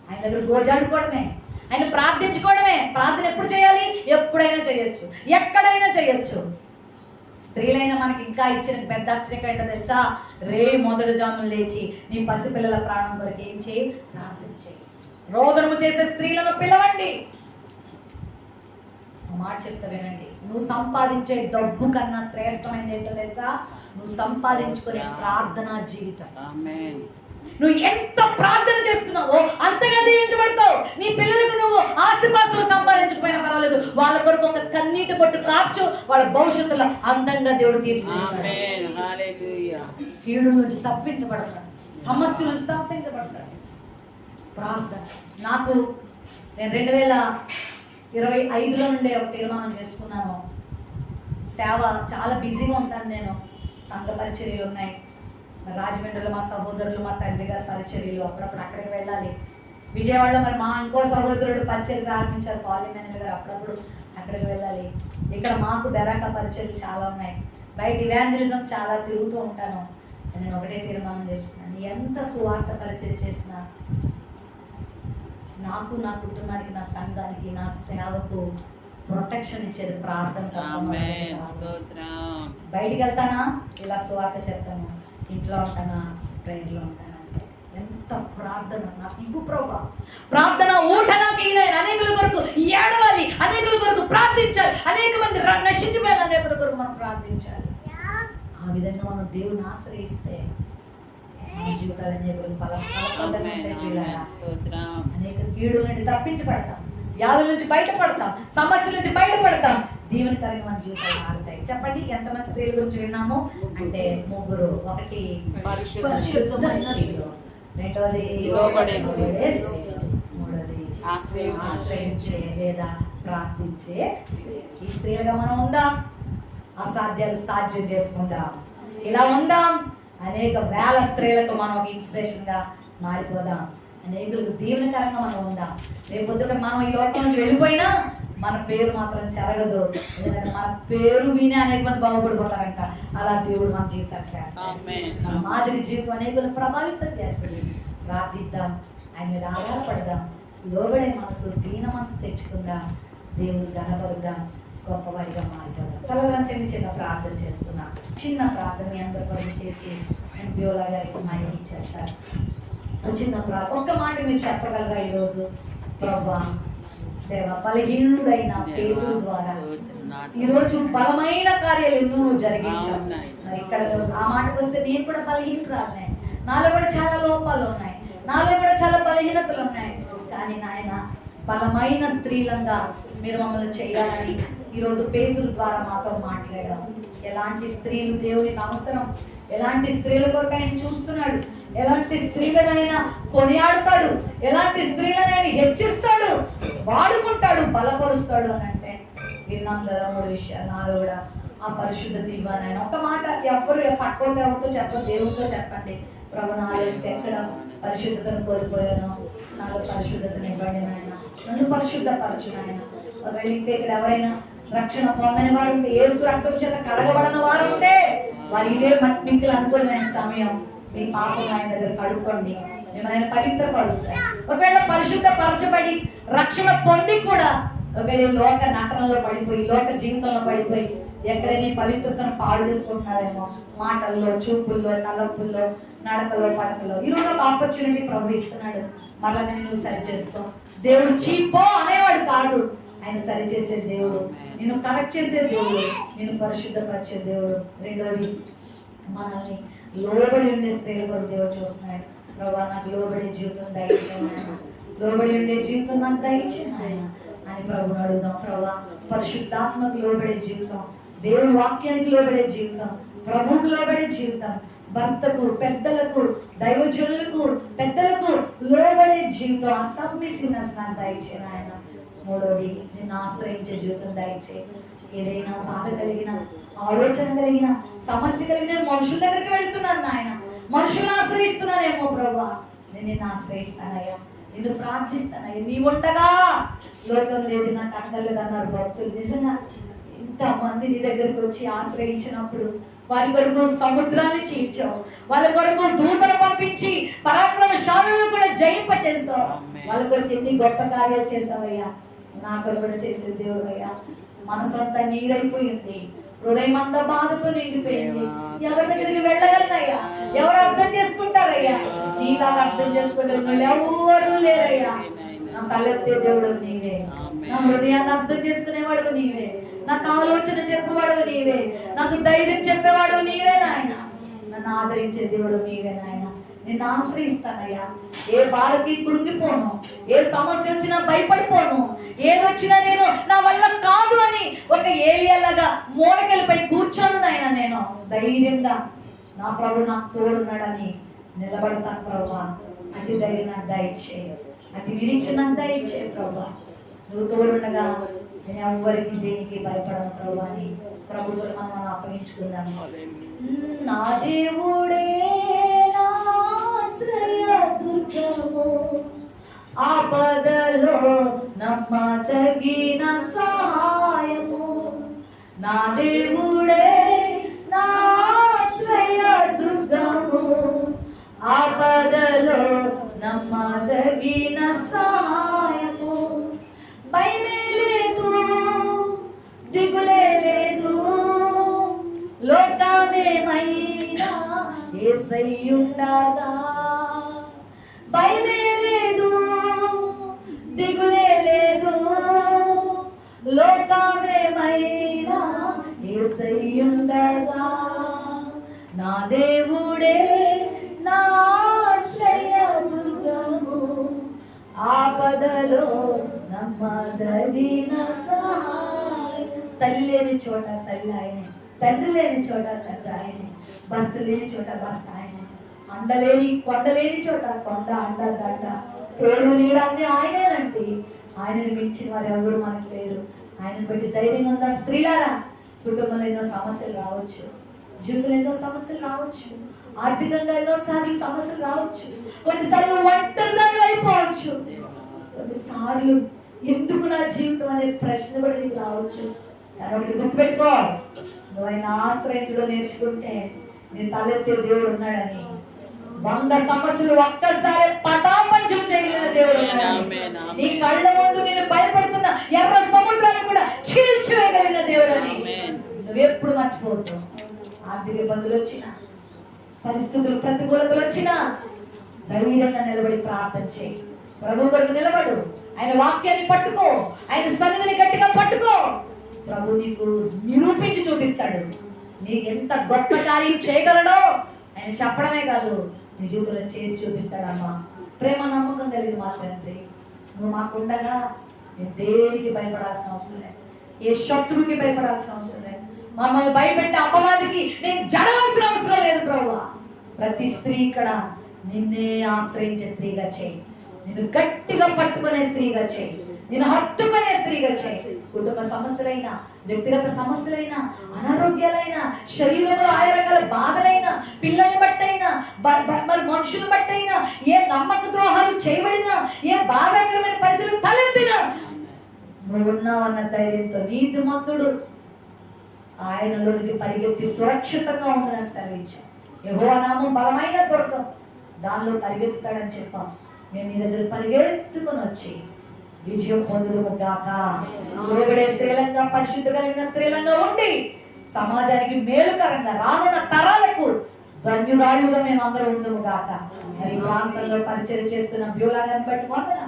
ఆయన దగ్గర గోజాడుకోవడమే, ఆయన ప్రార్థించుకోవడమే. ప్రార్థన ఎప్పుడు చేయాలి? ఎప్పుడైనా చేయొచ్చు, ఎక్కడైనా చేయొచ్చు. స్త్రీలైన మనకి ఇంకా ఇచ్చిన పెద్ద హెచ్చరిక ఏంటో తెలుసా? మొదటి జాములు లేచి నీ పసిపిల్లల ప్రాణం కొరకు ఏం చేయి? ప్రార్థన చేయి. రోదనము చేసే స్త్రీలను పిలవండి. మాట చెప్తా వినండి. నువ్వు సంపాదించే డబ్బు కన్నా శ్రేష్టమైనది ఏంటో తెలుసా? నువ్వు సంపాదించుకునే ప్రార్థనా జీవితం. నువ్వు ఎంత ప్రార్థన చేస్తున్నావో అంతగా దీవించబడతావు. నీ పిల్లలకు నువ్వు ఆస్తిపాస్తులు సంపాదించకపోయినా పర్వాలేదు, వాళ్ళ కొరకు ఒక కన్నీటి పొట్టు కార్చు, వాళ్ళ భవిష్యత్తులో అందంగా దేవుడు తీర్చిదిద్దుతాడు. కీడు నుంచి తప్పించబడతాడు, సమస్యల నుంచి తప్పించబడతాడు. ప్రార్థన. నేను 2025లో నుండే ఒక తీర్మానం చేసుకున్నాను. సేవ చాలా బిజీగా ఉంటాను నేను. సంఘ పరిచర్యలు ఉన్నాయి. రాజమండ్రిలో మా సహోదరులు, మా తండ్రి గారి పరిచర్యలు, అప్పుడప్పుడు అక్కడికి వెళ్ళాలి. విజయవాడలో మరి మా ఇంకో సహోదరుడు పరిచర్య ప్రారంభించారు, పాలిమేనల్ గారు, అప్పుడప్పుడు అక్కడికి వెళ్ళాలి. ఇక్కడ మాకు బెరాక పరిచర్యలు చాలా ఉన్నాయి. బయట ఇవాంజలిజం చాలా తిరుగుతూ ఉంటాను. నేను ఒకటే తీర్మానం చేసుకున్నాను, ఎంత సువార్త పరిచర్య చేసినా నాకు, నా కుటుంబానికి, నా సంఘానికి, నా సేవకు ప్రొటెక్షన్ ఇచ్చేది ప్రార్థన. బయటికి వెళ్తానా ఇలా సువార్త చెప్తాను, ఇంట్లో ఉంటానా ప్రేయర్లో ఉంటానా. ఎంత ప్రార్థన నాకు ఇవ్వు ప్రభా. ప్రార్థన ఊట నాకు ఈయన. అనేకుల కొరకు ఏడవాలి, అనేకుల కొరకు ప్రార్థించాలి, అనేక మంది నశించిపోయిన అనేకుల కొరకు మనం ప్రార్థించాలి. ఆ విధంగా మనం దేవుని ఆశ్రయిస్తే మన జీవితాలు అనేక కీడుల నుండి తప్పించబడతాం, వ్యాధుల నుంచి బయటపడతాం, సమస్యల నుంచి బయటపడతాం, దీవెనకరంగా మన జీవితాలు మారుతాయి. చెప్పండి, ఎంతమంది స్త్రీల గురించి విన్నాము అంటే 3. ఒకటి పరిశుద్ధమైన స్త్రీలు, రెండవది లోబడే స్త్రీలు, మూడవది ఆశ్రయించే లేదా ప్రార్థించే స్త్రీ. ఈ స్త్రీలుగా మనం ఉందాం, అసాధ్యాలు సాధ్యం చేసుకుందాం, ఇలా ఉందాం. అనేక వేల స్త్రీలకు మనం ఒక ఇన్స్పిరేషన్ గా మారిపోదాం, అనేకులకు దీవెనకరంగా మనం ఉందాం. రేపొద్దుట మనం ఈ లోకం నుంచి వెళ్ళిపోయినా మన పేరు మాత్రం చెరగదు, ఎందుకంటే మన పేరు విని అనేక మంది బాగుపడిపోతారంట. అలా దేవుడు మన జీవితాన్ని చేస్తాడు. మన మాదిరి జీవితం అనేకులను ప్రభావితం చేస్తుంది. ప్రార్థిద్దాం, ఆయన మీద ఆధారపడదాం, లోబడే మనసు, దీన మనసు తెచ్చుకుందాం, దేవుడు గణపరుద్దాం, గొప్పవారిగా మారిపోదాం. కలవరం చిన్న ప్రార్థన చేసుకున్నాం. చిన్న ప్రార్థన మీ అందరి కొరకు చేసి బ్యోలా గారికి మైండ్ ఇచ్చేస్తారు. చిన్న ప్రార్థన, ఒక్క మాట మీరు చెప్పగలరా ఈరోజు? ప్రభా దేవ, బలహీనుడైన పేతురు ద్వారా ఈరోజు బలమైన కార్యాలు ఎన్నో జరిగించావు. మరి ఇక్కడ ఆ మాటకు వస్తే నేను కూడా బలహీనురాలనే, నాలో కూడా చాలా లోపాలు ఉన్నాయి, నాలో కూడా చాలా బలహీనతలు ఉన్నాయి. కానీ నాయన బలమైన స్త్రీలంగా మీరు మమ్మల్ని చేయాలని ఈరోజు పేతురు ద్వారా మాతో మాట్లాడాం. ఎలాంటి స్త్రీలు దేవునికి అవసరం, ఎలాంటి స్త్రీల కొరకు ఆయన చూస్తున్నాడు, ఎలాంటి స్త్రీలనైనా కొనియాడుతాడు, ఎలాంటి స్త్రీలనైనా హెచ్చిస్తాడు, వాడుకుంటాడు, బలపరుస్తాడు అని అంటే విన్నాం కదా. 3 విషయాలు నాలో కూడా ఆ పరిశుద్ధత ఇవ్వాలని. ఒక మాట ఎవరు పక్కన ఎవరితో చెప్పండి, దేవుడితో చెప్పండి. ప్రభు, నాలో ఎక్కడ పరిశుద్ధతను కోల్పోయాను, నాలో పరిశుద్ధతను ఇవ్వండి నాయన, నన్ను పరిశుద్ధపరచు నాయన. ఒకవేళ ఇక్కడ ఎవరైనా రక్షణ పొందని వారు ఉంటే, యేసు రక్తం చేత కడగబడని వారు ఉంటే, వారు ఇదే మిక్కిలి అనుకూలమైన సమయం. మీ పాపం ఆయన దగ్గర కడుక్కోండి, మిమ్మల్ని పవిత్రపరుస్తారు. ఒకవేళ పరిశుద్ధపరచబడి రక్షణ పొంది కూడా ఒకవేళ లోక నటనలో పడిపోయి, లోక జీవితంలో పడిపోయి ఎక్కడైనా పవిత్రతను పాడు చేసుకుంటున్నారేమో, మాటల్లో, చూపుల్లో, తలపుల్లో, నడకలో, పడకలో. ఈరోజు ఒక ఆపర్చునిటీ ప్రభు ఇస్తున్నాడు. మళ్ళీ నేను సరి చేసుకో. దేవుడు చీపో అనేవాడు కాదు, ఆయన సరిచేసే దేవుడు, నేను కరెక్ట్ చేసే దేవుడు, నేను పరిశుద్ధపరిచే దేవుడు. రెండోది, మనల్ని లోబడి ఉండే స్త్రీల కొరకు దేవుడు చూస్తున్నాడు. ప్రభా, నాకు లోబడే జీవితం దయచేయను, లోబడి ఉండే జీవితం నాకు దయచేయను అని ప్రభుని అడుగుదాం. ప్రభా, పరిశుద్ధాత్మకు లోబడే జీవితం, దేవుని వాక్యానికి లోబడే జీవితం, ప్రభువుకు లోబడే జీవితం, భర్తకు, పెద్దలకు, దైవజనులకు, పెద్దలకు లోబడే జీవితం, ఆ సబ్మిసివ్నెస్ నాకు దయచేయను ఆయన. మూడోది, నిన్ను ఆశ్రయించే జీవితం దయచేయి. ఏదైనా బాధ కలిగిన, ఆలోచన కలిగిన, సమస్య కలిగిన మనుషుల దగ్గరికి వెళ్తున్నాను నాయన, మనుషులను ఆశ్రయిస్తున్నానేమో ప్రభా, నేను నిన్ను ఆశ్రయిస్తానయ్యా, నిన్ను ప్రార్థిస్తానయ్యా. నీ ఉండగా లోకం లేదు, నాకు అక్కర్లేదు అన్నారు భక్తులు. నిజంగా ఇంతమంది నీ దగ్గరికి వచ్చి ఆశ్రయించినప్పుడు వారి కొరకు సముద్రాన్ని చీల్చావు, వాళ్ళ కొరకు దూతను పంపించి పరాక్రమశాలులను కూడా జయింపచేసావు, వాళ్ళ కొరకు ఎన్ని గొప్ప కార్యాలు చేసావయ్యా. నా కొరకు కూడా చేసే దేవుడు అయ్యా. మనసంతా నీరైపోయింది, హృదయం అంతా బాధతో నిండిపోయింది. ఎవరి దగ్గరికి వెళ్ళగలనయ్యా? ఎవరు అర్థం చేసుకుంటారయ్యా? నీలాగా అర్థం చేసుకునే వాళ్ళు ఎవరు లేరయ్యా. నా తలెత్తే దేవుడు నీవే, నా హృదయాన్ని అర్థం చేసుకునేవాడు నీవే, నాకు ఆలోచన చెప్పేవాడు నీవే, నాకు ధైర్యం చెప్పేవాడు నీవే నాయన. నన్ను ఆదరించే దేవుడు నీవే నాయన. నిన్ను ఆశ్రయిస్తానయ్యా. ఏ బాధకి కృంగిపోను, ఏ సమస్య వచ్చినా భయపడిపోను, ఏదొచ్చినా నేను నా వల్ల కాదు అని ఒక ఏలియాలాగా మూలకెళ్ళిపై కూర్చోను నాయన. నేను ధైర్యంగా నా ప్రభు నాకు తోడున్నాడని నిలబడతాను ప్రభా. అతి ధైర్యం నాకు దయచేయి, అతి నిరీక్షణ నాకు దయచేయి ప్రభా. నువ్వు తోడుండగా నేను ఎవరికి దేనికి భయపడను ప్రభు అని ప్రభుత్వం మనం అప్పగించుకుందాము. నా దేవుడే దుర్గము, ఆపదలో నమ్మదగిన సహాయము, నా దేవుడే నా ఆశ్రయ దుర్గము, ఆపదలో నమ్మదగిన సహాయము. భయమే లేదు, దిగులే లేదు, లోకమేమైనా యేసయ్యుండగా. భయమే లేదు, దిగులే లేదు, లోకమేమైనా యేసయ్యుండగా. నా దేవుడే నా ఆశ్రయ దుర్గము, ఆపదలో నమ్మదగిన సహాయం. తల్లి లేని చోట తల్లి ఆయనే, తండ్రి లేని చోట తండ్రి ఆయనే, భర్త లేని చోట భర్త ఆయనే, అండలేని కొండలేని చోట కొండ అండ దండ తోడు నీడాన్ని ఆయనేనంటే ఆయనను మించిన వారు ఎవరు మనకు లేరు. ఆయన బట్టి ధైర్యంగా ఉందాం. స్త్రీలారా, కుటుంబంలో ఎన్నో సమస్యలు రావచ్చు, జీవితంలో ఎన్నో సమస్యలు రావచ్చు, ఆర్థికంగా ఎన్నోసార్లు సమస్యలు రావచ్చు, కొన్నిసార్లు ఒంటరిగా అయిపోవచ్చు, కొన్నిసార్లు ఎందుకు నా జీవితం అనే ప్రశ్న కూడా నీకు రావచ్చు. కాబట్టి గుర్తుపెట్టుకో, నువ్వు ఆయన ఆశ్రయించడం నేర్చుకుంటే నీ తలెత్తే దేవుడు ఉన్నాడని. 100 సమస్యలు ఒక్కసారి పటాపంచం చేయగలిగిన దేవుడు ఉన్నాడని, నీ కళ్ళ ముందు నేను భయపడుతున్న ఎర్ర సముద్రాలు కూడా చీల్చివేయగలిగిన దేవుడు అని నువ్వెప్పుడు మర్చిపోవద్దు. ఆర్థిక ఇబ్బందులు వచ్చినా, పరిస్థితులు ప్రతికూలతలు వచ్చినా ధైర్యంగా నిలబడి ప్రార్థన చేయి. ప్రభు కొరకు నిలబడు, ఆయన వాక్యాన్ని పట్టుకో, ఆయన సన్నిధిని గట్టిగా పట్టుకో. ప్రభు నీకు నిరూపించి చూపిస్తాడు. నీకు ఎంత గొప్ప కార్యం చేయగలడో ఆయన చెప్పడమే కాదు, నీ జీవితంలో చేసి చూపిస్తాడమ్మా. ప్రేమ నమ్మకం కలిగి మాట్లాడండి. నువ్వు మాకుండగా నేను దేనికి భయపడాల్సిన అవసరం లేదు, ఏ శత్రువుకి భయపడాల్సిన అవసరం లేదు, మమ్మల్ని భయపెట్టే అపవాదికి నేను జడవలసిన అవసరం లేదు. ప్రభువా, ప్రతి స్త్రీ ఇక్కడ నిన్నే ఆశ్రయించే స్త్రీగా చేయి, నిన్ను గట్టిగా పట్టుకునే స్త్రీగా చేయి, నిన్ను హత్తుకునే స్త్రీగా చేయి. కుటుంబ సమస్యలైనా, వ్యక్తిగత సమస్యలైనా, అనారోగ్యాలైనా, శరీరంలో ఆయా రకాల బాధలైనా, పిల్లల్ని బట్టైనా, మరి మనుషులు బట్టైనా, ఏ నమ్మక ద్రోహాలు చేయబడినా, ఏ బాధాకరమైన పరిస్థితులు తలెత్తినా, నువ్వు ఉన్నావన్న ధైర్యంతో నీతిమంతుడు ఆయనలోనికి పరిగెత్తి సురక్షితంగా ఉండడానికి సెలవిచ్చాం. యెహోవా నామం బలమైన దుర్గం, దానిలో పరిగెత్తుతాడని చెప్పాం. మేము నీ దగ్గర పరిగెత్తుకొని వచ్చి విజయం పొందుదుము గాక. లోబడే స్త్రీలంగా, పరిశుద్ధ కలిగిన స్త్రీలంగా ఉండి సమాజానికి మేలుకరంగా రానున్న తరాలకు ధన్యురాలుగా మేము అందరం ఉందుము గాక. మరి ప్రాంతంలో పరిచయం చేస్తున్న బ్యూలాగాన్ని బట్టి వందన,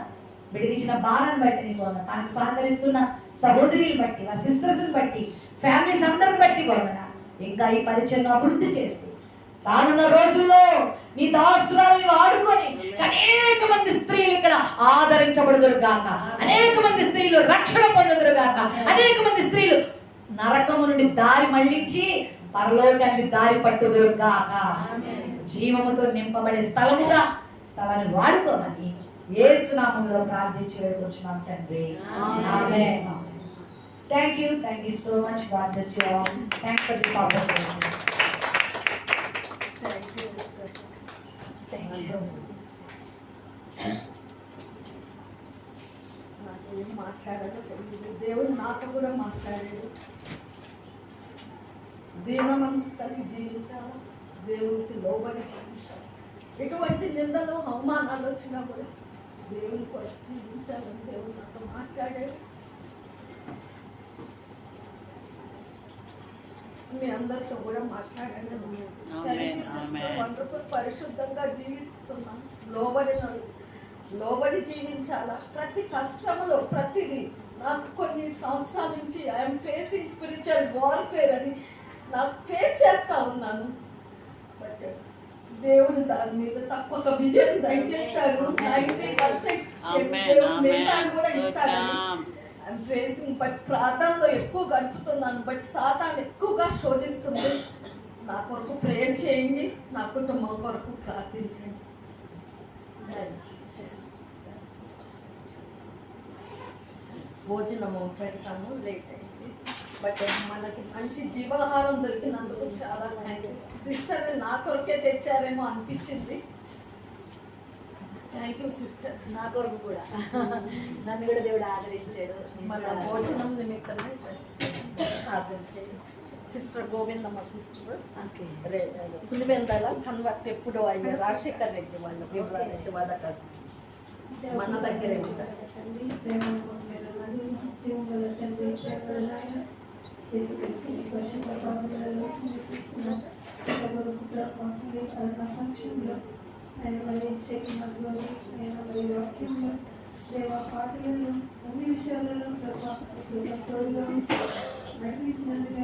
విడిగించిన బాణాన్ని బట్టి నీకు వందన, తనకు సహకరిస్తున్న సహోదరులు బట్టి, ఆ సిస్టర్స్ బట్టి, ఫ్యామిలీస్ అందరిని బట్టి వందన. ఇంకా ఈ పరిచయం అభివృద్ధి చేసి రానున్న రోజుల్లో నీ దాసురాలను వాడుకొని అనేక మంది స్త్రీలు ఇక్కడ ఆదరించబడుదురు గాక, అనేక మంది స్త్రీలు రక్షణ పొందుదురు గాక, అనేక మంది స్త్రీలు నరకము నుండి దారి మళ్లించి పరలోకానికి దారి పట్టుదురు గాక. జీవముతో నింపబడే స్థలముగా స్థలాన్ని వాడుకోమని యేసు నామములో ప్రార్థించి వేడుకొంచున్నాం తండ్రి. ఆమేన్. Thank you so much. God bless you all. Thanks for this opportunity. Thank you, sister. Thank you. నాకేం మాట్లాడాలో తెలియదు, దేవుడు నాతో కూడా మాట్లాడాడు. దీన మనసు కలిగి జీవించాలా, దేవునికి లోబడి జీవించాలి. ఎటువంటి నిందలు అవమానాలు వచ్చినా కూడా దేవుని కొరకు జీవించాలని దేవుడు నాతో మాట్లాడాడు. మీ అందరితో కూడా మాట్లాడాను. వండర్ఫుల్. పరిశుద్ధంగా జీవిస్తున్నాను, లోబడి జీవించాలా. ప్రతి కష్టంలో ప్రతిదీ నాకు కొన్ని సంవత్సరాల నుంచి ఐఎమ్ ఫేసింగ్ స్పిరిచువల్ వార్ఫేర్ అని నాకు ఫేస్ చేస్తూ ఉన్నాను. బట్ దేవుడు దాని మీద తప్పక విజయం దయచేస్తాడు. 90% దేవుడు మిగతాను కూడా ఇస్తాడు. ఐఎమ్ ఫేసింగ్, బట్ ప్రార్థనలో ఎక్కువ గడుపుతున్నాను, బట్ సాతాను ఎక్కువగా శోధిస్తుంది. నా కొరకు ప్రేయర్ చేయండి, నా కుటుంబం కొరకు ప్రార్థించండి. భోజనము పెడతాము, లేట్ అయింది, బట్ మనకి మంచి జీవాహారం దొరికినందుకు చాలా థ్యాంక్ యూ. సిస్టర్ని నా కొరకే తెచ్చారేమో అనిపించింది. Thank you sister. నా కొరకు కూడా నన్ను కూడా దేవుడు ఆదరించాడు. మన భోజనం నిమిత్తమే ప్రార్థన చేయండి. Sister Govindamma sister Pulivendula convert ఎప్పుడో అయ్యా రాజశేఖర్ రెడ్డి వాళ్ళు రెడ్డి వాళ్ళ కష్టం మన దగ్గరే ఉంటారు. పాటలలో అన్ని విషయాలలో నడిపించినందుకు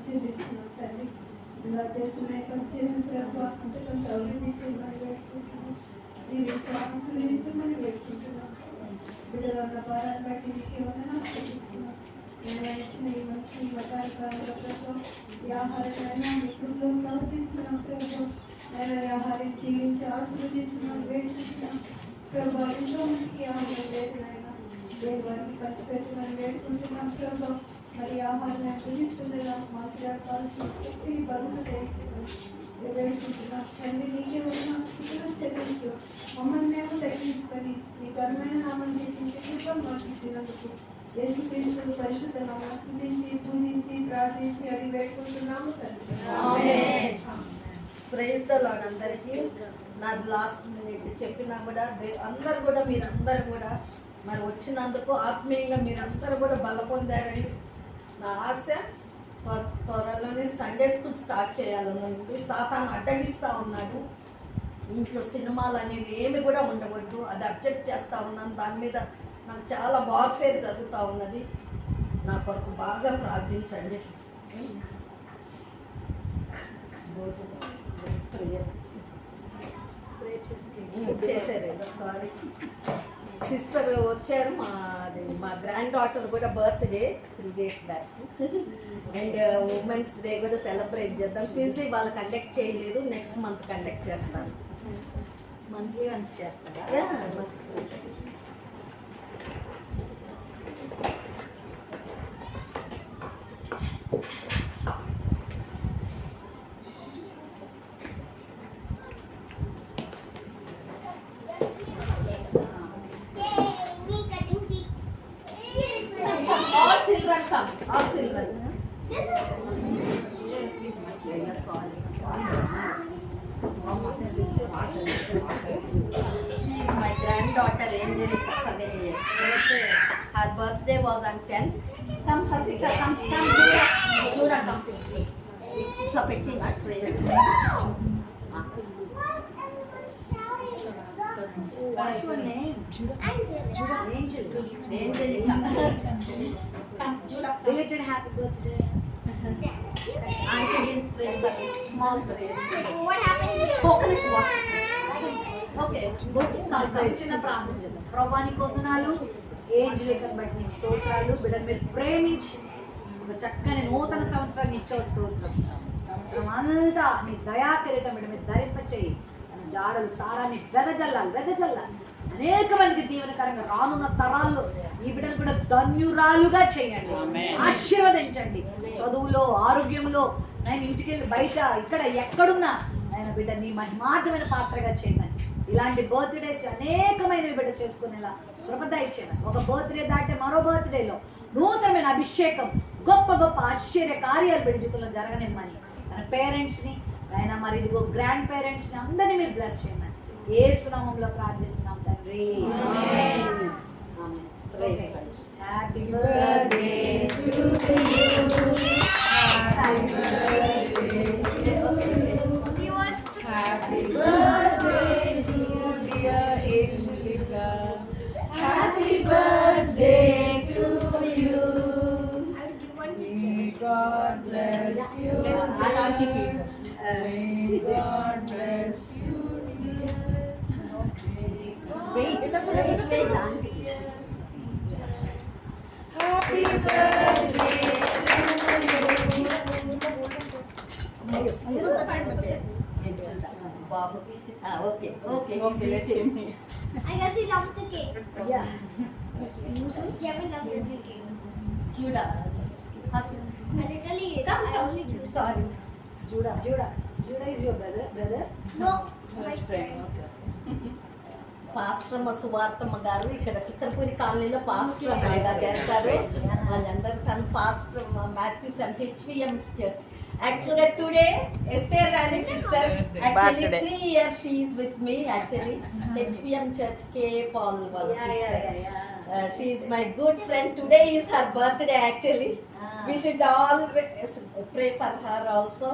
చెల్లిస్తున్నాం తండ్రి. ఇలా చేస్తున్న అంటే కొంత మీరు ఆశీర్వదించమని పెట్టుకుంటున్నాం. బిడ్డల భారాన్ని బట్టి నీకు ఏమైనా చెల్లిస్తున్నాం. ప్రకారంగా ప్రభు ఈ ఆహారాన్ని మీ కృపలో సమర్పిస్తున్నాం ప్రభు. నేను ఈ ఆహారం జీవించి ఆశీర్వదించిన వేడుకుంటున్నాం ప్రభు. ఎంతో మందికి ఆహారం లేదు నాయన, దేవాన్ని ఖర్చు పెట్టుకొని వేడుకుంటున్నాం ప్రభు. మరి ఆహారాన్ని పూజిస్తుండగా మాకు కావాల్సిన శక్తిని బరువును తెచ్చుకున్నాం వేడుకుంటున్నాం తండ్రి. నీకే ఉన్న స్థితిలో చెల్లించు మమ్మల్ని మేము తగ్గించుకొని నీ ఘనమైన నామాన్ని తెచ్చించే కృప మాకు ఇచ్చినందుకు యేసుక్రీస్తు పరిశుద్ధ నామమున స్తుతించి పూజించి ప్రార్థించి అడిగి వేడుకుంటున్నాము తండ్రి. ఆమేన్. ప్రైజ్ ద లార్డ్ అందరికీ. నాది లాస్ట్ మినిట్ చెప్పినా కూడా అందరు కూడా మీరందరూ కూడా మరి వచ్చినందుకు ఆత్మీయంగా మీరందరూ కూడా బల పొందారని నా ఆశ. త్వరలోనే సండే స్కూల్ స్టార్ట్ చేయాలనుంది. సాతాను అడ్డగిస్తూ ఉన్నాడు. ఇంట్లో సినిమాలు అనేవి ఏమి కూడా ఉండవద్దు, అది అబ్జెక్ట్ చేస్తూ ఉన్నాను. దాని మీద నాకు చాలా వార్ఫేర్ జరుగుతూ ఉన్నది. నా కొరకు బాగా ప్రార్థించండి. చేసేది సారీ సిస్టర్ వచ్చారు. మా గ్రాండ్ డాటర్ కూడా birthday 3 days back. And women's day కూడా సెలబ్రేట్ చేద్దాం. క్విజ్ వాళ్ళు కండక్ట్ చేయలేదు, నెక్స్ట్ మంత్ కండక్ట్ చేస్తాను. మంత్లీ వన్స్ చేస్తారా? All children come. All children. She is my granddaughter, Angelica, 7 years. Her birthday was on 10th. Come, Hasika, come, Judah, come. So, picking a tray. What's your name? Angelica. Come, Judah. Related happy birthday. Auntie will pray for it. Small prayer. What happened? Coconut water. Okay, good. చిన్న ప్రార్థన చేద్దాం. ప్రభాని కొందనాలు ఏంజలికను బట్టి నీకు స్తోత్రాలు. బిడ్డను మీరు ప్రేమించి ఒక చక్కని నూతన సంవత్సరాన్ని ఇచ్చావు. స్తోత్రం. సంవత్సరం అంతా నీ దయా కిరీటం బిడ్డ మీరు ధరింపచేయి. తన జాడలు సారాన్ని వెదజల్లాలి. అనేక మందికి దీవెనకరంగా రానున్న తరాల్లో ఈ బిడ్డను కూడా ధన్యురాలుగా చేయండి, ఆశీర్వదించండి. చదువులో, ఆరోగ్యంలో, నేను ఇంటికి వెళ్ళి బయట ఇక్కడ ఎక్కడున్నా ఆయన బిడ్డ నీ మహిమార్థమైన పాత్రగా చేయమని. ఇలాంటి బర్త్డేస్ అనేకమైనవి బిడ్డ చేసుకునేలా కృపద ఇచ్చేది. ఒక బర్త్డే దాటే మరో బర్త్డేలో నూతనమైన అభిషేకం, గొప్ప గొప్ప ఆశ్చర్య కార్యాలు బిడ్డ జీవితంలో జరగనిమ్మని తన పేరెంట్స్ని ఆయన మరి ఇదిగో గ్రాండ్ పేరెంట్స్ని అందరినీ మీరు బ్లెస్ చేయమని యేసు నామములో ప్రార్థిస్తున్నాం తండ్రి. Happy birthday to you. Happy birthday to dear Angelica. Happy birthday to you. May God bless you. May God bless you. Happy birthday Babu. Okay. He's eating. I guess he loves the cake. Yeah. Jevin loves the cake. Judah. Hassan. I literally, I only choose. Sorry. Judah is your brother? No, my friend. Pastor మా సువార్తమ్మ గారు ఇక్కడ చిత్రపూరి కాలనీలో pastor అమ్మాయిగా చేస్తారు. వాళ్ళందరూ తను pastor Mathews HVM church. యాక్చువల్గా today Esther Rani sister actually 3 years she is with me actually. HVM church K Paul వాళ్ళ sister. She is my good friend. Today is her birthday actually. We should always pray for her also.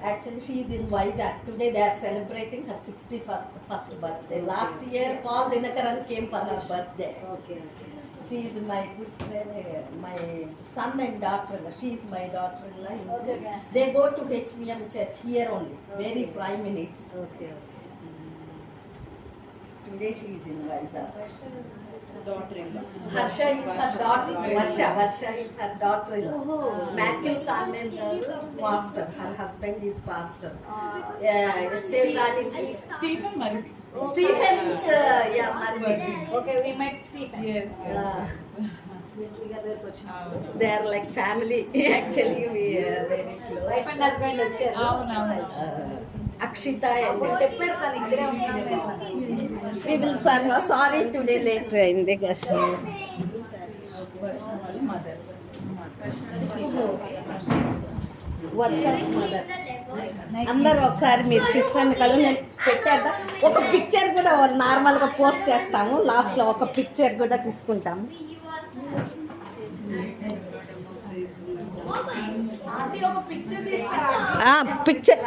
Actually, she is in Vizag. Today they are celebrating her 61st birthday. Last year, Paul Dinakaran came for her birthday. Okay. She is my good friend, my son and daughter-in-law. She is my daughter-in-law. Okay. They go to HVM church here only, very 5 minutes. Okay. Today she is in Vizag. Harsha is her daughter. Varsha is her daughter-in-law. Matthew Samuel pastor. Her husband is pastor. Estelle Rani is Stephen Murphy. Stephen's Murphy. Okay, we met Stephen. Yes. They are like family. Actually, we are very close. Wife and husband వచ్చారు. Akshita and చెప్పాడు తను ఇక్కడే ఉన్నాను. we will serve her. Sorry, today late in the Varsha's mother. అందరూ ఒకసారి మీరు సిస్టర్ని కదా నేను పెట్టేద్దా ఒక పిక్చర్ కూడా నార్మల్గా పోస్ట్ చేస్తాము లాస్ట్లో ఒక పిక్చర్ కూడా తీసుకుంటాము పిక్చర్